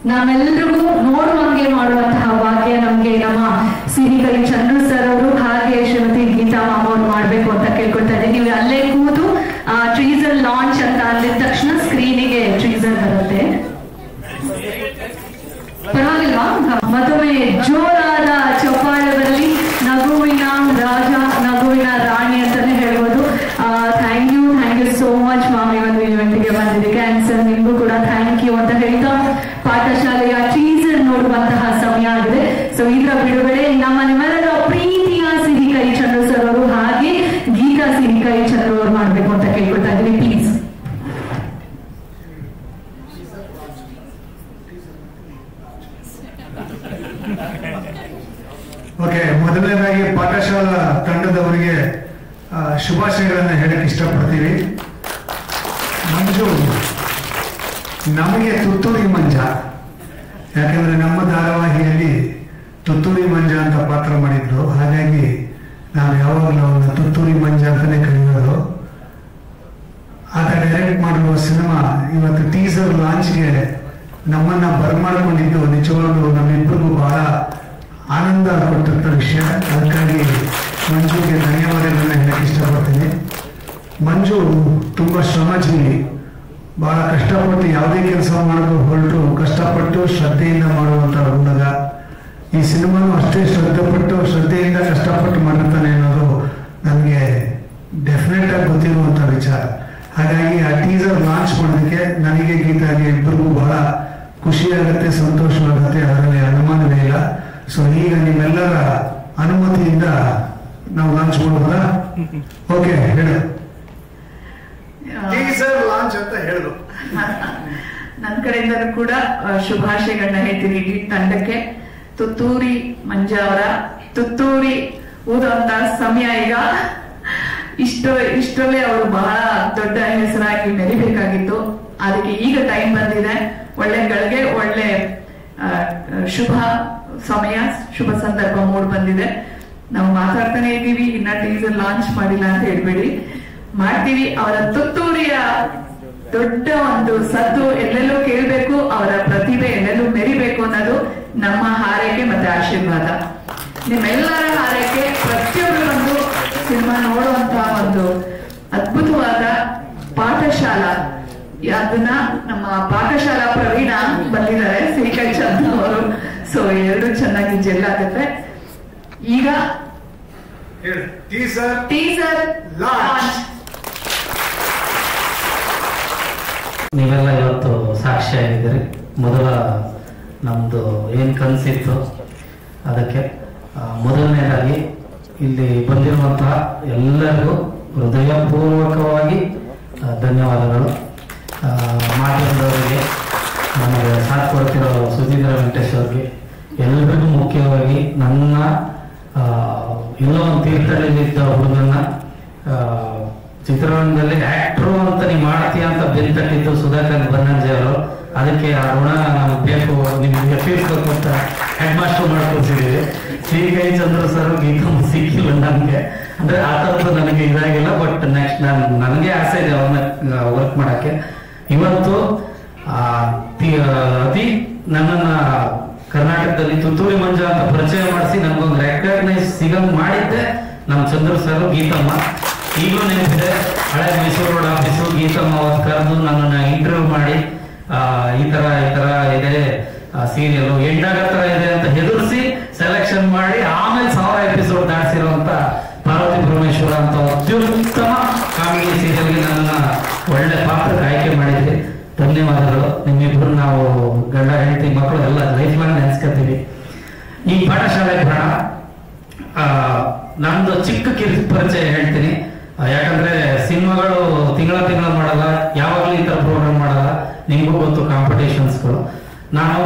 ನಾವೆಲ್ಲರಿಗೂ ನೋಡುವಂಗೆ ಮಾಡುವಂತಹ ಭಾಗ್ಯ ನಮ್ಗೆ ನಮ್ಮ ಸಿರಿಕೈ ಚಂದ್ರು ಸರ್ ಅವರು ಹಾಗೆ ಶ್ರೀಮತಿ ಗೀತಾ ಮಾಮ ಅವ್ರು ಮಾಡ್ಬೇಕು ಅಂತ ಕೇಳ್ಕೊಳ್ತಾ ಇದ್ದೀನಿ. ನೀವು ಅಲ್ಲೇ ಕೂತು ಟ್ರೀಸರ್ ಲಾಂಚ್ ಅಂತ ಅಂದಿದ ತಕ್ಷಣ ಸ್ಕ್ರೀನಿಗೆ ಟ್ರೀಸರ್ ಬರುತ್ತೆ. ಪರವಾಗಿಲ್ವಾ? ಮತ್ತೊಮ್ಮೆ ಜೋರಾದ ಚಪ್ಪಾಳದಲ್ಲಿ ನಗುವಿನ ರಾಜ, ನಗುವಿನ ರಾಣಿ ಅಂತಾನೆ ಹೇಳ್ಬೋದು. Thank you so much ma'am ಈ ಒಂದು ಇವೆಂಟ್ಗೆ ಬಂದಿದ್ದಕ್ಕೆ. ಅಂಡ್ ಸರ್ ನಿಮ್ಗೂ ಕೂಡ ಥ್ಯಾಂಕ್ ಯು ಅಂತ ಹೇಳ್ತಾ ಪಾಠಶಾಲೆಯ ಟೀಸರ್ ನೋಡುವಂತಹ ಸಮಯ ಆಗಿದೆ. ಸೊ ಇದರ ಬಿಡುಗಡೆ ನಮ್ಮ ನಿಮ್ಮೆಲ್ಲರ ಪ್ರೀತಿಯ ಸಿರಿಕೈ ಚಂದ್ರು ಸರ್ ಅವರು ಹಾಗೆ ಗೀತಾ ಸಿರಿಕೈ ಚಂದ್ರು ಅವರು ಮಾಡ್ಬೇಕು ಅಂತ ಕೇಳ್ಕೊಳ್ತಾ ಇದ್ದೀನಿ. ಪ್ಲೀಸ್. ಓಕೆ, ಮೊದಲನೇದಾಗಿ ಪಾಠಶಾಲಾ ತಂಡದವರಿಗೆ ಶುಭಾಶಯಗಳನ್ನು ಹೇಳಕ್ಕೆ ಇಷ್ಟಪಡ್ತೀವಿ. ಮಂಜು ನಮಗೆ ತುತ್ತೂರಿ ಮಂಜ, ಯಾಕಂದ್ರೆ ನಮ್ಮ ಧಾರಾವಾಹಿಯಲ್ಲಿ ತುತ್ತೂರಿ ಮಂಜ ಅಂತ ಪಾತ್ರ ಮಾಡಿದ್ರು. ಹಾಗಾಗಿ ನಾವು ಯಾವಾಗಲೂ ಅವನ್ನ ತುತ್ತೂರಿ ಮಂಜ ಅಂತಾನೆ ಕರೆಯೋದು. ಆತ ಡೈರೆಕ್ಟ್ ಮಾಡಿರುವ ಸಿನಿಮಾ ಇವತ್ತು ಟೀಸರ್ ಲಾಂಚ್ಗೆ ನಮ್ಮನ್ನ ಬರಮಾಡಿಕೊಂಡಿದ್ದು ನಿಜವಾಗ್ಲೂ ನಮ್ಮಿಬ್ಬರಿಗೂ ಬಹಳ ಆನಂದ ಕೊಟ್ಟಂತ ವಿಷಯ. ಅದಕ್ಕಾಗಿ ಮಂಜುಗೆ ಧನ್ಯವಾದಗಳನ್ನ ಹೇಳಕ್ಕೆ ಇಷ್ಟಪಡ್ತೀನಿ. ಮಂಜು ತುಂಬಾ ಶ್ರಮಜೀವಿ, ಬಹಳ ಕಷ್ಟಪಟ್ಟು ಯಾವುದೇ ಕೆಲಸ ಮಾಡೋದು ಹೊರಟು ಕಷ್ಟಪಟ್ಟು ಶ್ರದ್ಧೆಯಿಂದ ಮಾಡುವಂತ ಹುಡುಗ. ಈ ಸಿನಿಮಾನು ಅಷ್ಟೇ ಶ್ರದ್ಧೆಯಿಂದ ಕಷ್ಟಪಟ್ಟು ಮಾಡಿರ್ತಾನೆ ಅನ್ನೋದು ನನಗೆ ಡೆಫಿನೆಟ್ ಆಗಿ ಗೊತ್ತಿರುವಂತ ವಿಚಾರ. ಹಾಗಾಗಿ ಆ ಟೀಸರ್ ಲಾಂಚ್ ಮಾಡೋದಕ್ಕೆ ನನಗೆ ಗೀತಾಗೆ ಇಬ್ಬರಿಗೂ ಬಹಳ ಖುಷಿಯಾಗತ್ತೆ, ಸಂತೋಷವಾಗುತ್ತೆ, ಅದರಲ್ಲಿ ಅನುಮಾನವೇ ಇಲ್ಲ. ಸೊ ಈಗ ನಿಮ್ಮೆಲ್ಲರ ಅನುಮತಿಯಿಂದ ನಾವು ಲಾಂಚ್ ಮಾಡೋದಾ? ಓಕೆ, ಹೇಳು. ಟೀಸರ್ ಲಾಂಚ್ ಅಂತ ಹೇಳು. ನನ್ನ ಕಡೆಯಿಂದ ಕೂಡ ಶುಭಾಶಯಗಳನ್ನ ಹೇಳ್ತೀನಿ ಇಡೀ ತಂಡಕ್ಕೆ. ತುತ್ತೂರಿ ಮಂಜ ಅವರ ತುತ್ತೂರಿ ಊದುವಂತ ಸಮಯ ಈಗ. ಇಷ್ಟರಲ್ಲೇ ಅವರು ಬಹಳ ದೊಡ್ಡ ಹೆಸರಾಗಿ ಮೆರಿಬೇಕಾಗಿತ್ತು. ಅದಕ್ಕೆ ಈಗ ಟೈಮ್ ಬಂದಿದೆ. ಒಳ್ಳೆ ಗಳಿಗೆ ಒಳ್ಳೆ ಶುಭ ಸಮಯ, ಶುಭ ಸಂದರ್ಭ ಮೂಡ್ ಬಂದಿದೆ. ನಾವು ಮಾತಾಡ್ತಾನೆ ಇದ್ದೀವಿ, ಇನ್ನ ಟೀಸರ್ ಲಾಂಚ್ ಮಾಡಿಲ್ಲ ಅಂತ ಹೇಳ್ಬೇಡಿ, ಮಾಡ್ತೀವಿ. ಅವರ ತುತ್ತೂರಿಯ ದೊಡ್ಡ ಒಂದು ಸದ್ದು ಎಲ್ಲೆಲ್ಲೂ ಕೇಳಬೇಕು, ಅವರ ಪ್ರತಿಭೆ ಎಲ್ಲೆಲ್ಲೂ ಮೆರಿಬೇಕು ಅನ್ನೋದು ನಮ್ಮ ಹಾರೈಕೆ ಮತ್ತೆ ಆಶೀರ್ವಾದ. ನಿಮ್ಮೆಲ್ಲರ ಹಾರೈಕೆ, ಪ್ರತಿಯೊಬ್ಬರು ಒಂದು ಸಿನಿಮಾ ನೋಡುವಂತಹ ಒಂದು ಅದ್ಭುತವಾದ ಪಾಠಶಾಲಾ, ಅದನ್ನ ನಮ್ಮ ಪಾಠಶಾಲಾ ಪ್ರವೀಣ ಬಂದಿದ್ದಾರೆ, ಸಿರಿಕೈ ಚಂದ್ರು ಅವರು. ಸೊ ಎರಡು ಚೆನ್ನಾಗಿ ಜೆಲ್ ಆಗುತ್ತೆ. ಈಗ ಟೀಸರ್ ಲಾಂಚ್. ನೀವೆಲ್ಲ ಇವತ್ತು ಸಾಕ್ಷಿಯಾಗಿದ್ದೀರಿ. ಮೊದಲ ನಮ್ದು ಏನ್ ಕನಸಿತ್ತು ಅದಕ್ಕೆ ಮೊದಲನೇದಾಗಿ ಇಲ್ಲಿ ಬಂದಿರುವಂತಹ ಎಲ್ಲರಿಗೂ ಹೃದಯಪೂರ್ವಕವಾಗಿ ಧನ್ಯವಾದಗಳು. ಮಾಧ್ಯಮದವರಿಗೆ, ನಮಗೆ ಸಾಥ್ ಕೊಡ್ತಿರೋ ಸುಧೀಂದ್ರ ವೆಂಕಟೇಶ್ ಅವ್ರಿಗೆ, ಎಲ್ಲರಿಗೂ ಮುಖ್ಯವಾಗಿ ನನ್ನ ಎಲ್ಲೋ ಒಂದು ತೀರ್ಥಹಳ್ಳಿಲಿದ್ದ ಹುಡುಗನ್ನ ಚಿತ್ರರಂಗದಲ್ಲಿ ಆಕ್ಟ್ರು ಅಂತ ನೀ ಮಾಡ್ತೀಯ ಅಂತ ಬೆಂತಟ್ಟಿದ್ದು ಸುಧಾಕರ್ ಬನ್ನಂಜೆ ಅವರು. ಅದಕ್ಕೆ ಆ ಋಣ ನಮ್ಗೆ ಬೇಕು, ನಿಮ್ಗೆ ತೀರ್ಸ್ಬೇಕು ಅಂತ ಹೆಡ್ ಮಾಸ್ಟರ್ ಮಾಡ್ಕೊಳ್ತಿದ್ದೀವಿ. ಸಿರಿಕೈ ಚಂದ್ರು ಸರ್ ಗೀತಾ ಸಿಕ್ಕಿಲ್ಲ ನನ್ಗೆ, ಅಂದ್ರೆ ಆ ಥರದ್ದು ನನಗೆ ಇದಾಗಿಲ್ಲ. ಬಟ್ ನೆಕ್ಸ್ಟ್ ನನಗೆ ಆಸೆ ಇದೆ ಅವ್ರನ್ನ ವರ್ಕ್ ಮಾಡಕ್ಕೆ. ಇವತ್ತು ಅತಿ ನನ್ನನ್ನ ಕರ್ನಾಟಕದಲ್ಲಿ ತುತ್ತೂರಿ ಮಂಜ ಅಂತ ಪರಿಚಯ ಮಾಡಿಸಿ ನನ್ಗೊಂದು ರೆಕಗ್ನೈಸ್ ಸಿಗಂಗ್ ಮಾಡಿದ್ದೆ ನಮ್ಮ ಚಂದ್ರು ಸರ್, ಗೀತಮ್ಮ. ಈಗಲೂ ನೆನಪಿದೆ, ಹಳೆ ಮೈಸೂರು ರೋಡ್ ಆಫೀಸು, ಗೀತಮ್ಮ ಅವತ್ತು ಕರೆದು ನನ್ನನ್ನು ಇಂಟರ್ವ್ಯೂ ಮಾಡಿ ಈ ತರ ಇದೆ ಸೀರಿಯಲ್, ಎಂಡಾಗ ತರ ಇದೆ ಅಂತ ಹೆದರ್ಸಿ ಸೆಲೆಕ್ಷನ್ ಮಾಡಿ ಆಮೇಲೆ 1000 ಎಪಿಸೋಡ್ ದಾಟಿಸಿರುವಂತ ಪಾರ್ವತಿ ಪರಮೇಶ್ವರ ಅಂತ ಅತ್ಯುತ್ತಮ ಕಾಮಿಡಿ ಸೀರಿಯಲ್ಗೆ ನನ್ನ ಒಳ್ಳೆ ಪಾತ್ರಕ್ಕೆ ಆಯ್ಕೆ ಮಾಡಿದ್ರಿ. ಧನ್ಯವಾದಗಳು. ನಿಮ್ಮಿಬ್ರು ನಾವು ಗಂಡ ಹೆಂಡತಿ ಮಕ್ಕಳು ಎಲ್ಲ ಲೈಫ್ ಲಾಂಗ್ ನೆನೆಸ್ಕೊತೀವಿ. ಈ ಪಾಠಶಾಲೆ ಬರೋಣ. ನಂದು ಚಿಕ್ಕ ಪರಿಚಯ ಹೇಳ್ತೀನಿ. ಯಾಕಂದ್ರೆ ಸಿನಿಮಾಗಳು ತಿಂಗಳ ಮಾಡಲ್ಲ, ಯಾವಾಗಲೂ ಈ ತರ ಪ್ರೋಗ್ರಾಮ್ ಮಾಡಲ್ಲ. ನಿಮಗೂ ಗೊತ್ತು ಕಾಂಪಿಟೇಷನ್ಸ್ಗಳು. ನಾನು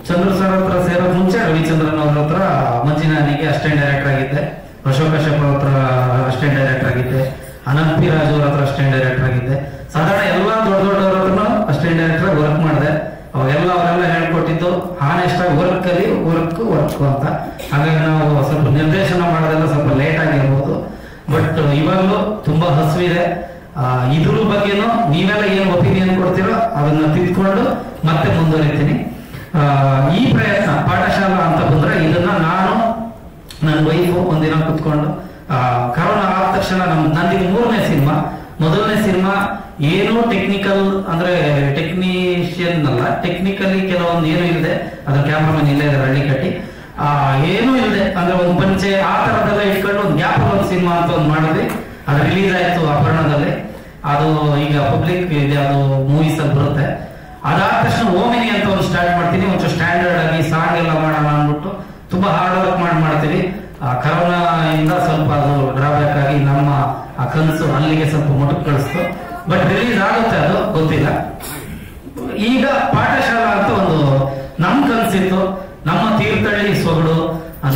ಚಂದ್ರು ಸರ್ ಹತ್ರ ಸೇರೋದ್ ಮುಂಚೆ ರವಿಚಂದ್ರನ್ ಅವ್ರ ಹತ್ರ ಮಂಜಿನಾನಿಗೆ ಅಸಿಸ್ಟೆಂಟ್ ಡೈರೆಕ್ಟರ್ ಆಗಿದ್ದೆ, ಅಶೋಕ್ ಕಶ್ಯಪ್ ಅವ್ರ ಹತ್ರ ಅಸಿಸ್ಟೆಂಟ್ ಡೈರೆಕ್ಟರ್ ಆಗಿದ್ದೆ, ಅನಂತ್ ಪಿ ರಾಜು ಅವ್ರ ಹತ್ರ ಅಸಿಸ್ಟೆಂಟ್ ಡೈರೆಕ್ಟರ್ ಆಗಿದ್ದೆ. ಸಾಧಾರಣ ಎಲ್ಲಾ ದೊಡ್ಡವ್ರ ಹತ್ರ ಅಸಿಸ್ಟೆಂಟ್ ಡೈರೆಕ್ಟರ್ ಅವರೆಲ್ಲ ಹೇಳ್ಕೊಟ್ಟಿದ್ದು ಹಾನೆಸ್ಟ್ ಆಗಿ ವರ್ಕ್ ಅಂತ. ಹಾಗಾಗಿ ನಾವು ಸ್ವಲ್ಪ ನಿರ್ದೇಶನ ಮಾಡೋದೆಲ್ಲ ಸ್ವಲ್ಪ ಲೇಟ್ ಆಗಿರ್ಬೋದು. ಬಟ್ ಇವಾಗಲೂ ತುಂಬಾ ಹಸುವಿದೆ. ಇದ್ರ ಬಗ್ಗೆನೂ ನೀವೆಲ್ಲ ಏನು ಒಪಿನಿಯನ್ ಕೊಡ್ತೀರೋ ಅದನ್ನ ತಿದ್ಕೊಂಡು ಮತ್ತೆ ಮುಂದುವರಿತೀನಿ. ಈ ಪ್ರಯತ್ನ ಪಾಠಶಾಲಾ ಅಂತ ಬಂದ್ರೆ ಇದನ್ನ ನಾನು ನನ್ನ ವೈಫು ಒಂದಿನ ಕುತ್ಕೊಂಡು ಕರೋನಾ ಆದ ತಕ್ಷಣ ನಂದಿಗೆ 3ನೇ ಸಿನಿಮಾ. ಮೊದಲನೇ ಸಿನಿಮಾ ಏನೋ ಟೆಕ್ನಿಕಲ್ ಅಂದ್ರೆ ಟೆಕ್ನಿಷಿಯನ್ ಅಲ್ಲ, ಟೆಕ್ನಿಕಲಿ ಕೆಲವೊಂದು ಏನು ಇಲ್ಲದೆ, ಅದ್ರ ಕ್ಯಾಮ್ರಾಮನ್ ಇಲ್ಲೇ ಇದ್ದಾರೆ ಹಳ್ಳಿ ಕಟ್ಟಿ, ಏನೂ ಇಲ್ಲದೆ ಅಂದ್ರೆ ಒಂದು ಪಂಚೆ ಆ ತರದೆಲ್ಲ ಇಟ್ಕೊಂಡು ಒಂದು ಗ್ಯಾಪ್ ಒಂದು ಸಿನಿಮಾ ಅಂತ ಒಂದು ಮಾಡಿದ್ವಿ. ಅದು ರಿಲೀಸ್ ಆಯ್ತು ಅಪರ್ಣದಲ್ಲಿ. ಅದು ಈಗ ಪಬ್ಲಿಕ್ ಇದೆ, ಅದು ಮೂವೀಸ್ ಅಲ್ಲಿ ಬರುತ್ತೆ. ಅದಾದ ತಕ್ಷಣ ಓಮಿನಿ ಅಂತ ಒಂದು ಸ್ಟಾರ್ಟ್ ಮಾಡ್ತೀನಿ, ಒಂಚೂರು ಸ್ಟ್ಯಾಂಡರ್ಡ್ ಆಗಿ ಸಾಂಗ್ ಎಲ್ಲ ಮಾಡೋಣ ಅಂದ್ಬಿಟ್ಟು ತುಂಬಾ ಹಾರ್ಡ್ ವರ್ಕ್ ಮಾಡ್ತೀವಿ. ಕರೋನಾ ಇಂದ ಸ್ವಲ್ಪ ಅದು ಡ್ರಾಬ್ಯಾಕ್ ಆಗಿ ನಮ್ಮ ಆ ಕನಸು ಅಲ್ಲಿಗೆ ಸ್ವಲ್ಪ ಮೊಟಕು ಕಳಿಸ್ತು. ಬಟ್ ರಿಲೀಸ್ ಆಗುತ್ತೆ, ಅದು ಗೊತ್ತಿಲ್ಲ. ಈಗ ಪಾಠಶಾಲಾ ಅಂತ ಒಂದು ನಮ್ ಕನಸಿತ್ತು, ನಮ್ಮ ತೀರ್ಥಹಳ್ಳಿ ಸೊಗಡು,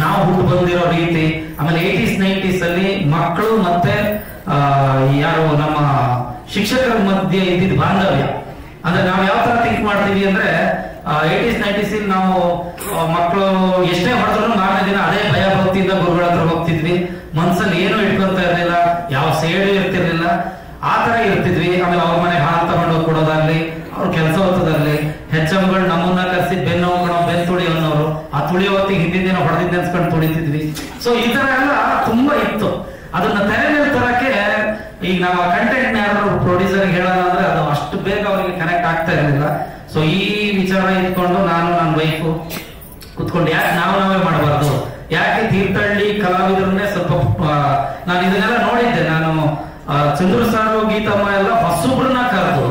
ನಾವು ಹುಟ್ಟು ಬಂದಿರೋ ರೀತಿ, ಆಮೇಲೆ 80s 90s ಅಲ್ಲಿ ಮಕ್ಕಳು ಮತ್ತೆ ಯಾರು ನಮ್ಮ ಶಿಕ್ಷಕರ ಮಧ್ಯೆ ಇದ್ದಿದ್ದ ಬಾಂಧವ್ಯ. ಅಂದ್ರೆ ನಾವು ಯಾವ ತರ ಥಿಂಕ್ ಮಾಡ್ತೀವಿ ಅಂದ್ರೆ 80s 90s ನಾವು ಮಕ್ಕಳು ಎಷ್ಟೇ ಹೊಡೆದ್ರು 4ನೇ ದಿನ ಅದೇ ಭಯ ಭಕ್ತಿಯಿಂದ ಗುರುಗಳ ಹತ್ರ ಹೋಗ್ತಿದ್ವಿ. ಮನ್ಸಲ್ಲಿ ಏನು ಇಟ್ಕೊಂತ ಇರ್ಲಿಲ್ಲ, ಯಾವ ಸೇಡು ಇರ್ತಿರ್ಲಿಲ್ಲ, ಆ ತರ ಇರ್ತಿದ್ವಿ. ಆಮೇಲೆ ಅವ್ರ ಮನೆಗೆ ಹಾಲು ತಗೊಂಡೋಗಿ ಕೊಡೋದಾಗ್ಲಿ, ಅವ್ರ ಕೆಲಸ ಹೊತ್ತದಾಗ್ಲಿ, ಹೆಚ್ಚಮ್ಗಳು ನಮ್ಮನ್ನ ಕರ್ಸಿ ಬೆನ್ನು ಹೋಗೋಣ, ಬೆನ್ನು ತುಳಿ ಅನ್ನೋರು, ಆ ತುಳಿಯೋ ಹೊತ್ತಿಗೆ ಹಿಂದಿನ ದಿನ ಹೊಡೆದಿದ್ದೆ ಅನ್ಸ್ಕೊಂಡು ತುಳಿತಿದ್ವಿ. ಸೊ ಈ ತರ ಎಲ್ಲ ತುಂಬಾ ಇತ್ತು. ಅದನ್ನ ತೆರೆ ಮೇಲೆ ತರಕ್ಕೆ ಈಗ ನಾವು ಕಂಟೆಂಟ್ ಯಾರು ಪ್ರೊಡ್ಯೂಸರ್ ಹೇಳೋಣ ಅಂದ್ರೆ ಅದು ಅಷ್ಟು ಬೇಗ ಅವರಿಗೆ ಕನೆಕ್ಟ್ ಆಗ್ತಾ ಇರಲಿಲ್ಲ. ಸೊ ಈ ವಿಚಾರ ಇಟ್ಕೊಂಡು ನಾನು ನನ್ನ ವೈಫು ಕುತ್ಕೊಂಡು ಯಾಕೆ ನಾವೇ ಮಾಡಬಾರ್ದು, ಯಾಕೆ ತೀರ್ಥಹಳ್ಳಿ ಕಲಾವಿದರನ್ನೇ ಸ್ವಲ್ಪ ನಾನು ಇದನ್ನೆಲ್ಲ ನೋಡಿದ್ದೆ. ನಾನು ಚಂದ್ರು ಸಾರು, ಗೀತಮ್ಮ ಎಲ್ಲ ಹೊಸೊಬ್ರನ್ನ ಕರೆದು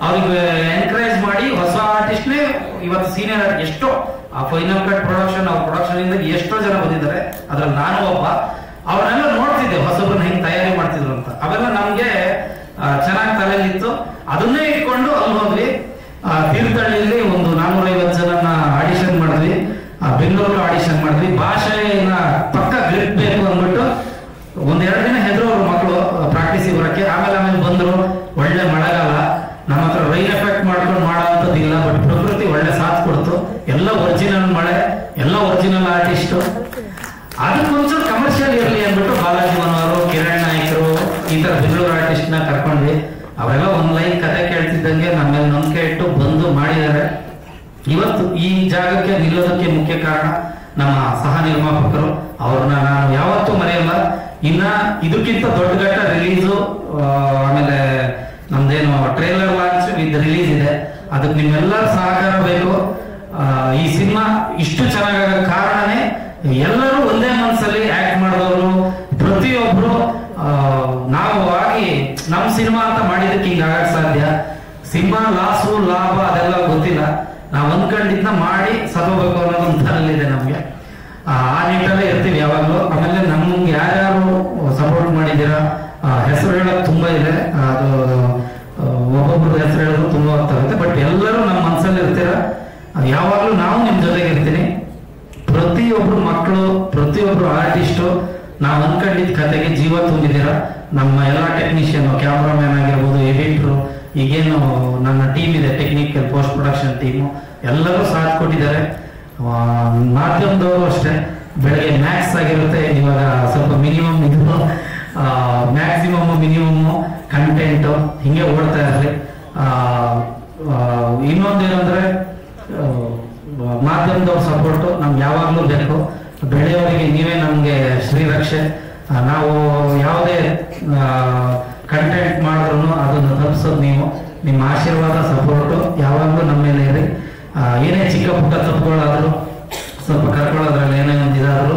ಅವ್ರಿಗೆ ಎನ್ಕರೇಜ್ ಮಾಡಿ ಹೊಸ ಆರ್ಟಿಸ್ಟ್ನೇ ಇವತ್ತು ಸೀನಿಯರ್ ಆರ್ಟಿಸ್ಟ್ ಎಷ್ಟೋ ಆ ಫೈನಲ್ ಕಟ್ ಪ್ರೊಡಕ್ಷನ್, ಅವ್ರ ಪ್ರೊಡಕ್ಷನ್ ಇಂದ ಎಷ್ಟೋ ಜನ ಬಂದಿದ್ದಾರೆ, ಅದ್ರಲ್ಲಿ ನಾನು ಒಬ್ಬ. ಅವ್ರನ್ನೆಲ್ಲ ನೋಡ್ತಿದ್ದೆ ಹೊಸೊಬ್ರನ್ನ ಹೆಂಗ್ ತಯಾರಿ ಮಾಡ್ತಿದ್ರು ಅಂತ. ಅವೆಲ್ಲ ನಮ್ಗೆ ಚೆನ್ನಾಗಿ ತಲೆಯಲ್ಲಿತ್ತು. ಅದನ್ನೇ ಇಟ್ಕೊಂಡು ಅಲ್ಲಿ ಹೋದ್ವಿ. ತೀರ್ಥಹಳ್ಳಿಯಲ್ಲಿ ಒಂದು 450 ಜನನ ಆಡಿಷನ್ ಮಾಡಿದ್ವಿ, ಬೆಂಗಳೂರು ಆಡಿಷನ್ ಮಾಡಿದ್ವಿ. ಭಾಷೆನ ಪಕ್ಕ ಗ್ರಿಪ್ ಬೇಕು ಅಂದ್ಬಿಟ್ಟು 1-2 ದಿನ ಹೆದರೋರು ಮಕ್ಕಳು ಪ್ರಾಕ್ಟೀಸ್ ಬರಕ್ಕೆ. ಆಮೇಲೆ ಬಂದ್ರು. ಒಳ್ಳೆ ಮಳೆಗಾಲ, ನಮ್ಮ ಹತ್ರ ರೈನ್ ಎಫೆಕ್ಟ್ ಮಾಡ್ಕೊಂಡು ಮಾಡೋಂಥದ್ದಿಲ್ಲ, ಬಟ್ ಪ್ರಕೃತಿ ಒಳ್ಳೆ ಸಾಥ್ ಕೊಡ್ತು. ಎಲ್ಲ ಒರಿಜಿನಲ್ ಮಳೆ, ಎಲ್ಲ ಒರಿಜಿನಲ್ ಆರ್ಟಿಸ್ಟ್. ಅದಕ್ಕೊಂಚೂರು ಕಮರ್ಷಿಯಲ್ ಇರಲಿ ಅಂದ್ಬಿಟ್ಟು ಬಾಲಾಜಿ ಮನೋಹರು, ಕಿರಣ್ ನಾಯ್ಕರು, ಈ ತರ ಬೆಂಗಳೂರು ಆರ್ಟಿಸ್ಟ್ ನ ಕರ್ಕೊಂಡ್ವಿ. ಅವೆಲ್ಲ ಒಂದ್ ಲೈನ್ ಕತೆ ಕೇಳ್ತಿದ್ದಂಗೆ ನಮ್ಮ ಮೇಲೆ ನಂಬಿಕೆ ಇಟ್ಟು ಬಂದು ಮಾಡಿದ್ದಾರೆ. ಇವತ್ತು ಈ ಜಾಗಕ್ಕೆ ನಿಲ್ಲೋದಕ್ಕೆ ಮುಖ್ಯ ಕಾರಣ ನಮ್ಮ ಸಹ ನಿರ್ಮಾಪಕರು. ಅವ್ರನ್ನ ನಾನು ಯಾವತ್ತೂ ಮರೆಯಲ್ಲ. ಇನ್ನ ಇದಕ್ಕಿಂತ ದೊಡ್ಡ ಘಟ್ಟ ರಿಲೀಸು, ಆಮೇಲೆ ನಮ್ದೇನು ಟ್ರೇಲರ್ ಲಾಂಚ್ ವಿತ್ ರಿಲೀಸ್ ಇದೆ. ಅದಕ್ಕೆ ನಿಮ್ಮೆಲ್ಲರ ಸಹಕಾರ ಬೇಕು. ಈ ಸಿನಿಮಾ ಇಷ್ಟು ಚೆನ್ನಾಗಾಗ ಕಾರಣನೇ ಎಲ್ಲರೂ ಒಂದೇ ಮನಸ್ಸಲ್ಲಿ ಆಕ್ಟ್ ಮಾಡಿದವರು, ಪ್ರತಿಯೊಬ್ರು ನಾವು ಆಗಿ ನಮ್ ಸಿನಿಮಾ ಅಂತ ಮಾಡಿದಕ್ಕೆ ಹಿಂಗ ಆಗಕ್ ಸಾಧ್ಯ. ಸಿನಿಮಾ ಲಾಸು ಲಾಭ ಅದೆಲ್ಲ ಗೊತ್ತಿಲ್ಲ, ನಾವು ಅಂದ್ಕೊಂಡಿದ್ನ ಮಾಡಿ ಸದೋಬೇಕು ಅನ್ನೋದೊಂದು ತರಲಿದೆ ನಮ್ಗೆ. ಆ ನಿಟ್ಟಲ್ಲೇ ಇರ್ತೀವಿ ಯಾವಾಗ್ಲೂ. ಆಮೇಲೆ ನಮ್ಗೆ ಯಾರ್ಯಾರು ಸಪೋರ್ಟ್ ಮಾಡಿದ್ದೀರಾ, ಹೆಸರು ಹೇಳೋದು ತುಂಬಾ ಇದೆ. ಅದು ಒಬ್ಬೊಬ್ರು ಹೆಸರು ಹೇಳೋದು ತುಂಬಾ ಆಗ್ತಾಗುತ್ತೆ. ಬಟ್ ಎಲ್ಲರೂ ನಮ್ಮ ಮನಸ್ಸಲ್ಲಿ ಇರ್ತೀರ. ಯಾವಾಗ್ಲೂ ನಾವು ನಿಮ್ ಜೊತೆಗೆ ಇರ್ತೀನಿ. ಪ್ರತಿಯೊಬ್ರು ಮಕ್ಕಳು, ಪ್ರತಿಯೊಬ್ರು ಆರ್ಟಿಸ್ಟು ನಾವು ಅನ್ಕೊಂಡಿದ್ದ ಕತೆಗೆ ಜೀವ ತುಂಬಿದ್ದೀರಾ. ನಮ್ಮ ಎಲ್ಲ ಟೆಕ್ನಿಷಿಯನ್, ಕ್ಯಾಮ್ರಾಮ್ಯಾನ್ ಆಗಿರ್ಬೋದು, ಎಡಿಟ್ರು, ಈಗೇನು ನನ್ನ ಟೀಮ್ ಇದೆ, ಟೆಕ್ನಿಕಲ್ ಪೋಸ್ಟ್ ಪ್ರೊಡಕ್ಷನ್ ಟೀಮು, ಎಲ್ಲರೂ ಸಾಥ್ ಕೊಟ್ಟಿದ್ದಾರೆ. ಮಾಧ್ಯಮದವರು ಅಷ್ಟೇ. ಬೆಳಗ್ಗೆ ಮ್ಯಾಕ್ಸ್ ಆಗಿರುತ್ತೆ, ಇವಾಗ ಸ್ವಲ್ಪ ಮಿನಿಮಮ್ ಇದು ಮ್ಯಾಕ್ಸಿಮಮ್ ಮಿನಿಮಮ್ ಕಂಟೆಂಟ್ ಹಿಂಗೆ ಓಡ್ತಾ ಇರಲಿ. ಇನ್ನೊಂದೇನಂದ್ರೆ ಮಾಧ್ಯಮದವ್ರ ಸಪೋರ್ಟು ನಮ್ಗೆ ಯಾವಾಗ್ಲೂ ಬೇಕು. ಬೆಳೆಯವರಿಗೆ ನೀವೇ ನಮ್ಗೆ ಶ್ರೀರಕ್ಷೆ. ನಾವು ಯಾವುದೇ ಕಂಟೆಂಟ್ ಮಾಡಿದ್ರು ಅದನ್ನು ತಪ್ಪಿಸೋದು ನೀವು. ನಿಮ್ಮ ಆಶೀರ್ವಾದ, ಸಪೋರ್ಟು ಯಾವಾಗ್ಲೂ ನಮ್ಮ ಮೇಲೆ ಇರಿ. ಏನೇ ಚಿಕ್ಕ ಪುಟ್ಟ ತಪ್ಪುಗಳಾದ್ರು, ಸ್ವಲ್ಪ ಕರ್ಕೊಳ್ಳೋದ್ರಲ್ಲಿ ಏನೇ ಒಂದು ಇದಾದ್ರು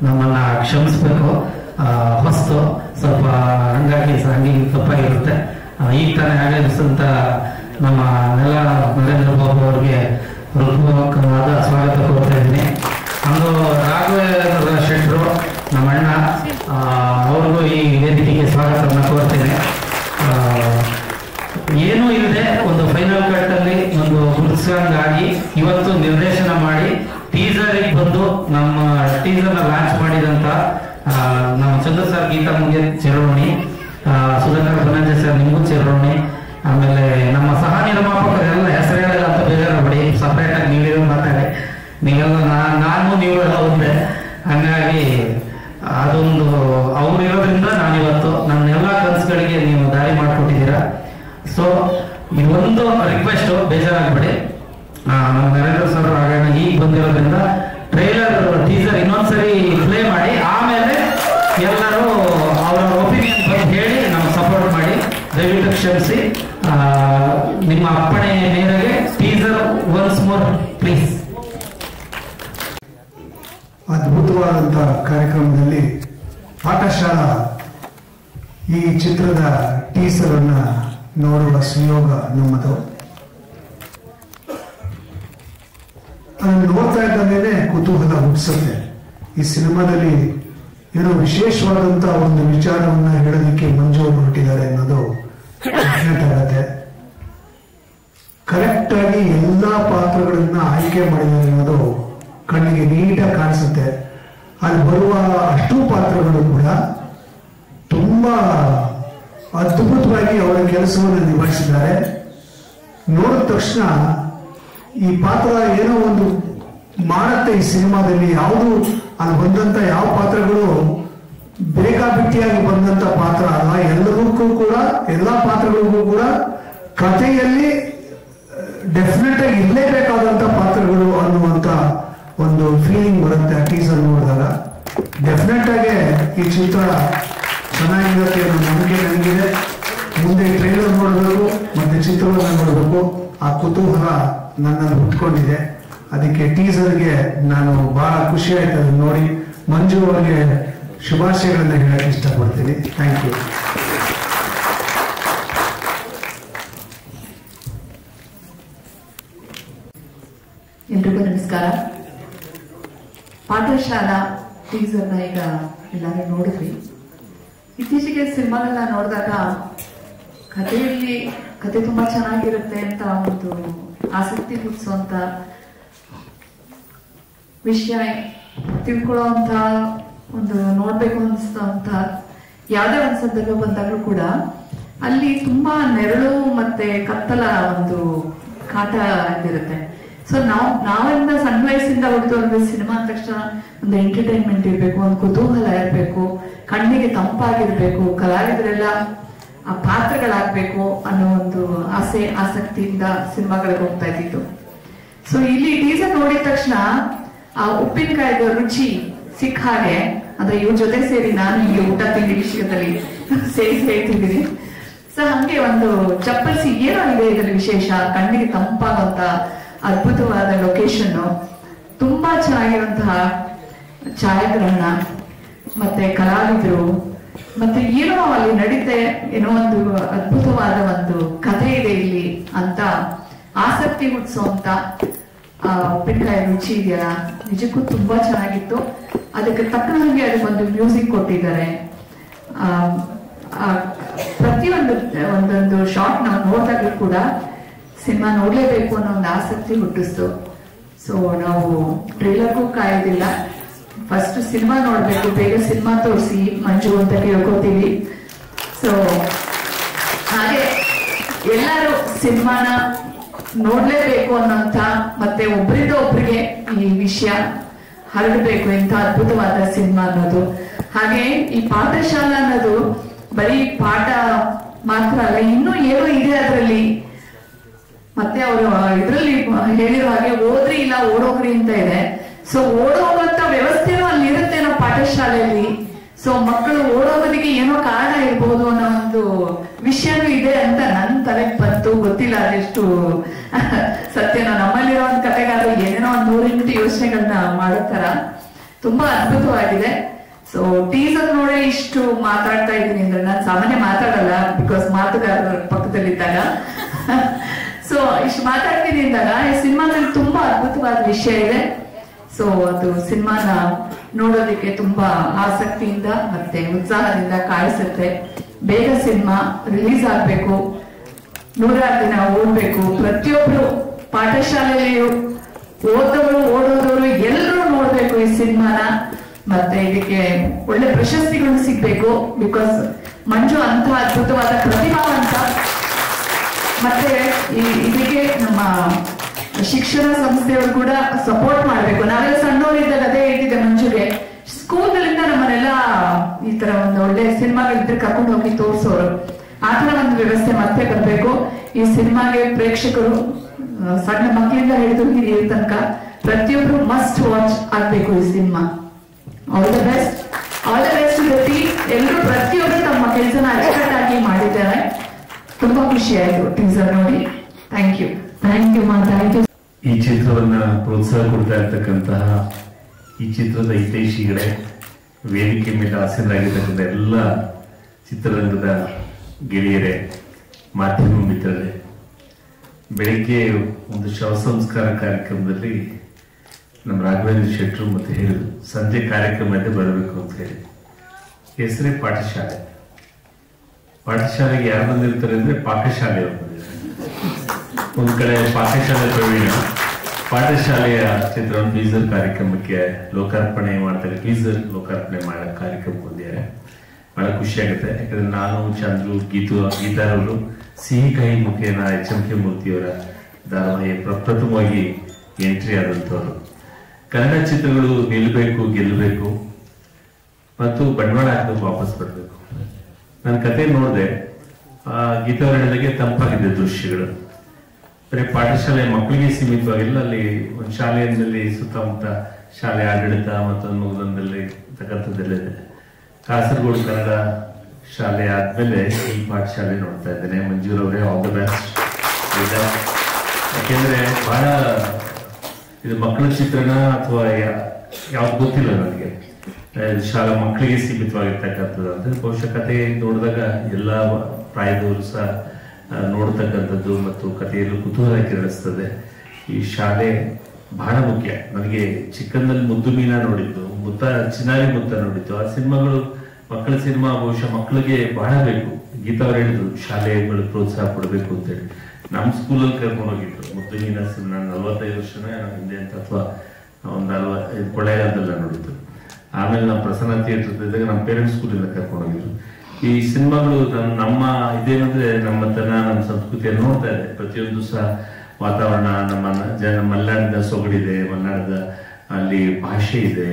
ನಮ್ಮನ್ನ ಕ್ಷಮಿಸ್ಬೇಕು. ಹೊಸ್ತು ಸ್ವಲ್ಪ ಹಂಗಾಗಿ ತಪ್ಪಾಗಿರುತ್ತೆ. ಈಗ ತಾನೇ ಆಗಮಿಸಿದಂತ ನಮ್ಮ ನೆಲ ನರೇಂದ್ರ ಬಾಬು ಅವ್ರಿಗೆ ಹೃತ್ಪೂರ್ವಕವಾದ ಸ್ವಾಗತ ಕೋರ್ತಾ ಇದ್ದೀನಿ. ಹಂಗೂ ರಾಘವೇಂದ್ರ ಶೆಟ್ರು ನಮ್ಮ ಅಣ್ಣ, ಅವ್ರಿಗೂ ಈ ವೇದಿಕೆಗೆ ಸ್ವಾಗತವನ್ನು ಕೋರ್ತೇನೆ. ಏನೂ ಇಲ್ಲದೆ ಒಂದು ಫೈನಲ್ ಕಟ್ ಅಲ್ಲಿ ಒಂದು ಗುರುತಿಸಂಗಾಗಿ ಇವತ್ತು ನಿರ್ದೇಶನ ಮಾಡಿ ಟೀಸರಿಗೆ ಬಂದು ನಮ್ಮ ಟೀಸರ್ನ ಲಾಂಚ್ ಮಾಡಿದಂತ ನಮ್ಮ ಚಂದ್ರ ಸರ್, ಗೀತಮ್ಮಗೆ ಚಿರೋಣಿ, ಸುಧಾಕರ್ ಬನಂಜೆ ಸರ್ ನಿಮಗೂ ಚಿರೋಣಿ. ಆಮೇಲೆ ನಮ್ಮ ಸಹ ನಿರ್ಮಾಪಕರೆಲ್ಲ ಹೆಸರು ಹೇಳಲ್ಲ ಅಂತ ಬೇಜಾರಬೇಡಿ, ಸಪ್ರೇಟ್ ಆಗಿ ನೀವೇ ಮಾತಾಡಿ. ನೀವೆಲ್ಲ ನಾನು ನೀವೆಲ್ಲ ಒಂದೇ. ಹಂಗಾಗಿ ಅದೊಂದು ಅವ್ರು ಇರೋದ್ರಿಂದ ನಾನಿವತ್ತು ನನ್ನ ಎಲ್ಲ ಕನಸುಗಳಿಗೆ ನೀವು ದಾರಿ ಮಾಡಿಕೊಟ್ಟಿದ್ದೀರಾ. ಸೊ ಇದೊಂದು ರಿಕ್ವೆಸ್ಟ್, ಬೇಜಾರಾಗ್ಬೇಡಿ. ನಮ್ಮ ನರೇಂದ್ರ ಸರ್ ಹಾಗೆ ಈಗ ಬಂದಿರೋದ್ರಿಂದ ಟ್ರೈಲರ್ ಟೀಸರ್ ಇನ್ನೊಂದ್ಸರಿ ಪ್ಲೇ ಮಾಡಿ ಆಮೇಲೆ ಎಲ್ಲರೂ ಅವರ ಒಪಿನಿಯನ್ ಬಗ್ಗೆ ಹೇಳಿ ನಾವು ಸಪೋರ್ಟ್ ಮಾಡಿ. ದಯವಿಟ್ಟು ಕ್ಷಮಿಸಿ. ನಿಮ್ಮ ಅಪ್ಪಣೆ ಮೇರೆಗೆ ಟೀಸರ್ ಒನ್ಸ್ ಮೋರ್ ಪ್ಲೀಸ್. ಅದ್ಭುತವಾದಂತಹ ಕಾರ್ಯಕ್ರಮದಲ್ಲಿ ಪಾಠಶಾಲಾ ಈ ಚಿತ್ರದ ಟೀಸರ್ ಅನ್ನ ನೋಡುವ ಸಂಯೋಗ ನಮ್ಮದು. ಅದನ್ನು ನೋಡ್ತಾ ಇದ್ದ ಮೇಲೆ ಕುತೂಹಲ ಹುಟ್ಟಿಸುತ್ತೆ. ಈ ಸಿನಿಮಾದಲ್ಲಿ ಏನೋ ವಿಶೇಷವಾದಂತಹ ಒಂದು ವಿಚಾರವನ್ನ ಹೇಳೋದಕ್ಕೆ ಮಂಜು ಅವರು ಹೊರಟಿದ್ದಾರೆ ಅನ್ನೋದು ಆಗತ್ತೆ. ಕರೆಕ್ಟ್ ಆಗಿ ಎಲ್ಲಾ ಪಾತ್ರಗಳನ್ನ ಆಯ್ಕೆ ಮಾಡಿದ್ದಾರೆ ಅನ್ನೋದು ಕಣ್ಣಿಗೆ ನೀಟಾಗಿ ಕಾಣಿಸುತ್ತೆ. ಅಲ್ಲಿ ಬರುವ ಅಷ್ಟು ಪಾತ್ರಗಳು ಕೂಡ ತುಂಬಾ ಅದ್ಭುತವಾಗಿ ಅವರ ಕೆಲಸವನ್ನು ನಿಭಾಯಿಸಿದ್ದಾರೆ. ನೋಡಿದ ತಕ್ಷಣ ಈ ಪಾತ್ರ ಏನೋ ಒಂದು ಮಾಡುತ್ತೆ ಈ ಸಿನಿಮಾದಲ್ಲಿ. ಯಾವುದು ಅಲ್ಲಿ ಬಂದಂತ ಯಾವ ಪಾತ್ರಗಳು ಬೇಕಾಬಿಟ್ಟಿಯಾಗಿ ಬಂದಂತ ಪಾತ್ರ ಅಲ್ಲ. ಎಲ್ಲರಿಗೂ ಕೂಡ ಎಲ್ಲಾ ಪಾತ್ರಗಳಿಗೂ ಕೂಡ ಕಥೆಯಲ್ಲಿ ಡೆಫಿನೆಟ್ ಆಗಿ ಇರಲೇಬೇಕಾದಂತ ಪಾತ್ರಗಳು ಅನ್ನುವಂತ ಒಂದು ಫೀಲಿಂಗ್ ಬರುತ್ತೆ ಟೀಸರ್ ನೋಡಿದಾಗ. ಡೆಫಿನೆಟ್ ಆಗಿ ಈ ಚಿತ್ರ ಚೆನ್ನಾಗಿರುತ್ತೆ ಅನ್ನೋ ನಂಬಿಕೆ ನನಗಿದೆ. ಮುಂದೆ ಟ್ರೈಲರ್ ನೋಡಬೇಕು ಮತ್ತೆ ಚಿತ್ರವನ್ನು ನೋಡಬೇಕು ಆ ಕುತೂಹಲ ನನ್ನಲ್ಲಿ ಹುಟ್ಕೊಂಡಿದೆ. ಅದಕ್ಕೆ ಟೀಸರ್ಗೆ ನಾನು ಬಹಳ ಖುಷಿ ಆಯ್ತು ಅದನ್ನು ನೋಡಿ. ಮಂಜು ಅವರಿಗೆ ಶುಭಾಶಯಗಳನ್ನ ಹೇಳಕ್ಕೆ ಇಷ್ಟಪಡ್ತೀನಿ. Thank you. ಎಲ್ರಿಗೂ ನಮಸ್ಕಾರ. ಪಾಠಶಾಲಾ ಟೀಸರ್ನ ಈಗ ಎಲ್ಲರೂ ನೋಡಿದ್ವಿ. ಇತ್ತೀಚೆಗೆ ಸಿನಿಮಾಗಳನ್ನ ನೋಡಿದಾಗ ಕತೆ ತುಂಬಾ ಚೆನ್ನಾಗಿರುತ್ತೆ ಅಂತ ಒಂದು ಆಸಕ್ತಿ ಹುಟ್ಟಿಸುವಂತ ವಿಷಯ ತಿಳ್ಕೊಳ್ಳೋಂತ ಒಂದು ನೋಡ್ಬೇಕು ಅನಿಸ್ತಂತ ಯಾವುದೇ ಒಂದು ಸಂದರ್ಭ ಬಂದಾಗ್ಲೂ ಕೂಡ ಅಲ್ಲಿ ತುಂಬಾ ನೆರಳು ಮತ್ತೆ ಕತ್ತಲ ಒಂದು ಕಾಟ ಇರುತ್ತೆ. ಸೊ ನಾವಿಂದ ಸಣ್ಣ ವಯಸ್ಸಿಂದ ಹೊಡೆದು ಒಂದು ಸಿನಿಮಾ ಅಂದ ತಕ್ಷಣ ಒಂದು ಎಂಟರ್ಟೈನ್ಮೆಂಟ್ ಇರ್ಬೇಕು, ಒಂದು ಕುತೂಹಲ ಇರ್ಬೇಕು, ಕಣ್ಣಿಗೆ ತಂಪಾಗಿರ್ಬೇಕು, ಕಲಾವಿದರೆಲ್ಲ ಆ ಪಾತ್ರಗಳಾಗ್ಬೇಕು ಅನ್ನೋ ಒಂದು ಆಸಕ್ತಿಯಿಂದ ಸಿನಿಮಾಗಳಿಗೆ ಹೋಗ್ತಾ ಇದ್ದಿದ್ದು. ಸೊ ಇಲ್ಲಿ ಟೀಸರ್ ನೋಡಿದ ತಕ್ಷಣ ಆ ಉಪ್ಪಿನಕಾಯಿದ ರುಚಿ ಸಿಕ್ಕ ಹಾಗೆ, ಅಂದ್ರೆ ಇವ್ರ ಜೊತೆ ಸೇರಿ ನಾನು ಇಲ್ಲಿ ಊಟ ತಿಂಡಿ ವಿಷಯದಲ್ಲಿ ಸೇರಿ ಹೇಳ್ತಿದ್ದೀನಿ. ಸೊ ಹಂಗೆ ಒಂದು ಚಪ್ಪಲ್ಸಿ ಏನೋ ಇದೆ ಇದರಲ್ಲಿ ವಿಶೇಷ, ಕಣ್ಣಿಗೆ ತಂಪಾಗುವಂತ ಅದ್ಭುತವಾದ ಲೊಕೇಶನ್, ತುಂಬಾ ಚೆನ್ನಾಗಿರುವಂತಹ ಛಾಯಾಗ್ರಹಣ, ಮತ್ತೆ ಕಲಾವಿದರು, ಮತ್ತೆ ಏನೋ ಅಲ್ಲಿ ನಡೀತೆ, ಏನೋ ಒಂದು ಅದ್ಭುತವಾದ ಒಂದು ಕಥೆ ಇದೆ ಇಲ್ಲಿ ಅಂತ ಆಸಕ್ತಿ ಹುಟ್ಟಿಸುವಂತ ಉಪ್ಪಿನಕಾಯಿ ರುಚಿ ಇದೆಯಲ್ಲ, ನಿಜಕ್ಕೂ ತುಂಬಾ ಚೆನ್ನಾಗಿತ್ತು. ಅದಕ್ಕೆ ತಕ್ಕನಾಗಿ ಅದಕ್ಕೊಂದು ಮ್ಯೂಸಿಕ್ ಕೊಟ್ಟಿದ್ದಾರೆ. ಒಂದೊಂದು ಶಾರ್ಟ್ ನಾವು ನೋಡಿದಾಗಲೂ ಕೂಡ ಸಿನಿಮಾ ನೋಡ್ಲೇಬೇಕು ಅನ್ನೋ ಒಂದು ಆಸಕ್ತಿ ಹುಟ್ಟಿಸ್ತು. ಸೊ ನಾವು ಟ್ರೇಲರ್ಗೂ ಕಾಯೋದಿಲ್ಲ, ಫಸ್ಟ್ ಸಿನಿಮಾ ನೋಡ್ಬೇಕು, ಬೇಗ ಸಿನಿಮಾ ತೋರಿಸಿ ಮಂಜು ಅಂತ ಕೇಳ್ಕೊತೀವಿ. ಸೊ ಹಾಗೆ ಎಲ್ಲರೂ ಸಿನಿಮಾನ ನೋಡ್ಲೇಬೇಕು ಅನ್ನೋಂತ, ಮತ್ತೆ ಒಬ್ಬರಿಂದ ಒಬ್ಬರಿಗೆ ಈ ವಿಷಯ ಹರಡಬೇಕು, ಇಂಥ ಅದ್ಭುತವಾದ ಸಿನಿಮಾ ಅನ್ನೋದು. ಹಾಗೆ ಈ ಪಾಠಶಾಲಾ ಅನ್ನೋದು ಬರೀ ಪಾಠ ಮಾತ್ರ ಅಲ್ಲ, ಇನ್ನೂ ಏನೋ ಇದೆ ಅದರಲ್ಲಿ. ಮತ್ತೆ ಅವರು ಇದ್ರಲ್ಲಿ ಹೇಳಿರೋ ಹಾಗೆ ಓದ್ರಿ ಇಲ್ಲ ಓಡೋಗ್ರಿ ಅಂತ ಇದೆ. ಸೊ ಓಡೋಗುವಂತ ವ್ಯವಸ್ಥೆನೂ ಅಲ್ಲಿ ಇರುತ್ತೆ ನಮ್ಮ ಪಾಠಶಾಲೆಯಲ್ಲಿ. ಸೊ ಮಕ್ಕಳು ಓಡೋಗೋದಿಗೆ ಏನೋ ಕಾರಣ ಇರ್ಬೋದು ಅನ್ನೋ ಒಂದು ವಿಷಯನೂ ಇದೆ ಅಂತ ನನ್ ತಲೆಗೆ ಬಂತು. ಗೊತ್ತಿಲ್ಲ ಅದೆಷ್ಟು ಸತ್ಯನೋ. ನಮ್ಮಲ್ಲಿರೋ ಒಂದು ಕತೆಗಾರರು ಏನೇನೋ ಒಂದು 108 ಯೋಚನೆಗಳನ್ನ ಮಾಡುತ್ತಾರ. ತುಂಬಾ ಅದ್ಭುತವಾಗಿದೆ. ಸೊ ಟೀಸರ್ ನೋಡಿ ಇಷ್ಟು ಮಾತಾಡ್ತಾ ಇದ್ದೀನಿ ಅಂದ್ರೆ ನಾನು ಸಾಮಾನ್ಯ ಮಾತಾಡಲ್ಲ, ಬಿಕಾಸ್ ಮಾತುಗಾರರ ಪಕ್ಕದಲ್ಲಿದ್ದಾಗ. ಸೊ ಇಷ್ಟು ಮಾತಾಡ್ತೀನಿ ಅಂದಾಗ ಈ ಸಿನಿಮಾದಲ್ಲಿ ತುಂಬಾ ಅದ್ಭುತವಾದ ವಿಷಯ ಇದೆ. ಸೊ ಅದು ಸಿನಿಮಾನ ನೋಡೋದಕ್ಕೆ ತುಂಬಾ ಆಸಕ್ತಿಯಿಂದ ಮತ್ತೆ ಉತ್ಸಾಹದಿಂದ ಕಾಣಿಸುತ್ತೆ. ಬೇಗ ಸಿನಿಮಾ ರಿಲೀಸ್ ಆಗ್ಬೇಕು, 106 ದಿನ ಓಡ್ಬೇಕು. ಪ್ರತಿಯೊಬ್ರು ಪಾಠಶಾಲೆಯಲ್ಲಿ ಓದೋರು ಓಡೋದವರು ಎಲ್ಲರೂ ನೋಡ್ಬೇಕು ಈ ಸಿನಿಮಾನ. ಮತ್ತೆ ಇದಕ್ಕೆ ಒಳ್ಳೆ ಪ್ರಶಸ್ತಿಗಳು ಸಿಗ್ಬೇಕು, ಬಿಕಾಸ್ ಮಂಜು ಅಂತ ಅದ್ಭುತವಾದ ಪ್ರತಿಭಾವಂತ. ಮತ್ತೆ ಇದಕ್ಕೆ ನಮ್ಮ ಶಿಕ್ಷಣ ಸಂಸ್ಥೆಯವರು ಕೂಡ ಸಪೋರ್ಟ್ ಮಾಡ್ಬೇಕು. ನಾವೆಲ್ಲ ಸಣ್ಣವರಿದ್ದಾಗ ಅದೇ ಹೇಳ್ತಿದ್ದೆ ಮಂಜುಗೆ, ಸ್ಕೂಲ್ಗಳಿಂದ ನಮ್ಮನ್ನೆಲ್ಲ ಈ ತರ ಒಂದು ಒಳ್ಳೆ ಸಿನಿಮಾಗಳಿದ್ರೆ ಕರ್ಕೊಂಡು ಹೋಗಿ ತೋರಿಸೋರು. ಆ ತರ ಒಂದು ವ್ಯವಸ್ಥೆ ಮತ್ತೆ ಬರ್ಬೇಕು. ಈ ಸಿನಿಮಾಗೆ ಪ್ರೇಕ್ಷಕರು ಸಣ್ಣ ಮಕ್ಕಳಿಂದ ಹಿಡಿದು ಹಿರಿಯರ ತನಕ ಪ್ರತಿಯೊಬ್ರು ಮಸ್ಟ್ ವಾಚ್ ಆಗ್ಬೇಕು ಈ cinema. All the best to the team. ಎಲ್ಲರೂ ಪ್ರತಿಯೊಬ್ಬರು ತಮ್ಮ ಕೆಲಸನ ಅಚ್ಚುಕಟ್ಟಾಗಿ ಮಾಡಿದ್ದಾರೆ. ತುಂಬಾ ಖುಷಿ ಆಯ್ತು ಟೀಸರ್ ನೋಡಿ. ಥ್ಯಾಂಕ್ ಯು ಮಾ, ಥ್ಯಾಂಕ್ ಯು. ಈ ಚಿತ್ರವನ್ನ ಪ್ರೋತ್ಸಾಹ ಕೊಡ್ತಾ ಇರ್ತಕ್ಕಂತಹ ಈ ಚಿತ್ರದ ಹಿತೈಷಿಗಳೇ, ವೇದಿಕೆ ಮೇಲೆ ಆಸೀನರಾಗಿರ್ತಕ್ಕಂಥ ಎಲ್ಲ ಚಿತ್ರರಂಗದ ಗೆಳೆಯರೇ, ಮಾಧ್ಯಮ ಮಿತ್ರರೇ, ಬೆಳಿಗ್ಗೆ ಒಂದು ಶವ ಸಂಸ್ಕಾರ ಕಾರ್ಯಕ್ರಮದಲ್ಲಿ ನಮ್ಮ ರಾಘವೇಂದ್ರ ಶೆಟ್ಟರು ಮತ್ತೆ ಹೇಳಿದ್ರು ಸಂಜೆ ಕಾರ್ಯಕ್ರಮಕ್ಕೆ ಬರಬೇಕು ಅಂತ ಹೇಳಿ. ಹೆಸರೇ ಪಾಠಶಾಲೆ. ಪಾಠಶಾಲೆಗೆ ಯಾರು ಬಂದಿರ್ತಾರೆ ಅಂದ್ರೆ ಪಾಕಶಾಲೆಯವರು ಬಂದಿದ್ದಾರೆ. ಒಂದ್ ಕಡೆ ಪಾಕಶಾಲೆ ಪ್ರವೀಣ ಪಾಠಶಾಲೆಯ ಚಿತ್ರವನ್ನು ಟೀಸರ್ ಕಾರ್ಯಕ್ರಮಕ್ಕೆ ಲೋಕಾರ್ಪಣೆ ಮಾಡ್ತಾರೆ. ಟೀಸರ್ ಲೋಕಾರ್ಪಣೆ ಮಾಡೋ ಕಾರ್ಯಕ್ರಮ ಬಂದಿದ್ದಾರೆ. ಬಹಳ ಖುಷಿ ಆಗುತ್ತೆ. ಯಾಕಂದ್ರೆ ನಾನು, ಚಂದ್ರು, ಗೀತಾರವರು ಸಿಹಿ ಕಹಿ ಮುಖೇನ HMK ಮೂರ್ತಿಯವರ ಧಾರಾವಾಹಿ ಪ್ರಪ್ರಥಮವಾಗಿ ಎಂಟ್ರಿ ಆದಂಥವ್ರು. ಕನ್ನಡ ಚಿತ್ರಗಳು ನಿಲ್ಲಬೇಕು, ಗೆಲ್ಲಬೇಕು ಮತ್ತು ಬಂಡವಾಳ ಹಾಕಬೇಕು, ವಾಪಸ್ ಬರಬೇಕು. ನನ್ನ ಕತೆ ನೋಡಿದೆ, ಗೀತಾವ್ರು ಹೇಳಿದಾಗೆ ತಂಪಾಗಿದೆ ದೃಶ್ಯಗಳು. ಬರೀ ಪಾಠಶಾಲೆ ಮಕ್ಕಳಿಗೆ ಸೀಮಿತವಾಗಿಲ್ಲ, ಅಲ್ಲಿ ಒಂದು ಶಾಲೆಯಲ್ಲಿ ಸುತ್ತಮುತ್ತ ಶಾಲೆ ಆಡಳಿತ ಮತ್ತೊಂದು ಮಗದೊಂದಲ್ಲಿ ತಕ್ಕಂಥದ್ದೆಲ್ಲಿದೆ. ಕಾಸರಗೋಡು ಕನ್ನಡ ಶಾಲೆ ಆದ್ಮೇಲೆ ಈ ಪಾಠಶಾಲೆ ನೋಡ್ತಾ ಇದ್ದೇನೆ. ಮಂಜೂರ್ ಅವರೇ, ಆಲ್ ದ ಬೆಸ್ಟ್. ಯಾಕೆಂದ್ರೆ ಬಹಳ ಇದು ಮಕ್ಕಳ ಚಿತ್ರಣ ಅಥವಾ ಯಾವ್ದು ಗೊತ್ತಿಲ್ಲ ನನಗೆ. ಶಾಲಾ ಮಕ್ಕಳಿಗೆ ಸೀಮಿತವಾಗಿರ್ತಕ್ಕಂಥದ್ದು ಅಂತ ಬಹುಶಃ ಕತೆ ನೋಡಿದಾಗ ಎಲ್ಲ ಪ್ರಾಯದವರು ಸಹ ನೋಡ್ತಕ್ಕಂಥದ್ದು ಮತ್ತು ಕಥೆಯಲ್ಲೂ ಕುತೂಹಲ ಕೆರಳಿಸ್ತದೆ. ಈ ಶಾಲೆ ಬಹಳ ಮುಖ್ಯ. ನನಗೆ ಚಿಕ್ಕಂದಲ್ಲಿ ಮುದ್ದು ಮೀನಾ ನೋಡಿದ್ದು, ಚಿನ್ನಾರಿ ಮುತ್ತ ನೋಡಿದ್ದು. ಆ ಸಿನಿಮಾಗಳು ಮಕ್ಕಳ ಸಿನಿಮಾ ಬಹುಶಃ ಮಕ್ಕಳಿಗೆ ಬಹಳ ಬೇಕು. ಗೀತಾ ಅವ್ರು ಹೇಳಿದ್ರು ಶಾಲೆಗಳು ಪ್ರೋತ್ಸಾಹ ಕೊಡಬೇಕು ಅಂತೇಳಿ. ನಮ್ಮ ಸ್ಕೂಲಲ್ಲಿ ಕರ್ಕೊಂಡು ಹೋಗಿದ್ರು ಮುದ್ದು ಮೀನಾ ಸಿನಿಮಾ. 45 ವರ್ಷನೇ ಹಿಂದೆ ಅಂತ ಅಥವಾ ಒಂದು 45 ಕೊಳ್ಳೇಗಾಲದಲ್ಲ ನೋಡಿದ್ದು. ಆಮೇಲೆ ನಾವು ಪ್ರಸನ್ನ ಥಿಯೇಟರ್ ಇದ್ದಾಗ ನಮ್ಮ ಪೇರೆಂಟ್ಸ್ ಸ್ಕೂಲಿಂದ ಕರ್ಕೊಂಡು ಹೋಗಿದ್ರು. ಈ ಸಿನಿಮಾಗಳು ನಮ್ಮ ಇದೇನಂದ್ರೆ ನಮ್ಮತನ, ನಮ್ಮ ಸಂಸ್ಕೃತಿಯನ್ನು ನೋಡ್ತಾ ಇದೆ. ಪ್ರತಿಯೊಂದು ಸಹ ವಾತಾವರಣ, ನಮ್ಮ ಮಲೆನಾಡಿನ ಸೊಗಡಿದೆ, ಮಲೆನಾಡದ ಅಲ್ಲಿ ಭಾಷೆ ಇದೆ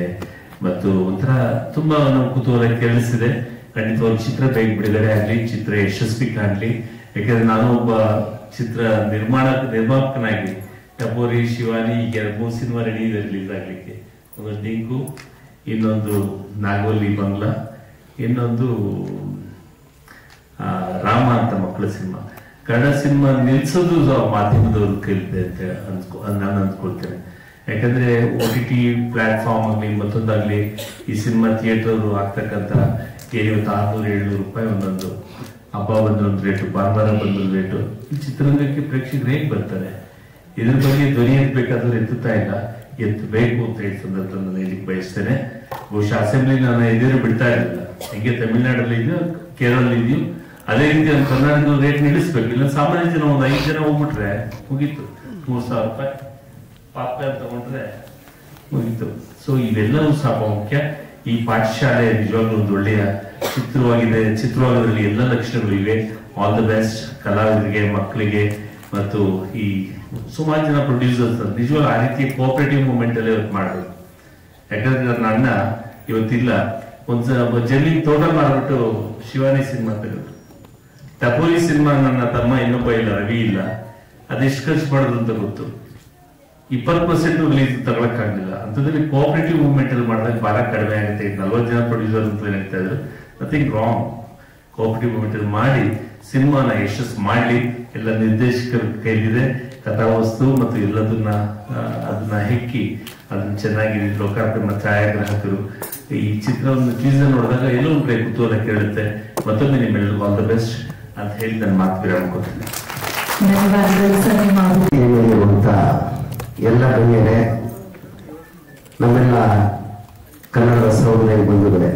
ಮತ್ತು ಒಂಥರ ತುಂಬಾ ನಮ್ಮ ಕುತೂಹಲ ಕೆರಳಿಸಿದೆ. ಖಂಡಿತವಾಗಿ ಚಿತ್ರ ಬೇಗ ಬಿಡುಗಡೆ ಆಗ್ಲಿ, ಚಿತ್ರ ಯಶಸ್ವಿ ಕಾಣ್ಲಿ. ಯಾಕಂದ್ರೆ ನಾನು ಒಬ್ಬ ಚಿತ್ರ ನಿರ್ಮಾಪಕನಾಗಿ ಟಪೋರಿ, ಶಿವಾನಿ ಈಗ 3 ಸಿನಿಮಾ ರೆಡಿ ಇದೆ ರಿಲೀಸ್ ಆಗ್ಲಿಕ್ಕೆ. ಒಂದು ಡಿಂಕು, ಇನ್ನೊಂದು ನಾಗೋಲಿ ಬಂಗ್ಲಾ, ಇನ್ನೊಂದು ರಾಮ ಅಂತ ಮಕ್ಕಳ ಸಿನಿಮಾ. ಕನ್ನಡ ಸಿನಿಮಾ ನಿಲ್ಸೋದು ಮಾಧ್ಯಮದವ್ರ ಕೈಲಿದೆ ಅಂತ ನಾನು ಅಂದ್ಕೊಳ್ತೇನೆ. ಯಾಕಂದ್ರೆ OTT ಪ್ಲಾಟ್ಫಾರ್ಮ್ ಆಗಲಿ ಮತ್ತೊಂದಾಗ್ಲಿ ಈ ಸಿನಿಮಾ ಥಿಯೇಟರ್ ಆಗ್ತಕ್ಕಂಥ ಇವತ್ತು 600-700 ರೂಪಾಯಿ ಒಂದೊಂದು. ಹಬ್ಬ ಬಂದೊಂದು ರೇಟು, ಭಾನುವಾರ ಬಂದೊಂದು ರೇಟು. ಈ ಚಿತ್ರರಂಗಕ್ಕೆ ಪ್ರೇಕ್ಷಕರು ಹೇಗೆ ಬರ್ತಾರೆ? ಇದ್ರ ಬಗ್ಗೆ ಧ್ವನಿ ಎತ್ತಬೇಕಾದ್ರೆ ಎತ್ತುತ್ತಾ ಇಲ್ಲ, ಎತ್ತಬೇಕು ಅಂತ ಹೇಳಿ ಸಂದರ್ಭ ನಾನು ಹೇಳಿಕ್ ಬಯಸ್ತೇನೆ. ಬಹುಶಃ ಅಸೆಂಬ್ಲಿ ನಾನು ಎದುರು ಬಿಡ್ತಾ ಇರಲಿಲ್ಲ. ಹೆಂಗೆ ತಮಿಳ್ನಾಡಲ್ಲಿ ಇದೆಯೋ, ಕೇರಳದಲ್ಲಿ ಇದೆಯೋ ಅದೇ ರೀತಿ ಒಂದು ಕರ್ನಾಟಕದ ರೇಟ್ ನಿಲ್ಲಿಸ್ಬೇಕು. ಇಲ್ಲ ಸಾಮಾನ್ಯ ಜನ ಒಂದು 5 ಜನ ಹೋಗ್ಬಿಟ್ರೆ ಮುಗೀತು. 3,000 ರೂಪಾಯಿ ಪಾಪ್ಕಾರ್ನ್ ತಗೊಂಡ್ರೆ ಮುಗೀತು. ಸೊ ಇವೆಲ್ಲವೂ ಸಹ ಮುಖ್ಯ. ಈ ಪಾಠಶಾಲೆ ನಿಜವಾಗ್ಲೂ ಒಂದು ಒಳ್ಳೆಯ ಚಿತ್ರವಾಗೋದ್ರಲ್ಲಿ ಎಲ್ಲ ಲಕ್ಷಣಗಳು ಇವೆ. ಆಲ್ ದ ಬೆಸ್ಟ್ ಕಲಾವಿದರಿಗೆ, ಮಕ್ಕಳಿಗೆ ಮತ್ತು ಈ ಸುಮಾರು ಜನ ಪ್ರೊಡ್ಯೂಸರ್ಸ್ ನಿಜವಾಗ್ಲೂ ಆ ರೀತಿ ಕೋಆಪರೇಟಿವ್ ಮೂವ್ಮೆಂಟ್ ಅಲ್ಲಿ ಇವತ್ತು ಮಾಡಬೇಕು. ಯಾಕಂದ್ರೆ ನನ್ನ ಅಣ್ಣ ಇವತ್ತಿಲ್ಲ, ಒಂದು ಜಲ್ಲಿ ತೋಟ ಮಾಡ್ಬಿಟ್ಟು ಶಿವಾನಿ ಸಿನಿಮಾ ತೆಗೆದು, ಟಪೋಲಿ ಸಿನಿಮಾ ನನ್ನ ತಮ್ಮ ಇನ್ನೊಬ್ಬ ಇಲ್ಲ, ರವಿ ಇಲ್ಲ, ಅದೆಷ್ಟು ಖರ್ಚು ಮಾಡೋದು ಅಂತ ಗೊತ್ತು. 20% ರಿಲೀಸ್ ತಗೊಳಕ್ಕಾಗಲಿಲ್ಲ. ಅಂತದ್ರಲ್ಲಿ ಕೋಆಪರೇಟಿವ್ ಮೂವ್ಮೆಂಟ್ ಅಲ್ಲಿ ಮಾಡಿದಾಗ ಬಹಳ ಕಡಿಮೆ ಆಗುತ್ತೆ. 40 ಜನ ಪ್ರೊಡ್ಯೂಸರ್ ಅಂತ ಹೇಳ್ತಾ ಇದ್ರು. Nothing wrong. ಕೋಆಪರೇಟಿವ್ ಮೂವ್ಮೆಂಟ್ ಅಲ್ಲಿ ಮಾಡಿ ಸಿನಿಮಾನ ಯಶಸ್ಸು ಮಾಡ್ಲಿ. ಎಲ್ಲ ನಿರ್ದೇಶಕರ ಕೈಲಿದೆ ಕಥಾವಸ್ತು ಮತ್ತು ಅದನ್ನ ಹೆಕ್ಕಿ ಅದನ್ನ ಚೆನ್ನಾಗಿ ಲೋಕಾರ್ಪಣೆ ಛಾಯಾಗ್ರಾಹಕರು ಈ ಚಿತ್ರವನ್ನು ಟೀಸರ್ ನೋಡಿದಾಗ ಎಲ್ಲೋ ಒಂದು ಕಡೆ ಕುತೂಹಲ ಕೇಳುತ್ತೆ. ಮತ್ತೊಮ್ಮೆ ನಿಮ್ಮೆಲ್ಲರಿಗೂ ಆಲ್ ದ ಬೆಸ್ಟ್ ಅಂತ ಹೇಳಿ ನನ್ನ ಮಾತು ವಿರಾಮ ಕೊಡ್ತೀನಿ. ಎಲ್ಲ ಗಣ್ಯರೇ, ನಮ್ಮೆಲ್ಲ ಕನ್ನಡದ ಸಹೋದರ ಬಂಧುಗಳೇ,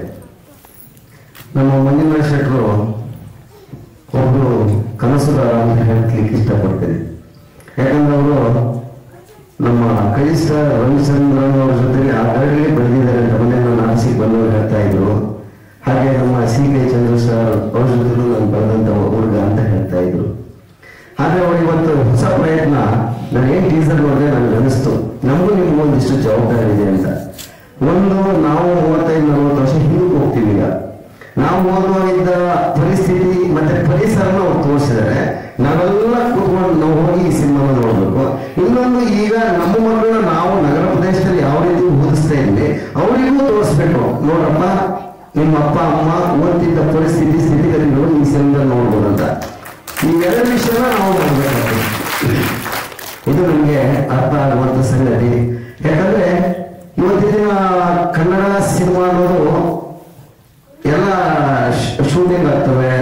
ನಮ್ಮ ಮಂಜುನಾಥ್ ಶೆಟ್ಟರು ಒಬ್ಬರು ಕನಸುಗಾರ ಅಂತ ಹೇಳಲಿಕ್ಕೆ ಇಷ್ಟಪಡ್ತೇನೆ. ಯಾಕಂದ್ರೆ ಅವರು ನಮ್ಮ ಕನಿಷ್ಠ ರವಿಚಂದ್ರನ್ ಅವ್ರ ಜೊತೆಗೆ ಆಗಲೇ ಬೆಳೆದಿದ್ದಾರೆ ಅಂತ ಮನೆಯನ್ನು ನಾಸಿಕ್ ಬಂದವರು ಹೇಳ್ತಾ ಇದ್ರು. ಹಾಗೆ ನಮ್ಮ CK ಚಂದ್ರ ಸರ್ ಅವ್ರ ಜೊತೆಗೂ ನಾನು ಬರೆದಂತ ಹುಡುಗ ಅಂತ ಹೇಳ್ತಾ ಇದ್ರು. ಆದ್ರೆ ಅವ್ರು ಇವತ್ತು ಹೊಸ ಪ್ರಯತ್ನ, ನಾನು ಏನ್ ಟೀಸರ್ ನೋಡಿದ್ರೆ ನನಗೆ ಅನಿಸ್ತು ನಮಗೂ ನಿಮ್ಗೂ ಒಂದಿಷ್ಟು ಜವಾಬ್ದಾರಿ ಇದೆ ಅಂತ. ಒಂದು ನಾವು 35-40 ವರ್ಷ ಹಿಂದಕ್ಕೆ ಹೋಗ್ತೀವಿ. ಈಗ ನಾವು ಓದುವಾಗಿದ್ದ ಪರಿಸ್ಥಿತಿ ಮತ್ತೆ ಪರಿಸರನ ಅವ್ರು ತೋರಿಸಿದ್ದಾರೆ. ನಾವೆಲ್ಲ ಕೂತ್ಕೊಂಡು ನಾವು ಹೋಗಿ ಈ ಸಿನಿಮಾನ ನೋಡ್ಬೇಕು. ಇನ್ನೊಂದು, ಈಗ ನಮ್ಮ ಮಕ್ಕಳನ್ನ ನಾವು ನಗರ ಪ್ರದೇಶದಲ್ಲಿ ಯಾವ ರೀತಿ ಓದಿಸ್ತಾ ಇದ್ವಿ ಅವರಿಗೂ ತೋರಿಸ್ಬೇಕು. ನೋಡ್ರಪ್ಪ, ನಿಮ್ಮ ಅಪ್ಪ ಅಮ್ಮ ಓದ್ತಿದ್ದ ಪರಿಸ್ಥಿತಿ ಸ್ಥಿತಿಗತಿಗಳು ಈ ಸಿನಿಮಾ ನೋಡ್ಬೋದಂತ. ಈ ಎರಡು ವಿಷಯನ ನಾವು ನೋಡ್ಬೇಕಾಗ್ತದೆ. ಇದು ನಮ್ಗೆ ಅರ್ಥ ಆಗುವಂತ ಸಂಗತಿ. ಯಾಕಂದ್ರೆ ಇವತ್ತಿನ ದಿನ ಕನ್ನಡ ಸಿನಿಮಾ ಅನ್ನೋದು ಎಲ್ಲ ಶೂಟಿಂಗ್ ಆಗ್ತವೆ,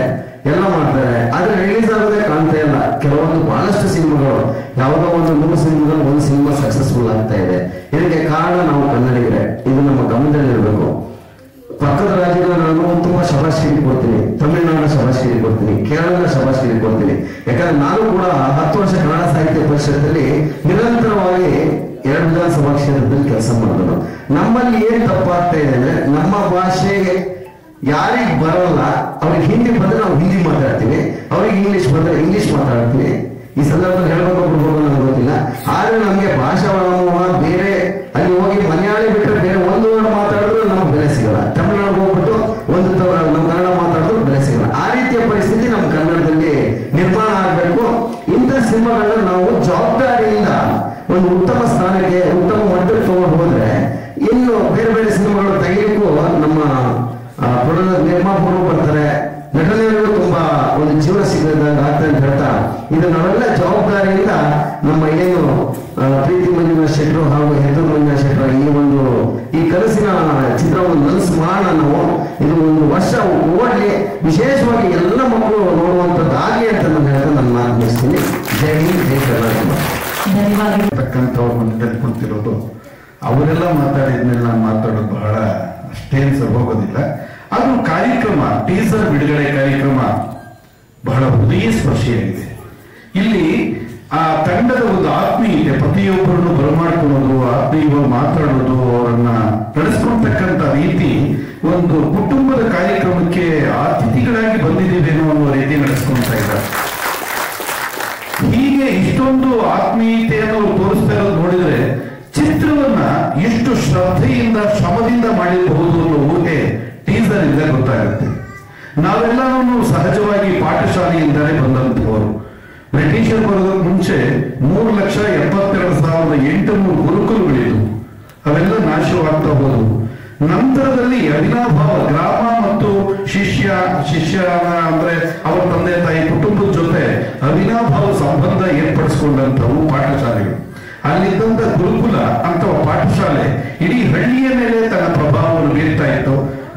ಎಲ್ಲ ಮಾಡ್ತಾರೆ, ಆದ್ರೆ ರಿಲೀಸ್ ಆಗೋದೇ ಕಾಣ್ತಾ ಇಲ್ಲ. ಕೆಲವೊಂದು ಬಹಳಷ್ಟು ಸಿನಿಮಾಗಳು, ಯಾವುದೋ ಒಂದು 100 ಸಿನಿಮಾದಲ್ಲಿ ಒಂದು ಸಿನಿಮಾ ಸಕ್ಸಸ್ಫುಲ್ ಆಗ್ತಾ ಇದೆ. ಇದಕ್ಕೆ ಕಾರಣ ನಾವು ಕನ್ನಡಿಗರೇ. ಇದು ನಮ್ಮ ಗಮನದಲ್ಲಿರ್ಬೇಕು. ಪಕ್ಕದ ರಾಜ್ಯಗಳ ನಾನು ತುಂಬಾ ಶಬಾಷ್ಗಿರಿ ಕೊಡ್ತೀನಿ, ತಮಿಳುನಾಡಿನ ಶಬಾಷ್ಗಿರಿ ಕೊಡ್ತೀನಿ, ಕೇರಳದ ಶಬಾಷ್ಗಿರಿ ಕೊಡ್ತೀನಿ. ಯಾಕಂದ್ರೆ ನಾನು ಕೂಡ 10 ವರ್ಷ ಕನ್ನಡ ಸಾಹಿತ್ಯ ಪರಿಷತ್ತಲ್ಲಿ ನಿರಂತರವಾಗಿ 2 ವಿಧಾನಸಭಾ ಕ್ಷೇತ್ರದಲ್ಲಿ ಕೆಲಸ ಮಾಡಿದ್ರು. ನಮ್ಮಲ್ಲಿ ಏನ್ ತಪ್ಪಾಗ್ತಾ ಇದೆ ಅಂದ್ರೆ, ನಮ್ಮ ಭಾಷೆಗೆ ಯಾರಿಗೆ ಬರೋಲ್ಲ ಅವ್ರಿಗೆ ಹಿಂದಿ ಬಂದ್ರೆ ನಾವು ಹಿಂದಿ ಮಾತಾಡ್ತೀವಿ, ಅವ್ರಿಗೆ ಇಂಗ್ಲಿಷ್ ಬಂದ್ರೆ ಇಂಗ್ಲಿಷ್ ಮಾತಾಡ್ತೀವಿ. ಈ ಸಂದರ್ಭದಲ್ಲಿ ಹೇಳ್ಬೇಕು ಬಿಡ್ಬೋದು ನನಗೆ ಗೊತ್ತಿಲ್ಲ. ಆದ್ರೆ ನಮ್ಗೆ ಭಾಷಾ ಬೇರೆ ಅಲ್ಲಿ ಹೋಗಿ ಮಲಯಾಳಿ ಬಿಟ್ಟರೆ ಬೇರೆ ಒಂದು ವರ್ಡ್ ಮಾತಾಡಿದ್ರು ನಮ್ಗೆ ಬೆಲೆ ಸಿಗಲ್ಲ. ತಮಿಳ್ನಾಡಿಗೆ ಹೋಗ್ಬಿಟ್ಟು ನಮ್ಮ ಕನ್ನಡ ಮಾತಾಡಿದ್ರು ಬೆಲೆ ಸಿಗಲ್ಲ. ಆ ರೀತಿಯ ಪರಿಸ್ಥಿತಿ ನಮ್ಮ ಕನ್ನಡದಲ್ಲಿ ನಿರ್ಮಾಣ ಆಗಬೇಕು. ಇಂಥ ಸಿನಿಮಾಗಳನ್ನ ನಾವು ಜವಾಬ್ದಾರಿಯಿಂದ ಒಂದು ಉತ್ತಮ ಸ್ಥಾನಕ್ಕೆ, ಉತ್ತಮ ಮಟ್ಟಕ್ಕೆ ತಗೊಂಡು ಹೋದ್ರೆ ಇನ್ನು ಬೇರೆ ಬೇರೆ ಸಿನಿಮಾಗಳು ತೆಗೆಯಲಿಕ್ಕೂ ನಮ್ಮ ನಿರ್ಮಾಪಕರು ಬರ್ತಾರೆ, ನಟನೆಯಲ್ಲೂ ತುಂಬಾ ಒಂದು ಜೀವನ ಸಿಗದಂಗ ಆಗ್ತದೆ ಅಂತ ಹೇಳ್ತಾ, ಇದು ನಾವೆಲ್ಲ ಜವಾಬ್ದಾರಿಯಿಂದ ನಮ್ಮ ಏನು ಪ್ರೀತಿ ಮಂಜುನಾಥ್ ಶೆಟ್ರು ಹಾಗೂ ಹೆದ್ದೂರು ಮಂಜುನಾಥ್ ಶೆಟ್ರು ಈ ಕನಸಿನ ಚಿತ್ರವನ್ನು ಮನಸ್ಸು ಮಾಡೋಣ ನಾವು. ಇದು ಒಂದು ವರ್ಷ ಓಡ್ಲಿ, ವಿಶೇಷವಾಗಿ ಎಲ್ಲ ಮಕ್ಕಳು ನೋಡುವಂಥದ್ದು ಆಗಲಿ ಅಂತ ನಾನು ಹೇಳ್ತಾ ನನ್ನ ಮಾತು ಮುಗಿಸ್ತೀನಿ. ಜೈ ಹಿಂದ್, ಜೈ ಕರ್ನಾಟಕ. ತಕ್ಕಂಥವ್ರು ಮಧ್ಯದಲ್ಲಿ ಕುಂತಿರೋದು, ಅವರೆಲ್ಲ ಮಾತಾಡಿದ್ಮೇಲೆ ನಾನು ಮಾತಾಡೋದು ಬಹಳ ಅಷ್ಟೇನು ಹೋಗೋದಿಲ್ಲ. ಅದು ಕಾರ್ಯಕ್ರಮ, ಟೀಸರ್ ಬಿಡುಗಡೆ ಕಾರ್ಯಕ್ರಮ ಬಹಳ ಹೃದಯ ಸ್ಪರ್ಶಿಯಾಗಿದೆ. ಇಲ್ಲಿ ಆ ತಂಡದ ಒಂದು ಆತ್ಮೀಯತೆ, ಪ್ರತಿಯೊಬ್ಬರನ್ನು ಬರಮಾಡ್ಕೊಳ್ಳೋದು, ಆತ್ಮೀಯವಾಗಿ ಮಾತಾಡೋದು, ಅವರನ್ನ ನಡೆಸ್ಕೊಳ್ತಕ್ಕಂಥ ರೀತಿ, ಒಂದು ಕುಟುಂಬದ ಕಾರ್ಯಕ್ರಮಕ್ಕೆ ಅತಿಥಿಗಳಾಗಿ ಬಂದಿದ್ದೀವೇನೋ ಅನ್ನೋ ರೀತಿ ನಡೆಸ್ಕೊಳ್ತಾ ಇದ್ದಾರೆ. ಹೀಗೆ ಇಷ್ಟೊಂದು ಆತ್ಮೀಯತೆಯನ್ನು ತೋರಿಸ್ತಾ ಇರೋದು ನೋಡಿದ್ರೆ ಚಿತ್ರವನ್ನ ಎಷ್ಟು ಶ್ರದ್ಧೆಯಿಂದ, ಶ್ರಮದಿಂದ ಮಾಡಿರಬಹುದು ಅನ್ನೋ ಊಹೆ ಟೀಸರ್ ಇಂದ ಗೊತ್ತಾಗುತ್ತೆ. ನಾವೆಲ್ಲರೂ ಸಹಜವಾಗಿ ಪಾಠಶಾಲೆಯಿಂದಲೇ ಬಂದಂತವರು. ಬ್ರಿಟಿಷರು ಬರೋದಕ್ಕೆ ಮುಂಚೆ 3,72,800 ಗುರುಕುಲಗಳಿದ್ವು. ಅವೆಲ್ಲ ನಾಶವಾಗ್ತಾ ಹೋದವು. ನಂತರದಲ್ಲಿ ಅವಿನಾಭಾವ ಗ್ರಾಮ ಮತ್ತು ಶಿಷ್ಯ ಅಂದ್ರೆ ಅವರ ತಂದೆ ತಾಯಿ ಕುಟುಂಬದ ಜೊತೆ ಅವಿನಾಭಾವ ಸಂಬಂಧ ಏರ್ಪಡಿಸಿಕೊಂಡಂತವು ಪಾಠಶಾಲೆಗಳು. ಅಲ್ಲಿದ್ದಂತ ಗುರುಕುಲ ಅಂತ ಪಾಠಶಾಲೆ ಇಡೀ ಹಳ್ಳಿಯ ಮೇಲೆ ತನ್ನ ಪ್ರಭಾವವನ್ನು ಬೀರ್ತಾ ಇತ್ತು.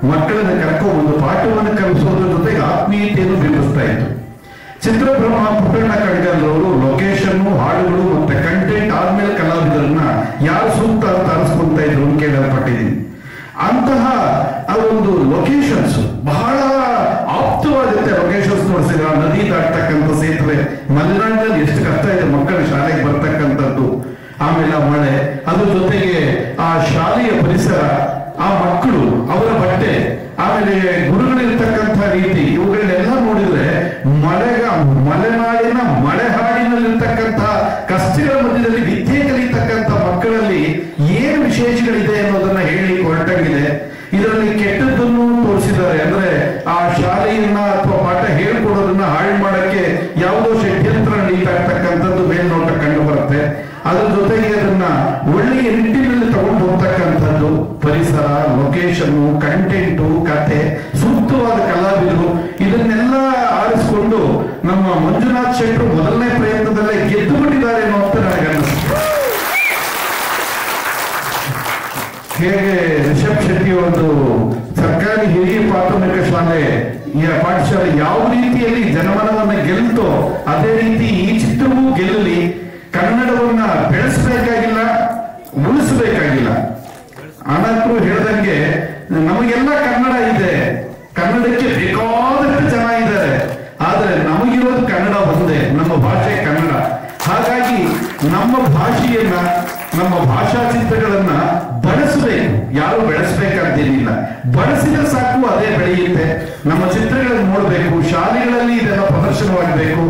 ಮಕ್ಕಳನ್ನ ಕರ್ಕೊಂಡು ಪಾಠವನ್ನು ಕಲಿಸೋದ್ರ ಜೊತೆಗೆ ಆತ್ಮೀಯತೆಯನ್ನು ಬಿಂಬಿಸ್ತಾ ಇತ್ತು. ಚಿತ್ರಬ್ರಹ್ಮ ಪುಟ್ಟಣ್ಣ ಕಡ್ಗಲ್ ಅವರು ಲೊಕೇಶನ್, ಹಾಡುಗಳು ಮತ್ತೆ ಕಂಟೆಂಟ್ ಆದ್ಮೇಲೆ ಕಲಾವಿದರನ್ನ ಯಾರು ಸೂಕ್ತ ಅಂತ ಅನಿಸ್ಕೊಂತ ಇದ್ರು ಅಂತ ಕೇಳಲ್ಪಟ್ಟಿದ್ದೀನಿ. ಅಂತಹ ಒಂದು ಲೊಕೇಶನ್ಸ್ ಬಹಳ ಆಪ್ತವಾಗುತ್ತೆ. ಲೊಕೇಶನ್ಸ್ ನೋಡಿಸಿದ್ರೆ ನದಿ ದಾಟ್ತಕ್ಕಂಥ ಸೇತುವೆ, ಮಲೆನಾಡಿನಲ್ಲಿ ಎಷ್ಟು ಕಷ್ಟ ಇದೆ ಮಕ್ಕಳು ಶಾಲೆಗೆ ಬರ್ತಕ್ಕಂಥದ್ದು, ಆಮೇಲೆ ಆ ಮಳೆ, ಅದ್ರ ಜೊತೆಗೆ ಆ ಶಾಲೆಯ ಪರಿಸರ, ಆ ಮಕ್ಕಳು, ಅವರ ಬಟ್ಟೆ, ಆಮೇಲೆ ಗುರುಗಳಿರ್ತಕ್ಕಂಥ ರೀತಿ, ಇವುಗಳನ್ನೆಲ್ಲ ನೋಡಿದ್ರೆ ಮಲೆನಾಡಿನ ಮಳೆಹಾಡಿನಲ್ಲಿರ್ತಕ್ಕಂಥ ಕಷ್ಟಗಳ ಮಧ್ಯದಲ್ಲಿ ವಿದ್ಯೆ ಕಲಿತಕ್ಕಂಥ ಮಕ್ಕಳಲ್ಲಿ ಏನು ವಿಶೇಷಗಳಿದೆ ಅನ್ನೋದನ್ನ ಹೇಳಿ ಹೊರಟಾಗಿದೆ. ಇದರಲ್ಲಿ ಕೆಟ್ಟದ್ದನ್ನು ತೋರಿಸಿದ್ದಾರೆ. ಅಂದ್ರೆ ಆ ಶಾಲೆಯನ್ನ ಅಥವಾ ಪಾಠ ಹೇಳ್ಕೊಡೋದನ್ನ ಹಾಳು ಮಾಡಕ್ಕೆ ಯಾವುದೋ ಷಡ್ಯಂತ್ರ ನಡೀತಾ ಇರ್ತಕ್ಕಂಥದ್ದು ಮೇಲ್ನೋಟ ಕಂಡು ಬರುತ್ತೆ. ಅದ್ರ ಜೊತೆಗೆ ಅದನ್ನ ಒಳ್ಳೆಯ ನಿಟ್ಟಿನಲ್ಲಿ ತಗೊಂಡು ಹೋಗ್ತಕ್ಕಂಥದ್ದು, ಪರಿಸರ, ಲೊಕೇಶನ್, ಕಂಟೆಂಟು, ಕಥೆ, ಸೂಕ್ತವಾದ ಕಲಾವಿದರು, ಇದನ್ನೆಲ್ಲ ಆರಿಸಿಕೊಂಡು ನಮ್ಮ ಮಂಜುನಾಥ್ ಶೆಟ್ರು ಮೊದಲನೇ ಪ್ರಯತ್ನದಲ್ಲೇ ಗೆದ್ದು ಬಿಟ್ಟಿದ್ದಾರೆ ಅನ್ನೋ ಅಂತ ನನಗೆ ಅನ್ನಿಸ್ತು. ಹೇಗೆ ರಿಷಬ್ ಶೆಟ್ಟಿ ಒಂದು ಸರ್ಕಾರಿ ಹಿರಿಯ ಪ್ರಾಥಮಿಕ ಶಾಲೆ ಪಾಠಶಾಲೆ ಯಾವ ರೀತಿಯಲ್ಲಿ ಜನಮನವನ್ನ ಗೆಲ್ತೋ ಅದೇ ರೀತಿ ಈ ಚಿತ್ರವೂ ಗೆಲ್ಲಲಿ. ಕನ್ನಡವನ್ನ ಬೆಳೆಸಬೇಕಾಗಿಲ್ಲ, ಉಳಿಸಬೇಕಾಗಿಲ್ಲ. ಅನಂತರು ಹೇಳ್ದಂಗೆ ನಮಗೆಲ್ಲ ಕನ್ನಡ ಇದೆ, ಕನ್ನಡಕ್ಕೆ ಬೇಕಾದಷ್ಟು ಜನ ಇದ್ದಾರೆ, ಆದ್ರೆ ನಮಗಿರೋದು ಕನ್ನಡ ಒಂದೇ, ನಮ್ಮ ಭಾಷೆ ಕನ್ನಡ. ಹಾಗಾಗಿ ನಮ್ಮ ಭಾಷೆಯನ್ನ, ನಮ್ಮ ಭಾಷಾ ಚಿತ್ರಗಳನ್ನ ಬಳಸಬೇಕು. ಯಾರು ಬೆಳೆಸಬೇಕಾದ್ದೇನಿಲ್ಲ, ಬಳಸಿದ್ರೆ ಸಾಕು, ಅದೇ ಬೆಳೆಯುತ್ತೆ. ನಮ್ಮ ಚಿತ್ರಗಳನ್ನು ನೋಡಬೇಕು, ಶಾಲೆಗಳಲ್ಲಿ ಇದೆಲ್ಲ ಪ್ರದರ್ಶನವಾಗಬೇಕು.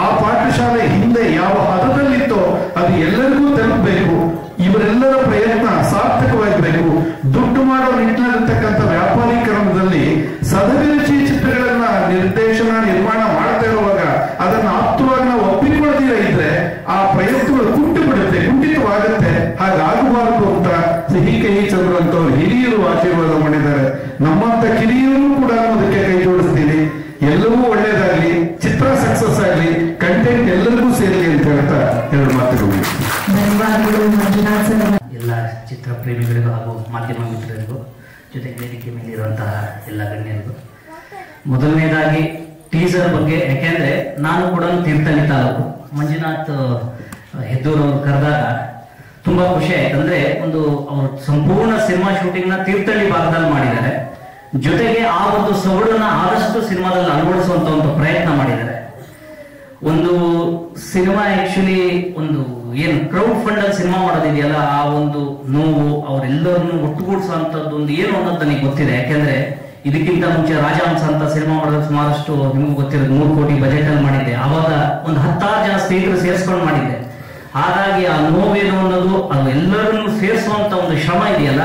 ಆ ಪಾಠಶಾಲೆ ಹಿಂದೆ ಯಾವ ಹದದಲ್ಲಿತ್ತೋ ಅದು ಎಲ್ಲರಿಗೂ ತಲುಪಬೇಕು. ಇವರೆಲ್ಲರ ಪ್ರಯತ್ನ ಸಾರ್ಥಕವಾಗಬೇಕು. ದುಡ್ಡು ಮಾಡೋ ನಿಟ್ಟಿನಲ್ಲಿರ್ತಕ್ಕಂಥ ವ್ಯಾಪಾರೀಕರಣದಲ್ಲಿ ಸದಭಿರುಚಿ ಚಿತ್ರಗಳನ್ನ ನಿರ್ಮಾಣ ಮಾಡ್ತಾ ಇರುವಾಗ ಅದನ್ನ ಆಪ್ತವಾಗಿ ನಾವು ಒಪ್ಪಿಕೊಳ್ಳದಿರ ಇದ್ರೆ ಆ ಪ್ರಯತ್ನಗಳು ಕುಂಠಿತವಾಗುತ್ತೆ. ಹಾಗಾಗಬಾರದು ಅಂತ ಸಿಹಿ ಕಹಿ ಚಂದ್ರ ಅಂತವ್ರು ಹಿರಿಯರು ಆಶೀರ್ವಾದ ಮಾಡಿದ್ದಾರೆ. ನಮ್ಮಂತ ಕಿರಿಯರು ಕೂಡ ಅದಕ್ಕೆ ಕೈ ಜೋಡಿಸ್ತೀನಿ. ಎಲ್ಲವೂ ಒಳ್ಳೇದಾಗ್ಲಿ, ಚಿತ್ರ ಸಕ್ಸಸ್ ಆಗ್ಲಿ, ಕಂಟೆಂಟ್ ಎಲ್ಲರಿಗೂ ಸೇರ್ಲಿ ಅಂತ ಹೇಳ್ತಾ ಎರಡು ಮಾತುಗಳು. ಎಲ್ಲ ಚಿತ್ರ ಪ್ರೇಮಿಗಳಿಗೂ ಹಾಗೂ ಮಾಧ್ಯಮ ಮಿತ್ರರಿಗೂ ಜೊತೆಗೆ ವೇದಿಕೆ ಮೇಲಿರುವಂತಹ ಎಲ್ಲ ಗಣ್ಯರಿಗೂ ಮೊದಲನೇದಾಗಿ ಟೀಸರ್ ಬಗ್ಗೆ, ಯಾಕೆಂದ್ರೆ ನಾನು ಕೂಡ ತೀರ್ಥಹಳ್ಳಿ ತಾಲೂಕು ಮಂಜುನಾಥ್ ಹೆದ್ದೂರ್ ಅವರು ಕರೆದಾಗ ತುಂಬಾ ಖುಷಿ ಆಯ್ತು. ಅಂದ್ರೆ ಒಂದು ಅವರು ಸಂಪೂರ್ಣ ಸಿನಿಮಾ ಶೂಟಿಂಗ್ ನ ತೀರ್ಥಹಳ್ಳಿ ಭಾಗದಲ್ಲಿ ಮಾಡಿದ್ದಾರೆ. ಜೊತೆಗೆ ಆ ಒಂದು ಸೊಗಡನ್ನ ಆದಷ್ಟು ಸಿನಿಮಾದಲ್ಲಿ ಅಳವಡಿಸುವಂತ ಒಂದು ಪ್ರಯತ್ನ ಮಾಡಿದ್ದಾರೆ. ಒಂದು ಸಿನಿಮಾ ಆಕ್ಚುಲಿ ಒಂದು ಏನು ಕ್ರೌಡ್ ಫಂಡ್ ಅಲ್ಲಿ ಸಿನಿಮಾ ಮಾಡೋದಿದೆಯಲ್ಲ, ಆ ಒಂದು ನೋವು ಅವರೆಲ್ಲರನ್ನು ಒಟ್ಟುಗೂಡಿಸುವಂತದ್ದು ಒಂದು ಏನು ಅನ್ನೋದು ನನಗೆ ಗೊತ್ತಿದೆ. ಯಾಕೆಂದ್ರೆ ಇದಕ್ಕಿಂತ ಮುಂಚೆ ರಾಜಹಂಸ ಅಂತ ಸಿನಿಮಾ ಮಾಡೋದು ಸುಮಾರಷ್ಟು ನಿಮಗೂ ಗೊತ್ತಿರೋದು 3 ಕೋಟಿ ಬಜೆಟ್ ಅಲ್ಲಿ ಮಾಡಿದ್ದೆ. ಅವಾಗ ಒಂದು 10 ಜನ ಸ್ನೇಹಿತರು ಸೇರಿಸ್ಕೊಂಡು ಮಾಡಿದ್ದೆ. ಹಾಗಾಗಿ ಆ ನೋವೇನು ಅನ್ನೋದು ಅದು ಎಲ್ಲರನ್ನು ಸೇರಿಸುವಂತ ಒಂದು ಶ್ರಮ ಇದೆಯಲ್ಲ,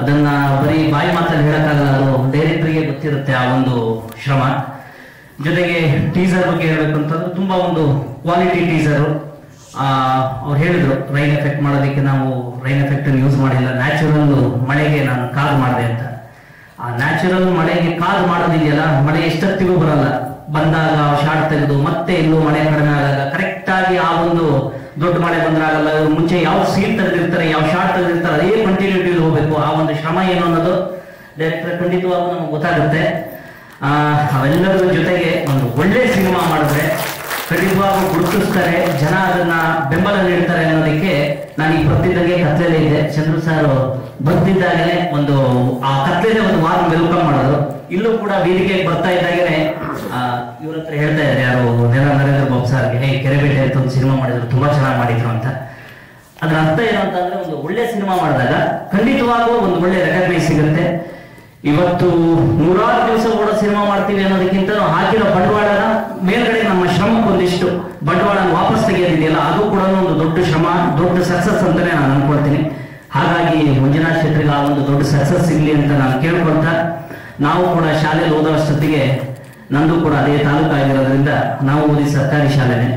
ಅದನ್ನ ಬರೀ ಬಾಯಿ ಮಾತಲ್ಲಿ ಹೇಳಕ್ಕಾಗಲ್ಲ, ಅದು ಡೈರೆಕ್ಟರ್ಗೆ ಗೊತ್ತಿರುತ್ತೆ ಆ ಒಂದು ಶ್ರಮ. ಜೊತೆಗೆ ಟೀಸರ್ ಬಗ್ಗೆ ಹೇಳ್ಬೇಕು ಅಂತಂದ್ರೆ ತುಂಬಾ ಒಂದು ಕ್ವಾಲಿಟಿ ಟೀಸರ್. ಅವ್ರು ಹೇಳಿದ್ರು ರೈನ್ ಎಫೆಕ್ಟ್ ಮಾಡೋದಕ್ಕೆ ನಾವು ರೈನ್ ಎಫೆಕ್ಟ್ ಯೂಸ್ ಮಾಡಿಲ್ಲ, ನ್ಯಾಚುರಲ್ ಮಳೆಗೆ ನಾನು ಕಾಲ್ ಮಾಡಿದೆ ಅಂತ. ಆ ನ್ಯಾಚುರಲ್ ಮಳೆಗೆ ಕಾಲ್ ಮಾಡೋದಿದೆಯಲ್ಲ, ಮಳೆ ಎಷ್ಟೊತ್ತಿಗೂ ಬರಲ್ಲ, ಬಂದಾಗ ಶಾರ್ಟ್ ತೆಗೆದು ಮತ್ತೆ ಎಲ್ಲೂ ಮಳೆ ಕಡಿಮೆ ಆದಾಗ ಕರೆಕ್ಟ್ ಆಗಿ ಆ ಒಂದು ದೊಡ್ಡ ಮಳೆ ಬಂದ್ರಾಗಲ್ಲ. ಇವ್ರು ಮುಂಚೆ ಯಾವ ಸೀನ್ ತೆಗೆದಿರ್ತಾರೆ, ಯಾವ ಶಾರ್ಟ್ ತೆಗೆದಿರ್ತಾರೆ, ಅದೇ ಕಂಟಿನ್ಯೂಟಿ ಹೋಗ್ಬೇಕು. ಆ ಒಂದು ಶ್ರಮ ಏನು ಅನ್ನೋದು ಡೈರೆಕ್ಟರ್ ಖಂಡಿತವಾಗೂ ನಮ್ಗೆ ಗೊತ್ತಾಗುತ್ತೆ. ಅವೆಲ್ಲರ ಜೊತೆಗೆ ಒಂದು ಒಳ್ಳೆ ಸಿನಿಮಾ ಮಾಡಿದ್ರೆ ಖಂಡಿತವಾಗೂ ಗುರುತಿಸ್ತಾರೆ, ಜನ ಅದನ್ನ ಬೆಂಬಲ ನೀಡ್ತಾರೆ ಅನ್ನೋದಕ್ಕೆ ನಾನು ಈ ಬರ್ತಿದ್ದಾಗೆ ಕತ್ಲೆಲೇ ಇದ್ದೆ. ಚಂದ್ರು ಸರ್ ಬರ್ತಿದ್ದಾಗಲೇ ಒಂದು ಆ ಕತ್ಲೆಲೆ ಒಂದು ವಾರ ವೆಲ್ಕಮ್ ಮಾಡೋದು. ಇಲ್ಲೂ ಕೂಡ ವೇದಿಕೆಗೆ ಬರ್ತಾ ಇದ್ದಾಗಲೇ ಇವ್ರ ಹತ್ರ ಹೇಳ್ತಾ ಇದ್ದಾರೆ ಯಾರು ನರೇಂದ್ರ ಬಾಬು ಸರ್ಗೆ, ಹೇ ಕೆರೆಬೇಟೆ ಅಂತ ಒಂದು ಸಿನಿಮಾ ಮಾಡಿದ್ರು, ತುಂಬಾ ಚೆನ್ನಾಗಿ ಮಾಡಿದ್ರು ಅಂತ. ಅದ್ರ ಅರ್ಥ ಏನು ಅಂತಂದ್ರೆ ಒಂದು ಒಳ್ಳೆ ಸಿನಿಮಾ ಮಾಡಿದಾಗ ಖಂಡಿತವಾಗೂ ಒಂದು ಒಳ್ಳೆ ರೆಕಗ್ನೈಸ್ ಸಿಗುತ್ತೆ. ಇವತ್ತು 100 ದಿವಸ ಕೂಡ ಸಿನಿಮಾ ಮಾಡ್ತೀವಿ ಅನ್ನೋದಕ್ಕಿಂತ ನಾವು ಹಾಕಿರೋ ಬಂಡವಾಳನ ಮೇಲ್ಗಡೆ ನಮ್ಮ ಶ್ರಮಕ್ಕೆ ಒಂದಿಷ್ಟು ಬಂಡವಾಳ ವಾಪಸ್ ತೆಗೆಯೋದಿದೆಯಲ್ಲ, ಅದು ಕೂಡ ಒಂದು ದೊಡ್ಡ ಶ್ರಮ, ದೊಡ್ಡ ಸಕ್ಸಸ್ ಅಂತಾನೆ ನಾನು ಅನ್ಕೊಳ್ತೀನಿ. ಹಾಗಾಗಿ ಮಂಜುನಾಥ್ ಶೆಟ್ರಿಗೆ ಆ ಒಂದು ದೊಡ್ಡ ಸಕ್ಸಸ್ ಸಿಗ್ಲಿ ಅಂತ ನಾನು ಕೇಳ್ಕೊಳ್ತಾ, ನಾವು ಕೂಡ ಶಾಲೆಯಲ್ಲಿ ಓದೋಷ್ಟೊತ್ತಿಗೆ ನಂದು ಕೂಡ ಅದೇ ತಾಲೂಕು ಆಗಿರೋದ್ರಿಂದ ನಾವು ಓದಿ ಸರ್ಕಾರಿ ಶಾಲೆನೆ.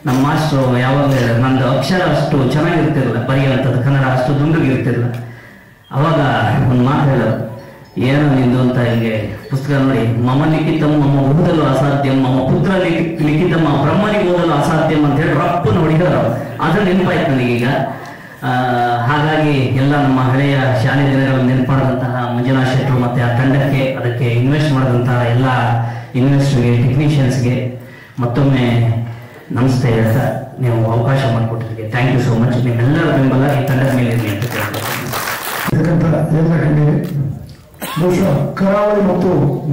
ನಮ್ಮ ಮಾಸ್ಟ್ರು ಯಾವಾಗಲೂ ನಂದು ಅಕ್ಷರ ಅಷ್ಟು ಚೆನ್ನಾಗಿರ್ತಿರಲಿಲ್ಲ, ಬರೆಯುವಂಥದ್ದು ಕನ್ನಡ ಅಷ್ಟು ದುಂಡಗಿರ್ತಿರಲಿಲ್ಲ. ಅವಾಗ ಒಂದು ಮಾತು ಹೇಳೋರು, ಏನೋ ನಿಂದು ಅಂತ ಹಿಂಗೆ ಪುಸ್ತಕ ನೋಡಿ, ಮಮ ಲಿಖಿತಂ ಮಮ್ಮ ಓದಲು ಅಸಾಧ್ಯಂ, ಮಮ್ಮ ಪುತ್ರ ಲಿಖಿತಮ್ಮ ಬ್ರಹ್ಮನಿಗೆ ಓದಲು ಅಸಾಧ್ಯಂ ಅಂತ ಹೇಳಿ ರಪ್ಪು ನೋಡಿದ್ರು. ಅದ್ರ ನೆನಪಾಯ್ತು ನನಗೀಗ. ಹಾಗಾಗಿ ಎಲ್ಲ ನಮ್ಮ ಹಳೆಯ ಶಾಲೆ ದಿನಗಳನ್ನು ನೆನಪಾದಂತಹ ಮಂಜುನಾಥ್ ಶೆಟ್ರು ಮತ್ತೆ ಆ ತಂಡಕ್ಕೆ, ಅದಕ್ಕೆ ಇನ್ವೆಸ್ಟ್ ಮಾಡಿದಂತಹ ಎಲ್ಲ ಇನ್ವೆಸ್ಟರ್ಗೆ, ಟೆಕ್ನಿಷಿಯನ್ಸ್ಗೆ ಮತ್ತೊಮ್ಮೆ ನಮಸ್ತೆ ಹೇಳ್ತಾ ನೀವು ಅವಕಾಶ ಮಾಡಿಕೊಟ್ಟಿದ್ದಕ್ಕೆ ಥ್ಯಾಂಕ್ ಯು ಸೋ ಮಚ್. ನಿಮ್ಮೆಲ್ಲರ ಬೆಂಬಲ ಈ ತಂಡದ ಮೇಲೆ ಇರಲಿ ಅಂತ ಕೇಳ್ಕೊಳ್ತೀನಿ. ಬಹುಶಃ ಕರಾವಳಿ ಮತ್ತು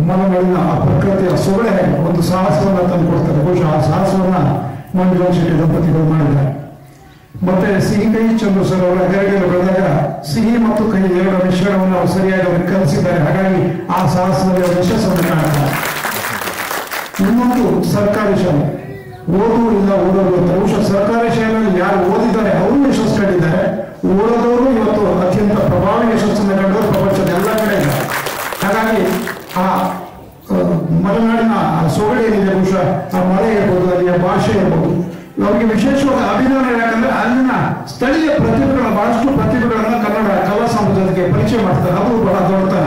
ಮಲೆನಾಡಿನ ಆ ಪ್ರಕೃತಿಯ ಸೊಗಡೆ ಒಂದು ಸಾಹಸವನ್ನ ತಂದುಕೊಡ್ತಾರೆ. ಬಹುಶಃ ಆ ಸಾಹಸವನ್ನ ಮಂಜುನಾಥ್ ಶೆಟ್ಟಿ ದಂಪತಿಗಳು ಮಾಡಿದ್ದಾರೆ. ಮತ್ತೆ ಸಿಹಿ ಕಹಿ ಚಂದ್ರು ಸರ್ ಅವರ ಗರಿಗೆಯಲ್ಲಿ ಬೆಳೆದಾಗ ಸಿಹಿ ಮತ್ತು ಕಹಿ ಎರಡರ ಮಿಶ್ರಣವನ್ನು ಅವರು ಸರಿಯಾಗಿ ಅವರಿಗೆ ಕಲಿಸಿದ್ದಾರೆ. ಹಾಗಾಗಿ ಆ ಸಾಹಸದಲ್ಲಿ ಅವರು ಯಶಸ್ಸನ್ನು ಕಾಣುತ್ತಾರೆ. ಇನ್ನೊಂದು ಸರ್ಕಾರಿ ಶಾಲೆ, ಓದು ಇಲ್ಲ ಓದೋದು ಅಂತ. ಬಹುಶಃ ಸರ್ಕಾರಿ ಶಾಲೆಯಲ್ಲಿ ಯಾರು ಓದಿದ್ದಾರೆ ಅವರು ಯಶಸ್ಸು ಕಂಡಿದ್ದಾರೆ, ಓದೋದವರು ಇವತ್ತು ಅತ್ಯಂತ ಪ್ರಭಾವಿ ಯಶಸ್ಸನ್ನು ಕಂಡು ಪ್ರಪಂಚದ ಎಲ್ಲ ಕಡೆ ಇದ್ದಾರೆ. ಹಾಗಾಗಿ ಆ ಮಲೆನಾಡಿನ ಸೊಗಡೆ ಏನಿದೆ, ಬಹುಶಃ ಆ ಮಳೆ ಇರ್ಬೋದು, ಅಲ್ಲಿಯ ಭಾಷೆ ಇರ್ಬೋದು, ಅವರಿಗೆ ವಿಶೇಷವಾದ ಅಭಿನಂದನೆ. ಯಾಕಂದ್ರೆ ಅಲ್ಲಿನ ಸ್ಥಳೀಯ ಬಹಳಷ್ಟು ಪ್ರತಿಭೆಗಳನ್ನ ಕನ್ನಡ ಕಲಾ ಸಮಾಜಕ್ಕೆ ಪರಿಚಯ ಮಾಡ್ತಾರೆ. ಅದು ಬಹಳ ದೊಡ್ಡತನ.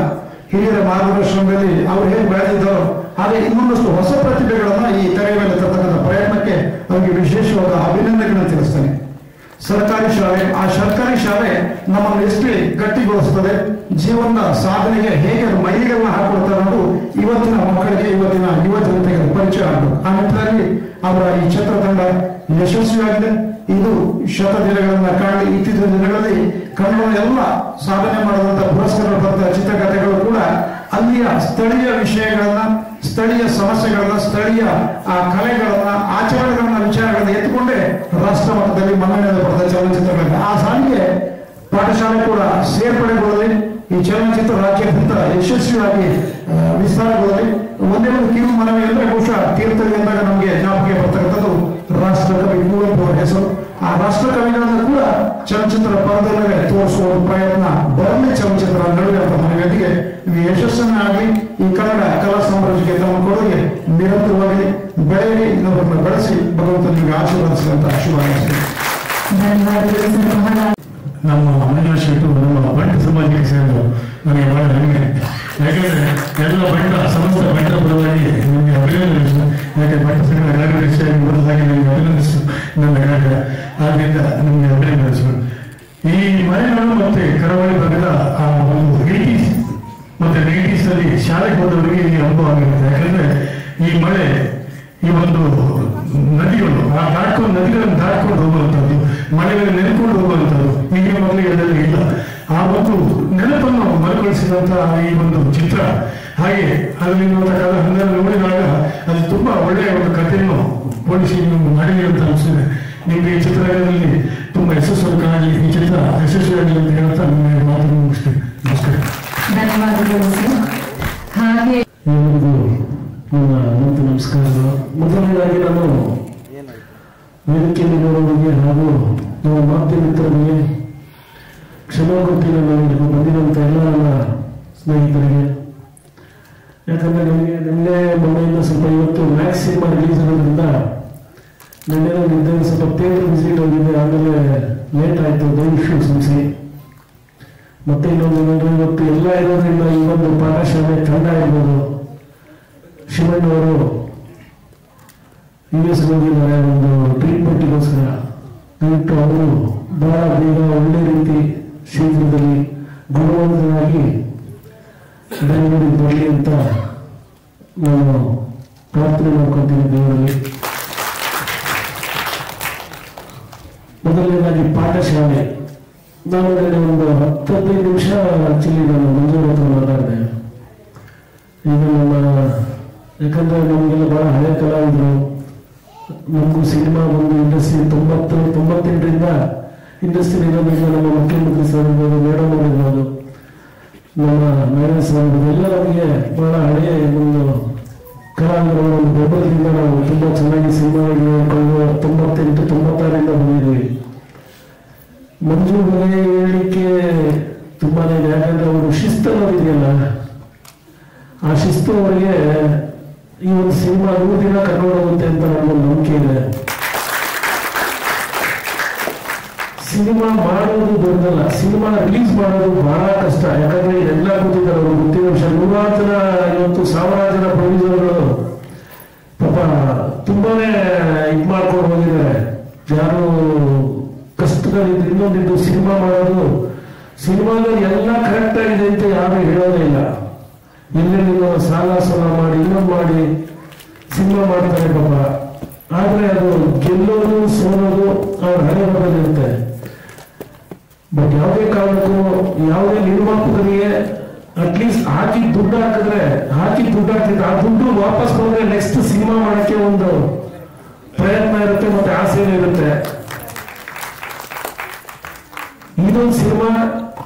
ಹಿರಿಯರ ಮಾರ್ಗದರ್ಶನದಲ್ಲಿ ಅವರು ಹೇಗೆ ಬೆಳೆದಿದ್ದಾರೋ ಹಾಗೆ ಇನ್ನೊಂದಷ್ಟು ಹೊಸ ಪ್ರತಿಭೆಗಳನ್ನ ಈ ತೆರೆ ಮೇಲೆ ತರ್ತಕ್ಕಂಥ ಪ್ರಯತ್ನಕ್ಕೆ ಅವರಿಗೆ ವಿಶೇಷವಾದ ಅಭಿನಂದನೆಗಳನ್ನು ತಿಳಿಸ್ತೇನೆ. ಸರ್ಕಾರಿ ಶಾಲೆ, ಆ ಸರ್ಕಾರಿ ಶಾಲೆ ನಮ್ಮನ್ನು ಎಷ್ಟು ಗಟ್ಟಿಗೊಳಿಸ್ತದೆ, ಜೀವನದ ಸಾಧನೆಗೆ ಹೇಗೆ ಮೈಲಿಗಳನ್ನ ಹಾಕೊಳ್ತಾರೆ ಅನ್ನೋದು ಇವತ್ತಿನ ಮಕ್ಕಳಿಗೆ, ಇವತ್ತಿನ ಯುವ ಜನತೆಗೆ ಪರಿಚಯ ಆಗಬೇಕು. ಆ ನಿಟ್ಟಿನಲ್ಲಿ ಅವರ ಈ ಚಿತ್ರತಂಡ ಯಶಸ್ವಿಯಾಗಿದೆ. ಇದು ದಿನಗಳನ್ನ ಕಾಣಿ. ಇತ್ತೀಚಿನ ದಿನಗಳಲ್ಲಿ ಕನ್ನಡ ಎಲ್ಲ ಸಾಧನೆ ಮಾಡಿದಂತ ಪುರಸ್ಕಾರ ಪಡೆದ ಚಿತ್ರಕಥೆಗಳು ಕೂಡ ಅಲ್ಲಿಯ ಸ್ಥಳೀಯ ವಿಷಯಗಳನ್ನ, ಸ್ಥಳೀಯ ಸಮಸ್ಯೆಗಳನ್ನ, ಸ್ಥಳೀಯ ಕಲೆಗಳನ್ನ, ಆಚರಣೆಗಳನ್ನ, ವಿಚಾರಗಳನ್ನ ಎತ್ತುಕೊಂಡೇ ರಾಷ್ಟ್ರ ಮಟ್ಟದಲ್ಲಿ ಮನ್ನಣೆ ಪಡೆದ ಚಲನಚಿತ್ರಗಳನ್ನ ಆ ಸಾಲಿಗೆ ಪಾಠಶಾಲೆ ಕೂಡ ಸೇರ್ಪಡೆಗೊಳ್ಳಲಿ. ಈ ಚಲನಚಿತ್ರ ರಾಜ್ಯಾದ್ಯಂತ ಯಶಸ್ವಿಯಾಗಿ ವಿಸ್ತಾರಗೊಳ್ಳಲಿ. ಒಂದೇ ಒಂದು ಕಿರು ಮನವಿ ಅಂದ್ರೆ, ಬಹುಶಃ ತೀರ್ಥಹಳ್ಳಿ ಅಂದಾಗ ನಮಗೆ ಜ್ಞಾಪಕ ಬರ್ತಕ್ಕಂಥದ್ದು ರಾಷ್ಟ್ರಕವಿ ಕುವೆಂಪು ಅವರ ಹೆಸರು. ಆ ರಾಷ್ಟ್ರಕವಿಗಳನ್ನು ಕೂಡ ಚಲನಚಿತ್ರ ಪರದಲ್ಲೇ ತೋರಿಸುವ ಪ್ರಯತ್ನ ಬರಲಿ ಚಲನಚಿತ್ರ ನಡೆಯುವಂತ ಮನೆಗಳಿಗೆ ನಿಮಗೆ ಯಶಸ್ಸನ್ನಾಗಲಿ. ಈ ಕನ್ನಡ ಕಲಾ ಸಾಮ್ರಾಜ್ಯಕ್ಕೆ ತಮ್ಮ ಕೊಡುಗೆ ನಿರಂತರವಾಗಿ ಬೆಳೆಯಲಿ, ಇನ್ನೊಬ್ಬರನ್ನ ಬೆಳೆಸಿ ಭಗವಂತ ನಿಮಗೆ ಆಶೀರ್ವಾದಿಸಿದಂತ ಶುಭಾಶಯ. ನಮ್ಮ ಮಂಜುನಾಥ ಶೆಟ್ಟು ನಮ್ಮ ಬಂಟ ಸಮಾಜಕ್ಕೆ ಸೇರಿದರು. ನನಗೆ ಬಹಳ ಹೆಮ್ಮೆ, ಯಾಕೆಂದ್ರೆ ಎಲ್ಲ ಬಂಟ ಸಮಸ್ತ ಬಂಟ ಪರವಾಗಿ ನಿಮಗೆ ಅಭಿನಂದನೆ. ಯಾಕೆ ಬಂಟ ಸಂಘ ಕಾರ್ಯದರ್ಶಿಯಾಗಿ ಮೊದಲಾಗಿ ನಿಮಗೆ ಅಭಿನಂದಿಸು ನನ್ನ ಕಾರ್ಯ. ಆದ್ದರಿಂದ ನಿಮಗೆ ಅಭಿನಂದಿಸು. ಈ ಮನೆಗಳು ಮತ್ತೆ ಕರಾವಳಿ ಭಾಗದ ಆ ಒಂದು 80s ಮತ್ತೆ 90s ಅಲ್ಲಿ ಶಾಲೆಗೆ ಹೋದವರಿಗೆ ಈ ಅನುಭವ ಆಗಿರುತ್ತೆ. ಯಾಕಂದ್ರೆ ಈ ಮಳೆ, ಈ ಒಂದು ನದಿಗಳು ನದಿಗಳನ್ನು ದಾಟ್ಕೊಂಡು ಹೋಗುವಂಥದ್ದು, ಮಳೆಗಳನ್ನು ನೆನೆಕೊಂಡು ಹೋಗುವಂಥದ್ದು ಈಗಿನ ಮಕ್ಕಳಿಗೆ ಅದೆಲ್ಲ ಇಲ್ಲ. ಆ ಒಂದು ನೆನಪನ್ನು ಮರುಕಳಿಸಿದಂತಹ ಈ ಒಂದು ಚಿತ್ರ, ಹಾಗೆ ಅದರಲ್ಲಿ ಕಾಲ ಹಂಗನ್ನು ನೋಡಿದಾಗ ಅದು ತುಂಬಾ ಒಳ್ಳೆಯ ಒಂದು ಕಥೆಯನ್ನು ಹೋಲಿಸಿ ನೀವು ಮಾಡಿದೆ ಅಂತ ಅನಿಸಿದೆ. ನಿಮಗೆ ಈ ಚಿತ್ರದಲ್ಲಿ ತುಂಬಾ ಯಶಸ್ವಿ ಕಾಣಲಿ, ಈ ಚಿತ್ರ ಯಶಸ್ವಿಯಾಗಲಿ ಅಂತ ಹೇಳ್ತಾ ನಿಮಗೆ ಮಾತನ್ನು ಮುಗಿಸ್ತೇನೆ. ನಮಸ್ಕಾರ. ಧನ್ಯವಾದಗಳು ಸರ್. ಹಾಗೆ ಎಲ್ಲರಿಗೂ ನನ್ನ ಅನಂತ ನಮಸ್ಕಾರಗಳು. ಮೊದಲನೇದಾಗಿ ನಾನು ವೇದಿಕೆಯಲ್ಲಿ ನೋಡುವವರಿಗೆ ಹಾಗೂ ನಮ್ಮ ಮಾಧ್ಯಮ ಮಿತ್ರರಿಗೆ ಕ್ಷಮಾ ಕೊಡ್ತೀನಿ. ನಾನು ಬಂದಿರುವಂಥ ಎಲ್ಲ ನನ್ನ ಸ್ನೇಹಿತರಿಗೆ, ಯಾಕಂದ್ರೆ ನನಗೆ ನಿನ್ನೆ ಮೊನ್ನೆಯಿಂದ ಸ್ವಲ್ಪ ಇವತ್ತು ಮ್ಯಾಕ್ಸ್ ಸಿನಿಮಾ ರಿಲೀಸ್ ಆಗೋದ್ರಿಂದ ನಿನ್ನೆ ನಿದ್ದೆ ಸ್ವಲ್ಪ ಥಿಯೇಟರ್ ವಿಸಿಟ್ ಹೋಗಿದ್ದೆ, ಆಮೇಲೆ ಲೇಟ್ ಆಯಿತು, ದಯವಿಟ್ಟು ಕ್ಷಮಿಸಿ. ಮತ್ತೆ ಇನ್ನೊಂದು ಏನಂದ್ರೆ ಇವತ್ತು ಎಲ್ಲ ಇರೋದ್ರಿಂದ ಈ ಒಂದು ಪಾಠಶಾಲೆ ತಂಡ ಇರ್ಬೋದು, ಶಿವಣ್ಣವರು US ಹೋಗಿದ್ದಾರೆ ಒಂದು ಟ್ರೀಟ್ಮೆಂಟಿಗೋಸ್ಕರ. ದಯವಿಟ್ಟು ಅವರು ಬಹಳ ಬೇಗ ಒಳ್ಳೆ ರೀತಿ ಶೀಘ್ರದಲ್ಲಿ ಗುಣವಂತರಾಗಿ ಬೆಂಗಳೂರಿಗೆ ಬರಲಿ ಅಂತ ನಾನು ಪ್ರಾರ್ಥನೆ ಮಾಡ್ಕೊತೀನಿ ದೇವರಲ್ಲಿ. ಮೊದಲನೇದಾಗಿ ಪಾಠಶಾಲೆ, ನಾನು ಒಂದು 10-15 ನಿಮಿಷ ಆಕ್ಚುಲಿ ನಾನು ಮಂಜೂರು ಹತ್ರ ಮಾತಾಡಿದೆ. ಈಗ ನಮ್ಮ ಯಾಕಂದ್ರೆ ನಮಗೆಲ್ಲ ಬಹಳ ಹಳೆ ಕಲಾವಿದರು, ನಮಗೂ ಸಿನಿಮಾ ಒಂದು ಇಂಡಸ್ಟ್ರಿ 98ರಿಂದ ಇಂಡಸ್ಟ್ರಿ ಇರೋದ್ರಿಂದ ನಮ್ಮ ಮುಖ್ಯಮಂತ್ರಿ ಸರ್ ಇರ್ಬೋದು, ಮೇಡಮ್ ಇರ್ಬೋದು, ನಮ್ಮ ಮೇಡಮ್ ಸರ್ ಎಲ್ಲ ನಮಗೆ ಬಹಳ ಹಳೆಯ ಒಂದು ಕಲಾವಿದರು. ಒಂದು ಬೆಂಬಲದಿಂದ ನಾವು ತುಂಬಾ ಚೆನ್ನಾಗಿ ಸಿನಿಮಾಗಳು ನೋಡಿಕೊಂಡು 98-96ರಿಂದ ಬಂದಿದ್ವಿ. ಮಂಜು ಬಗ್ಗೆ ಹೇಳಲಿಕ್ಕೆ ತುಂಬಾನೇ ಇದೆ, ಯಾಕಂದ್ರೆ ಅವರು ಶಿಸ್ತು ಅನ್ನೋದಿದೆಯಲ್ಲ, ಆ ಶಿಸ್ತು ಅವರಿಗೆ ಈ ಒಂದು ಸಿನಿಮಾ 100 ದಿನ ಕರ್ಕೊಂಡು ಹೋಗುತ್ತೆ ಅಂತ ನಮಗೊಂದು ನಂಬಿಕೆ ಇದೆ. ಸಿನಿಮಾ ಮಾಡೋದು ದೊಡ್ಡದಲ್ಲ, ಸಿನಿಮಾ ರಿಲೀಸ್ ಮಾಡೋದು ಬಹಳ ಕಷ್ಟ. ಯಾಕಂದ್ರೆ ಇದೆಲ್ಲ ಗೊತ್ತಿದ್ದಾರೆ, ಅವರು ಗೊತ್ತಿರೋ ವಿಷಯ. 100 ಜನ ಇವತ್ತು 1000 ಜನ ಪ್ರೊಡ್ಯೂಸರ್ಗಳು ಪಾಪ ತುಂಬಾನೇ ಇದು ಮಾಡ್ಕೊಂಡು ಹೋಗಿದ್ದಾರೆ. ಯಾರು ಕಷ್ಟಗಳಿದ್ದು ಇನ್ನೊಂದಿದ್ದು ಸಿನಿಮಾ ಮಾಡೋದು, ಸಿನಿಮಾದಲ್ಲಿ ಎಲ್ಲ ಕರೆಕ್ಟ್ ಆಗಿದೆ ಅಂತ ಯಾರು ಹೇಳೋದೇ ಇಲ್ಲ. ಎಲ್ಲೆಲ್ಲಿಂದ ಸಾಲ ಮಾಡಿ ಇನ್ನೊಂದು ಮಾಡಿ ಸಿನಿಮಾ ಮಾಡ್ತಾರೆ ಪಾಪ. ಆದ್ರೆ ಅದು ಗೆಲ್ಲೋದು ಸೋಲೋದು ಅವ್ರ ಹಣೆ ಬರೋದಿರುತ್ತೆ. ಬಟ್ ಯಾವುದೇ ಕಾರಣಕ್ಕೂ ಯಾವುದೇ ನಿರ್ಮಾಪಕರಿಗೆ ಅಟ್ಲೀಸ್ಟ್ ಹಾಕಿ ದುಡ್ಡು ಹಾಕಿದ್ರೆ ಆ ದುಡ್ಡು ವಾಪಸ್ ಬಂದ್ರೆ ನೆಕ್ಸ್ಟ್ ಸಿನಿಮಾ ಮಾಡಕ್ಕೆ ಒಂದು ಪ್ರಯತ್ನ ಇರುತ್ತೆ, ಮತ್ತೆ ಆಸೆನೂ ಇರುತ್ತೆ. ಇದೊಂದು ಸಿನಿಮಾ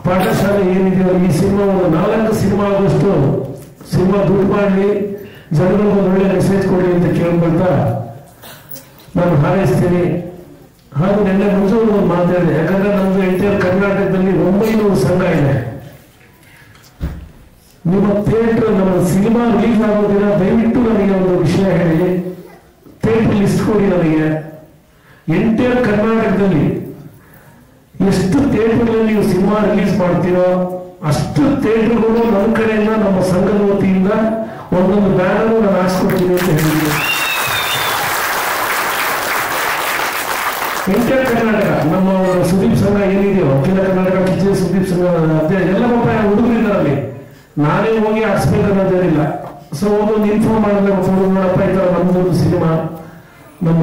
ಪಾಠಶಾಲೆ ಏನಿದೆಯೋ, ಈ ಸಿನಿಮಾ ಒಂದು 4 ಸಿನಿಮಾ ಆಗೋಷ್ಟು ಸಿನಿಮಾ ದುಡ್ಡು ಮಾಡಲಿ, ಜನರಿಗೆ ಒಂದು ಒಳ್ಳೆ ಮೆಸೇಜ್ ಕೊಡಿ ಅಂತ ಕೇಳ್ಕೊಳ್ತಾ ನಾನು ಹಾರೈಸ್ತೀನಿ. ಹಾಗೂ ನಿನ್ನೆ ಮುಂಚೆ ಒಂದು ಮಾತಾಡಿದೆ, ಯಾಕಂದ್ರೆ ನಮ್ದು ಎಂಟೈರ್ ಕರ್ನಾಟಕದಲ್ಲಿ 900 ಸಂಘ ಇದೆ. ನಿಮ್ಮ ಥಿಯೇಟರ್ ನಮ್ಮ ಸಿನಿಮಾ ರಿಲೀಸ್ ಆಗೋದಿಲ್ಲ, ದಯವಿಟ್ಟು ನನಗೆ ಒಂದು ವಿಷಯ ಹೇಳಿ, ಥಿಯೇಟರ್ ಲಿಸ್ಟ್ ಕೊಡಿ ನನಗೆ. ಎಂಟೈರ್ ಕರ್ನಾಟಕದಲ್ಲಿ ಎಷ್ಟು ಥಿಯೇಟರ್ಗಳಲ್ಲಿ ನೀವು ಸಿನಿಮಾ ರಿಲೀಸ್ ಮಾಡ್ತೀರೋ ಅಷ್ಟು ಥಿಯೇಟರ್ಗಳು ನನ್ನ ಕಡೆಯಿಂದ ನಮ್ಮ ಸಂಘದ ವತಿಯಿಂದ ಒಂದೊಂದು ಬ್ಯಾನರ್ ನಾನು ಹಾಕ್ಸ್ಕೊಡ್ತೀನಿ ಅಂತ ಹೇಳಿದ್ದೆ. ಎಂಟೈರ್ ಕರ್ನಾಟಕ ನಮ್ಮ ಸುದೀಪ್ ಸಂಘ ಏನಿದೆಯೋ, ಅಖಿಲ ಕರ್ನಾಟಕ ಕಿಚ್ಚ ಸುದೀಪ್ ಸಂಘ ಎಲ್ಲ ಪಾಪ ಹುಡುಗರಿದ್ದಾರಲ್ಲಿ, ನಾನೇ ಹೋಗಿ ಹಾಕ್ಸ್ಬೇಕನ್ನೋದೇನಿಲ್ಲ. ಸೊ ಒಂದೊಂದು ಇನ್ಫಾರ್ಮ್ ಮಾಡಿದ್ರೆ ನೋಡಪ್ಪ ಈ ತರ ನಮ್ದೊಂದು ಸಿನಿಮಾ ನಮ್ಮ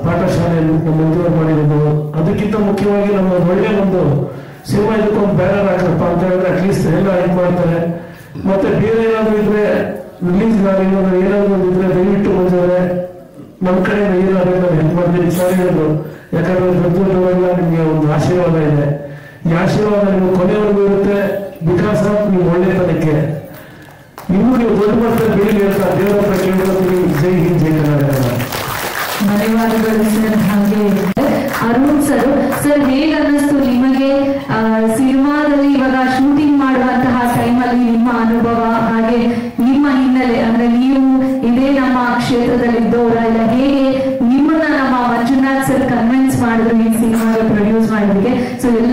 ಪಾಠಶಾಲೆಯಲ್ಲಿ ನಮ್ಮ ಮಂಜೂರು ಮಾಡಿರೋದು. ಅದಕ್ಕಿಂತ ಮುಖ್ಯವಾಗಿ ನಮ್ಮ ಒಳ್ಳೆ ಒಂದು ಸಿನಿಮಾ ಇದಕ್ಕೊಂದು ಬ್ಯಾನರ್ ಹಾಕಪ್ಪ ಅಂತ ಹೇಳಿದ್ರೆ ಅಟ್ಲೀಸ್ಟ್ ಎಲ್ಲ ಇದು ಮಾಡ್ತಾರೆ. ಮತ್ತೆ ಬೇರೆ ಏನಾದ್ರು ಇದ್ರೆ ರಿಲೀಸ್ ಏನಾದ್ರು ಇದ್ರೆ ದಯವಿಟ್ಟು ಮಂಜೂರೆ ನಮ್ಮ ಕಡೆ ಏನಾದ್ರು ನಾನು ಹೆಲ್ಪ್ ಮಾಡ್ತೀನಿ ಸರಿ ಹೇಳಿದ್ರು. ಯಾಕಂದ್ರೆ ದೊಡ್ಡವರೆಲ್ಲ ನಿಮ್ಗೆ ಒಂದು ಆಶೀರ್ವಾದ ಇದೆ. ಈ ಆಶೀರ್ವಾದ ನೀವು ಕೊನೆವರೆಗೂ ಇರುತ್ತೆ, ಬಿಕಾಸ್ ಆಫ್ ನೀವು ಒಳ್ಳೆತನಕ್ಕೆ. ಇನ್ನೂ ನೀವು ದೊಡ್ಡ ಮಟ್ಟದಲ್ಲಿ ಬೆಳೀಲಿ ಅಂತ ದೇವರ ಹತ್ರ ಕೇಳ್ಕೊಳ್ತೀವಿ. ಜೈ ಹಿಂದ್, ಜೈ ಕರ್ನಾಟಕ. ಧನ್ಯವಾದಗಳು ಸರ್. ಹಾಗೆ ಅರುಣ್ ಸರ್ ಹೇಗೆ ಅನ್ನಿಸ್ತು ನಿಮ್ಮ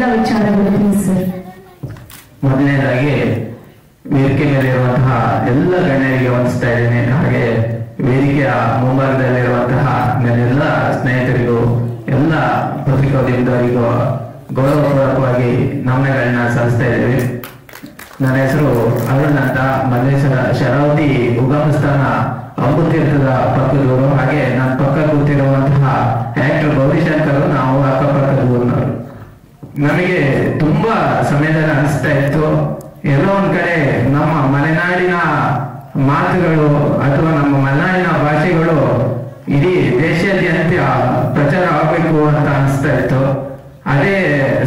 ಎಲ್ಲ ವಿಚಾರಗಳು ಪ್ಲೀಸ್ ಸರ್. ಮೊದಲನೇದಾಗಿ ವೇದಿಕೆ ಮೇಲೆ ಇರುವಂತಹ ಎಲ್ಲ ಗಣ್ಯರಿಗೆ ವಂದಿಸ್ತಾ ಇದ್ದೇನೆ. ಹಾಗೆ ವೇದಿಕೆಯ ಮುಂಭಾಗದಲ್ಲಿರುವಂತಹ ನನ್ನೆಲ್ಲ ಸ್ನೇಹಿತರಿಗೂ ಎಲ್ಲ ಪತ್ರಿಕೋದ್ಯಮಿಗಳಿಗೂ ಗೌರವಪೂರ್ವಕವಾಗಿ ನಮನಗಳನ್ನ ಸಲ್ಲಿಸ್ತಾ ಇದ್ದೇವೆ. ನನ್ನ ಹೆಸರು ಅರುಣ್ ಅಂತ, ಮಲ್ಲೇಶ್ವರ ಶರಾವತಿ ಉಗಮ ಸ್ಥಾನ ಅಂಬುತೀರ್ಥದ ಪಕ್ಕದೂರು. ಹಾಗೆ ನನ್ನ ಪಕ್ಕ ಕೂತಿರುವಂತಹ ಆಕ್ಟರ್ ಗೌರಿಶಂಕರ್, ನಾವು ಅಕ್ಕಪಕ್ಕದ ಊರಿನವರು. ನಮಗೆ ತುಂಬಾ ಸಮಯದಲ್ಲಿ ಅನಿಸ್ತಾ ಇತ್ತು, ಎಲ್ಲೋ ಒಂದ್ ಕಡೆ ನಮ್ಮ ಮಲೆನಾಡಿನ ಮಾತುಗಳು ಅಥವಾ ನಮ್ಮ ಮಲೆನಾಡಿನ ಭಾಷೆಗಳು ಇಡೀ ದೇಶಾದ್ಯಂತ ಪ್ರಚಾರ ಆಗಬೇಕು ಅಂತ ಅನಿಸ್ತಾ ಇತ್ತು. ಅದೇ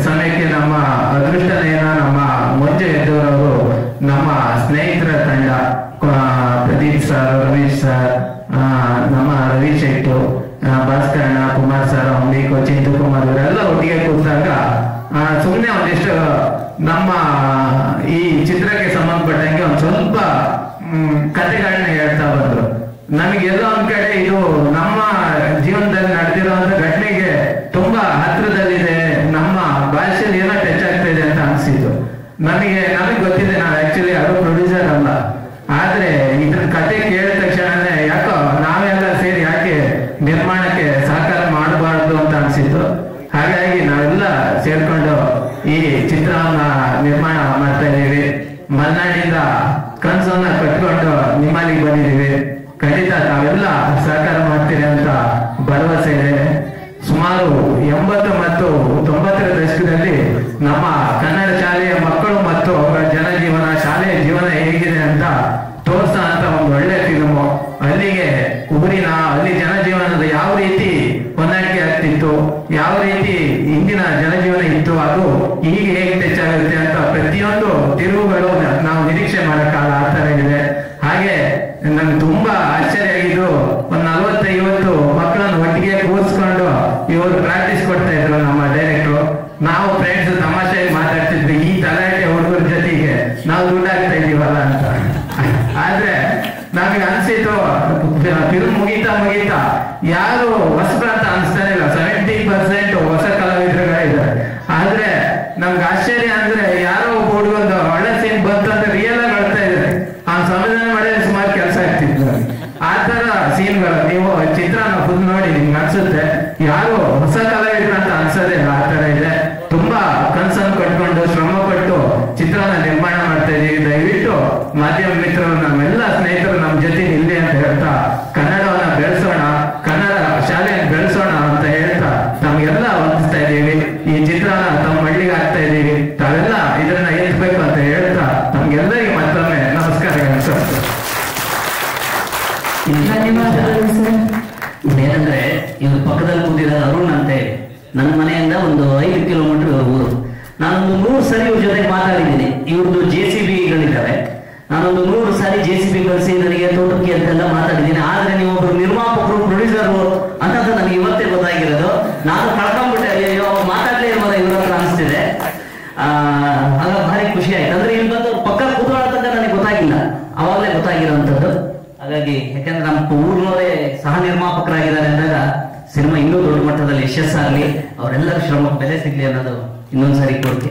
ಸಮಯಕ್ಕೆ ನಮ್ಮ ಅದೃಷ್ಟನೇನ ನಮ್ಮ ಮುಂಚೆ ಎದ್ದವರು ನಮ್ಮ ಸ್ನೇಹಿತರ ತಂಡ, ಪ್ರದೀಪ್ ಸರ್, ರಮೇಶ್ ಸರ್, ನಮ್ಮ ರವಿ ಶೆಟ್ಟು, ಭಾಸ್ಕರಣ್ಣ, ಕುಮಾರ್ ಸರ್, ಅಂಬಿಕೋ, ಚಿಂತು ಕುಮಾರ್ ಇವರೆಲ್ಲ ಒಟ್ಟಿಗೆ ಕೂತಾಗ ಸುಮ್ಮನೆ ಒಂದಿಷ್ಟು ನಮ್ಮ ಈ ಚಿತ್ರಕ್ಕೆ ಸಂಬಂಧಪಟ್ಟಂಗೆ ಒಂದ್ ಸ್ವಲ್ಪ ಕಥೆಗಳನ್ನ ಹೇಳ್ತಾ ಬಂದ್ರು. ನಮಗೆಲ್ಲ ಒಂದ್ ಕಡೆ ಇದು ನಮ್ಮ ಜೀವನದಲ್ಲಿ ನಡೆದಿರುವಂತ ಘಟನೆಗೆ ತುಂಬಾ ಹತ್ರದಲ್ಲಿದೆ, ನಮ್ಮ ಭಾಷೆಯಲ್ಲಿ ಏನೋ ಟಚ್ ಆಗ್ತಾ ಇದೆ ಅಂತ ಅನ್ಸಿತ್ತು. ನಮಗೆ ಗೊತ್ತಿದೆ, ನಾವು ಆಕ್ಚುಲಿ ಯಾರು ಪ್ರೊಡ್ಯೂಸರ್ ಅಲ್ಲ. ಆದ್ರೆ ಇದ್ರ ಕತೆ ಕೇಳಿದ ತಕ್ಷಣನೇ ಯಾಕೋ ನಾವೆಲ್ಲ ಸೇರಿ ಯಾಕೆ ನಿರ್ಮಾಣಕ್ಕೆ ಸಹಕಾರ ಮಾಡಬಾರ್ದು ಅಂತ ಅನ್ಸಿತ್ತು. ಹಾಗಾಗಿ ನಾವೆಲ್ಲ ಸೇರ್ಕೊಂಡು ಈ ಚಿತ್ರವನ್ನ ನಿರ್ಮಾಣ ಮಾಡ್ತಾ ಇದ್ದೀವಿ. ಮಲೆನಾಡಿಂದ ಕನಸನ್ನ ಕಟ್ಕೊಂಡು ನಿಮ್ಮಲ್ಲಿಗೆ ಬಂದಿದ್ದೀವಿ. ಖಂಡಿತ ತಾವೆಲ್ಲ ಸಹಕಾರ ಮಾಡ್ತೀರಿ ಅಂತ ಭರವಸೆ ಇದೆ. ಸುಮಾರು 80 ಮತ್ತು 90ರ ದಶಕದಲ್ಲಿ ನಮ್ಮ ಕನ್ನಡ ಶಾಲೆಯ ಮಕ್ಕಳು ಮತ್ತು ಅವರ ಜನಜೀವನ, ಶಾಲೆಯ ಜೀವನ ಹೇಗಿದೆ ಅಂತ ತೋರ್ಸ ಅಂತ ಒಂದು ಒಳ್ಳೆ ಫಿಲ್ಮು. ಅಲ್ಲಿಗೆ ಅಲ್ಲಿ ಜನಜೀವನದ ಯಾವ ರೀತಿ ಹೊಂದಾಣಿಕೆ ಆಗ್ತಿತ್ತು, ಯಾವ ರೀತಿ ಇಂದಿನ ಜನಜೀವನ ಇತ್ತು, ಅದು ಈಗ ಹೇಗೆ ಹೆಚ್ಚಾಗುತ್ತೆ ಅಂತ ಪ್ರತಿಯೊಂದು ತಿರುವುಗಳು ನಾವು ನಿರೀಕ್ಷೆ ಮಾಡಕ್ಕಾಗಲ್ಲ, ಆ ತರ ಇದೆ. ಹಾಗೆ ನನ್ಗೆ ತುಂಬಾ ಆಶ್ಚರ್ಯ ಆಗಿದ್ದು, ಒಂದ್ 40-50 ಮಕ್ಕಳನ್ನು ಒಟ್ಟಿಗೆ ಕೂರಿಸ್ಕೊಂಡು ಇವರು ಪ್ರಾಕ್ಟೀಸ್ ಕೊಡ್ತಾ ಇದ್ರು ನಮ್ಮ ಡೈರೆಕ್ಟ್ರು. ನಾವು ಫ್ರೆಂಡ್ಸ್ ತಮಾಷೆಯಾಗಿ ಮಾತಾಡ್ತಿದ್ವಿ, ಈ ತಲಾಟೆ ಹುಡುಗರ ಜೊತೆಗೆ ನಾವು ದುಡ್ಡಾಗ್ತಾ ಇದೀವಲ್ಲ ಅಂತ. ಆದ್ರೆ ನಮಗೆ ಅನ್ಸಿತ್ತು, ಫಿಲ್ಮ್ ಮುಗೀತಾ ಯಾರು ಹೊಸಬ್ರು ಅಂತ ಅನ್ಸ್ತಾನೆ ಇಲ್ಲ. 70% ಹೊಸ ಕಲಾವಿದರುಗಳಿದ್ದಾರೆ. ಆದ್ರೆ ನಮ್ಗೆ ಆಶ್ಚರ್ಯ ಅಂದ್ರೆ ಯಾರೋ ಒಬ್ಬ ಹುಡುಗೊಂದು ಒಳ್ಳೆ ಸೀನ್ ಬಂತಂದ್ರೆ ರಿಯಲ್ ಆಗಿ ಅಳ್ತಾ ಇದ್ದಾರೆ. ಆ ಸಂವಿಧಾನ ಮಾಡಿದ್ರೆ ಸುಮಾರು ಕೆಲಸ ಆಗ್ತಿತ್ತು. ಆ ತರ ಸೀನ್ಗಳು ನೀವು ಚಿತ್ರನ ಫುಲ್ ನೋಡಿ ನಿಮ್ಗೆ ಅನ್ಸುತ್ತೆ ಯಾರು ಹೊಸ ಕಲಾವಿದ್ರು ಅಂತ ಅನ್ಸೋದೇ ಇಲ್ಲ. ಆ ತರ ಇದೆ. ತುಂಬಾ ಕನ್ಸನ್ನು ಕಟ್ಕೊಂಡು ಶ್ರಮ ಪಟ್ಟು ಚಿತ್ರನ ನಿರ್ಮಾಣ ಮಾಡ್ತಾ ಇದೀವಿ. ದಯವಿಟ್ಟು ಮಾಧ್ಯಮ ಮಿತ್ರರು, ನಮ್ಮೆಲ್ಲ ಸ್ನೇಹಿತರು ನಮ್ಮ ಜೊತೆ ಇಲ್ಲಿ ಅಂತ ಹೇಳ್ತಾ ಕನ್ನಡವನ್ನ ಬೆಳೆಸೋಣ, ಕನ್ನಡ ಶಾಲೆಯನ್ನು ಬೆಳೆಸೋಣ ಅಂತ ಹೇಳ್ತಾ ನಮ್ಗೆಲ್ಲ ವಂದಿಸ್ತಾ ಇದ್ದೀವಿ. ಈ ಚಿತ್ರನ ತಮ್ಮ ಹಳ್ಳಿಗೆ ಆಗ್ತಾ ಇದ್ದೀವಿ. ತಾವೆಲ್ಲ ಇದನ್ನ ಎತ್ತಬೇಕು ಅಂತ ಹೇಳ್ತಾ ನಮ್ಗೆಲ್ಲರಿಗೆ ಮತ್ತೊಮ್ಮೆ ನಮಸ್ಕಾರಗಳು ಸರ್. ಧನ್ಯವಾದಗಳು ಸರ್. ಏನಂದ್ರೆ ಇವ್ರ ಪಕ್ಕದಲ್ಲಿ ಕೂತಿದ್ದಾರೆ ಅರುಣ್ ಅಂತೆ. ನನ್ನ ಮನೆಯಿಂದ ಒಂದು 5 ಕಿಲೋಮೀಟರ್ ಊರು. ನಾನೊಂದು 100 ಸರಿ ಇವ್ರ ಜೊತೆ ಮಾತಾಡಿದ್ದೀನಿ. ಇವ್ರದ್ದು JCBಗಳಿದ್ದಾವೆ. ನಾನೊಂದು 100 ಸಾರಿ JCB ಕಳಿಸಿ ನನಗೆ ತೋಟಕ್ಕೆ ಅಂತೆಲ್ಲ ಮಾತಾಡಿದ್ದೀನಿ. ಆದ್ರೆ ನೀವೊಬ್ರು ನಿರ್ಮಾಪಕರು, ಪ್ರೊಡ್ಯೂಸರು ಅಂತ ನನಗೆ ಇವತ್ತೇ ಗೊತ್ತಾಗಿರೋದು. ನಾನು ಕಳ್ಕೊಂಡ್ಬಿಟ್ಟೆ, ಅಯ್ಯೋ ಮಾತಾಡ್ಲೇ ಇರೋದ ಇವ್ರ ಹತ್ರ ಅನಿಸ್ತಿದೆ. ಆಗ ಭಾರಿ ಖುಷಿ ಆಯ್ತು. ಅಂದ್ರೆ ಇಲ್ಲಿ ಬಂದು ಪಕ್ಕ ಕೂತ್ಕೊಳ್ಳೋತಂತ ನನಗೆ ಗೊತ್ತಾಗಿಲ್ಲ, ಅವಾಗಲೇ ಗೊತ್ತಾಗಿರೋಂಥದ್ದು. ಹಾಗಾಗಿ ಯಾಕಂದ್ರೆ ನಮ್ಮ ಊರ್ನವರೇ ಸಹ ನಿರ್ಮಾಪಕರಾಗಿದ್ದಾರೆ ಅಂದಾಗ ಸಿನಿಮಾ ಇನ್ನೂ ದೊಡ್ಡ ಮಟ್ಟದಲ್ಲಿ ಯಶಸ್ಸಾಗಲಿ, ಅವರೆಲ್ಲರ ಶ್ರಮಕ್ಕೆ ಬೆಲೆ ಸಿಗ್ಲಿ ಅನ್ನೋದು ಇನ್ನೊಂದ್ಸರಿ ಕೋರಿಕೆ.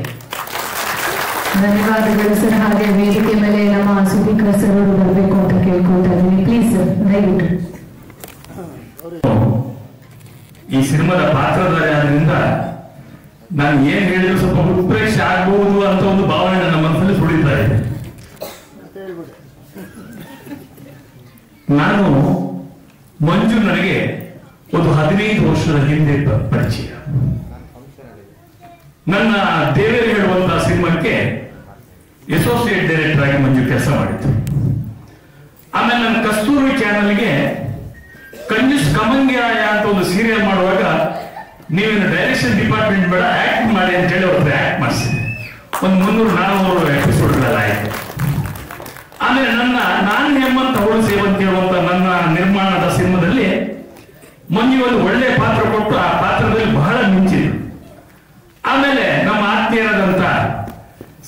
ಧನ್ಯವಾದಗಳು ಸರ್. ಹಾಗೆ ವೇದಿಕೆ ಮೇಲೆ ನಮ್ಮ ಸುದೀಪ್ ಸರ್ ಅವರು ಬರಬೇಕು ಅಂತ ಕೇಳ್ಕೊಳ್ತಾ ಇದ್ದೀನಿ. ಪ್ಲೀಸ್ ಸರ್, ದಯವಿಟ್ಟು. ಈ ಸಿನಿಮಾದ ಪಾತ್ರಧಾರಿ ಆದ್ರಿಂದ ನಾನು ಏನ್ ಹೇಳಿದ್ರು ಸ್ವಲ್ಪ ಉತ್ಪ್ರೇಕ್ಷೆ ಆಗ್ಬಹುದು ಅಂತ ಒಂದು ಭಾವನೆ ನನ್ನ ಮನಸ್ಸಲ್ಲಿ ಸುಳಿತಾ ಇದೆ. ನಾನು ಮಂಜು ನನಗೆ ಒಂದು 15 ವರ್ಷದ ಹಿಂದೆ ಪರಿಚಯ. ನನ್ನ ದೇವೇರು ಹೇಳುವಂತಹ ಸಿನಿಮಾಕ್ಕೆ ಅಸೋಸಿಯೇಟ್ ಡೈರೆಕ್ಟರ್ ಆಗಿ ಮಂಜು ಕೆಲಸ ಮಾಡಿದ್ರು. ಆಮೇಲೆ ನನ್ನ ಕಸ್ತೂರಿ ಚಾನೆಲ್ಗೆ ಕಂಜೂಸ್ ಕಮಂಗ್ಯಾಯ ಅಂತ ಒಂದು ಸೀರಿಯಲ್ ಮಾಡುವಾಗ ನೀವೇನು ಡೈರೆಕ್ಷನ್ ಡಿಪಾರ್ಟ್ಮೆಂಟ್ ಬೇಡ, ಆಕ್ಟ್ ಮಾಡಿ ಅಂತ ಹೇಳಿ ಅವ್ರದ್ದು ಆಕ್ಟ್ ಮಾಡಿಸಿದೆ. ಒಂದು 300-400 ಎಪಿಸೋಡ್ಗಳೆಲ್ಲ ಆಯ್ತು. ಆಮೇಲೆ ನಾನು ಹೇಮಂತ್ ಅವಳು ಸೇವಂತ್ ಹೇಳುವಂತ ನನ್ನ ನಿರ್ಮಾಣದ ಸಿನಿಮಾದಲ್ಲಿ ಮಂಜು ಒಂದು ಒಳ್ಳೆ ಪಾತ್ರ ಕೊಟ್ಟು ಆ ಪಾತ್ರದಲ್ಲಿ ಬಹಳ ಮಿಂಚಿದ್ರು. ಆಮೇಲೆ ನಮ್ಮ ಆತ್ಮೀಯರಾದಂತ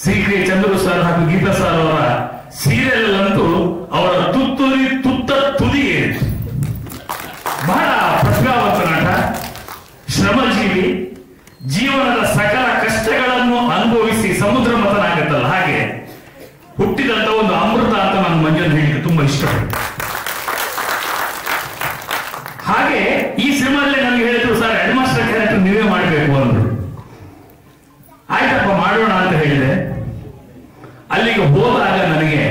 ಶ್ರೀ ಚಂದ್ರು ಸರ್ ಹಾಗೂ ಗೀತಾ ಸರ್ ಅವರ ಸೀರಿಯಲ್ ಅಂತೂ ಅವರ ತುತ್ತ ತುದಿಗೆ ಬಹಳ ಪ್ರತಿಭಾವಂತ ನಟ, ಶ್ರಮಜೀವಿ, ಜೀವನದ ಸಕಲ ಕಷ್ಟಗಳ ಇಷ್ಟಪಡ್ತೀನಿ. ಹಾಗೆ ಈ ಸಿನಿಮಾದಲ್ಲಿ ನನಗೆ ಹೇಳಿದ್ರು, ಸರ್ ಹೆಡ್ ಮಾಸ್ಟರ್ ಕ್ಯಾರೆಕ್ಟರ್ ನೀವೇ ಮಾಡಬೇಕು ಅಂದ್ರು. ಆಯ್ತಪ್ಪ ಮಾಡೋಣ ಅಂತ ಹೇಳಿದೆ. ಅಲ್ಲಿಗೆ ಹೋದಾಗ ನನಗೆ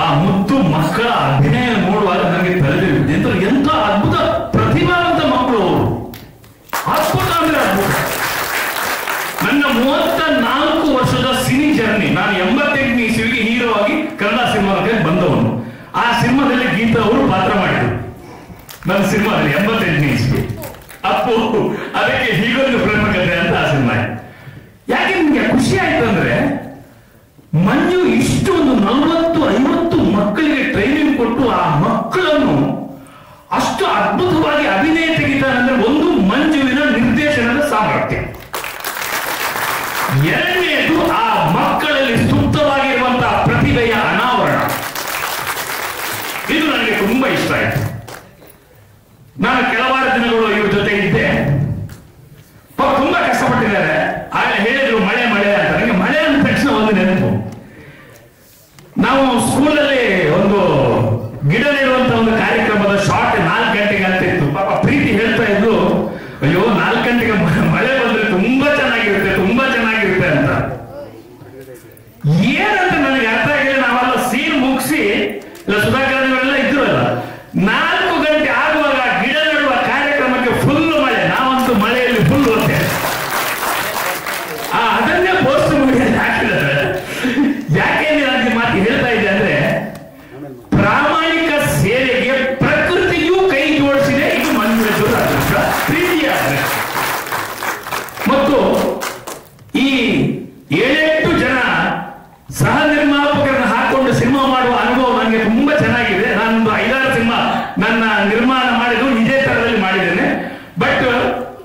ಆ ಮುದ್ದು ಮಕ್ಕಳ ಅಭಿನಯ ನೋಡುವಾಗ ನನಗೆ ತಲೆದಿರುವುದು, ಎಂತ ಅದ್ಭುತ ಪ್ರತಿಭಾವಂತ ಮಕ್ಕಳು ಅವರು, ಅದ್ಭುತ ಅಂದ್ರೆ ಅದ್ಭುತ. ನನ್ನ 34 ವರ್ಷದ ಸಿನಿ ಜರ್ನಿ, ನಾನು 88ನೇ ಇಸ್ವಿಗೆ ಹೀರೋ ಆಗಿ ಕನ್ನಡ ಸಿನಿಮಾಕ್ಕೆ ಬಂದವನು. ಆ ಸಿನಿಮಾದಲ್ಲಿ ಗೀತಾ ಅವರು ಪಾತ್ರ ಮಾಡಿದ್ರು ನನ್ನ ಸಿನಿಮಾದಲ್ಲಿ 88ನೇ ಇಸ್ವಿ. ಅಪ್ಪು ಅದಕ್ಕೆ ಹೀಗೊಂದು ಪ್ರೇಮ ಕಥೆ ಅಂತ ಆ ಸಿನಿಮಾ. ಯಾಕೆ ನಿಮ್ಗೆ ಖುಷಿ ಆಯ್ತು ಅಂದ್ರೆ, ಮಂಜು ಇಷ್ಟು ಒಂದು 40-50 ಮಕ್ಕಳಿಗೆ ಟ್ರೈನಿಂಗ್ ಕೊಟ್ಟು ಆ ಮಕ್ಕಳನ್ನು ಅಷ್ಟು ಅದ್ಭುತವಾಗಿ ಅಭಿನಯ ತೆಗಿತಾನಂದ್ರೆ ಒಂದು ಮಂಜುವಿನ ನಿರ್ದೇಶನದ ಸಾಮರ್ಥ್ಯ. ಎರಡನೆಯದು ಆ ಮಕ್ಕಳಲ್ಲಿ ಸುಪ್ತವಾಗಿರುವಂತಹ ಪ್ರತಿಭೆಯ ಅನಾವರಣ. ಇದು ನನಗೆ ತುಂಬಾ ಇಷ್ಟ ಆಯ್ತು. ನಾನು ಕೆಲವಾರು ದಿನಗಳು ಇವ್ರ ಜೊತೆ ಇದ್ದೆ. ತುಂಬಾ ಕಷ್ಟಪಟ್ಟಿದ್ದಾರೆ. ಆಗಲೇ ಹೇಳಿದ್ರು ಮಳೆ ಮಳೆ ಅಂತ. ನನಗೆ ಮಳೆ ಅಂದ ತಕ್ಷಣ ಒಂದು ನೆನಪು, ನಾವು ಸ್ಕೂಲಲ್ಲಿ ಒಂದು ಗಿಡ ನೆಡುವಂತ ಒಂದು ಕಾರ್ಯಕ್ರಮದ ಶಾರ್ಟ್ 4 ಗಂಟೆಗೆ ಅಂತ ಇತ್ತು. ಪಾಪ ಪ್ರೀತಿ ಹೇಳ್ತಾ ಇದ್ದು, ಅಯ್ಯೋ 4 ಗಂಟೆಗೆ ಮಳೆ ಬಂದ್ರೆ ತುಂಬಾ ಚೆನ್ನಾಗಿರುತ್ತೆ, ತುಂಬಾ ಚೆನ್ನಾಗಿರುತ್ತೆ ಅಂತ. ಏನಂತ ನನಗೆ ಅರ್ಥ ಆಗಿಲ್ಲ. ನಾವೆಲ್ಲ ಸೀನ್ ಮುಗಿಸಿ ಸುಧಾಕರಣಿಗಳೆಲ್ಲ ಇದ್ರು ಅಲ್ಲ, 4 ಗಂಟೆ ಆಗುವಾಗ ಗಿಡ ನೆಡುವ ಕಾರ್ಯಕ್ರಮಕ್ಕೆ ಫುಲ್ ಮಳೆ. ನಾವಂತೂ ಮಳೆಯಲ್ಲಿ ಫುಲ್ ಹೋಗ್ತೇವೆ. ಅದನ್ನೇ ಪೋಸ್ಟ್ ಮುಗಿಯಲ್ಲಿ ಹಾಕಿದ್ದಾರೆ. ಯಾಕೆ ನಾನು ಈ ಮಾತು ಹೇಳ್ತಾ ಇದ್ದೆ ಅಂದ್ರೆ, ಪ್ರಾಮಾಣಿಕ ಸೇವೆಗೆ ಪ್ರಕೃತಿಯೂ ಕೈ ಜೋಡಿಸಿದೆ. ಇದು ಮಂಜುಳ ಅದೃಷ್ಟ, ಪ್ರೀತಿಯ ಅದೃಷ್ಟ. ಮತ್ತು ಈ 7-8 ಜನ ಸಹ ನಿರ್ಮಾಪಕರನ್ನು ಹಾಕೊಂಡು ಸಿನಿಮಾ ಮಾಡುವ ಅನುಭವ ನನಗೆ ತುಂಬಾ ಚೆನ್ನಾಗಿದೆ. ನಾನೊಂದು 5-6 ಸಿನಿಮಾ ನನ್ನ ನಿರ್ಮಾಣ ಮಾಡಿದ್ದು ಇದೇ ತರದಲ್ಲಿ ಮಾಡಿದ್ದೇನೆ. ಬಟ್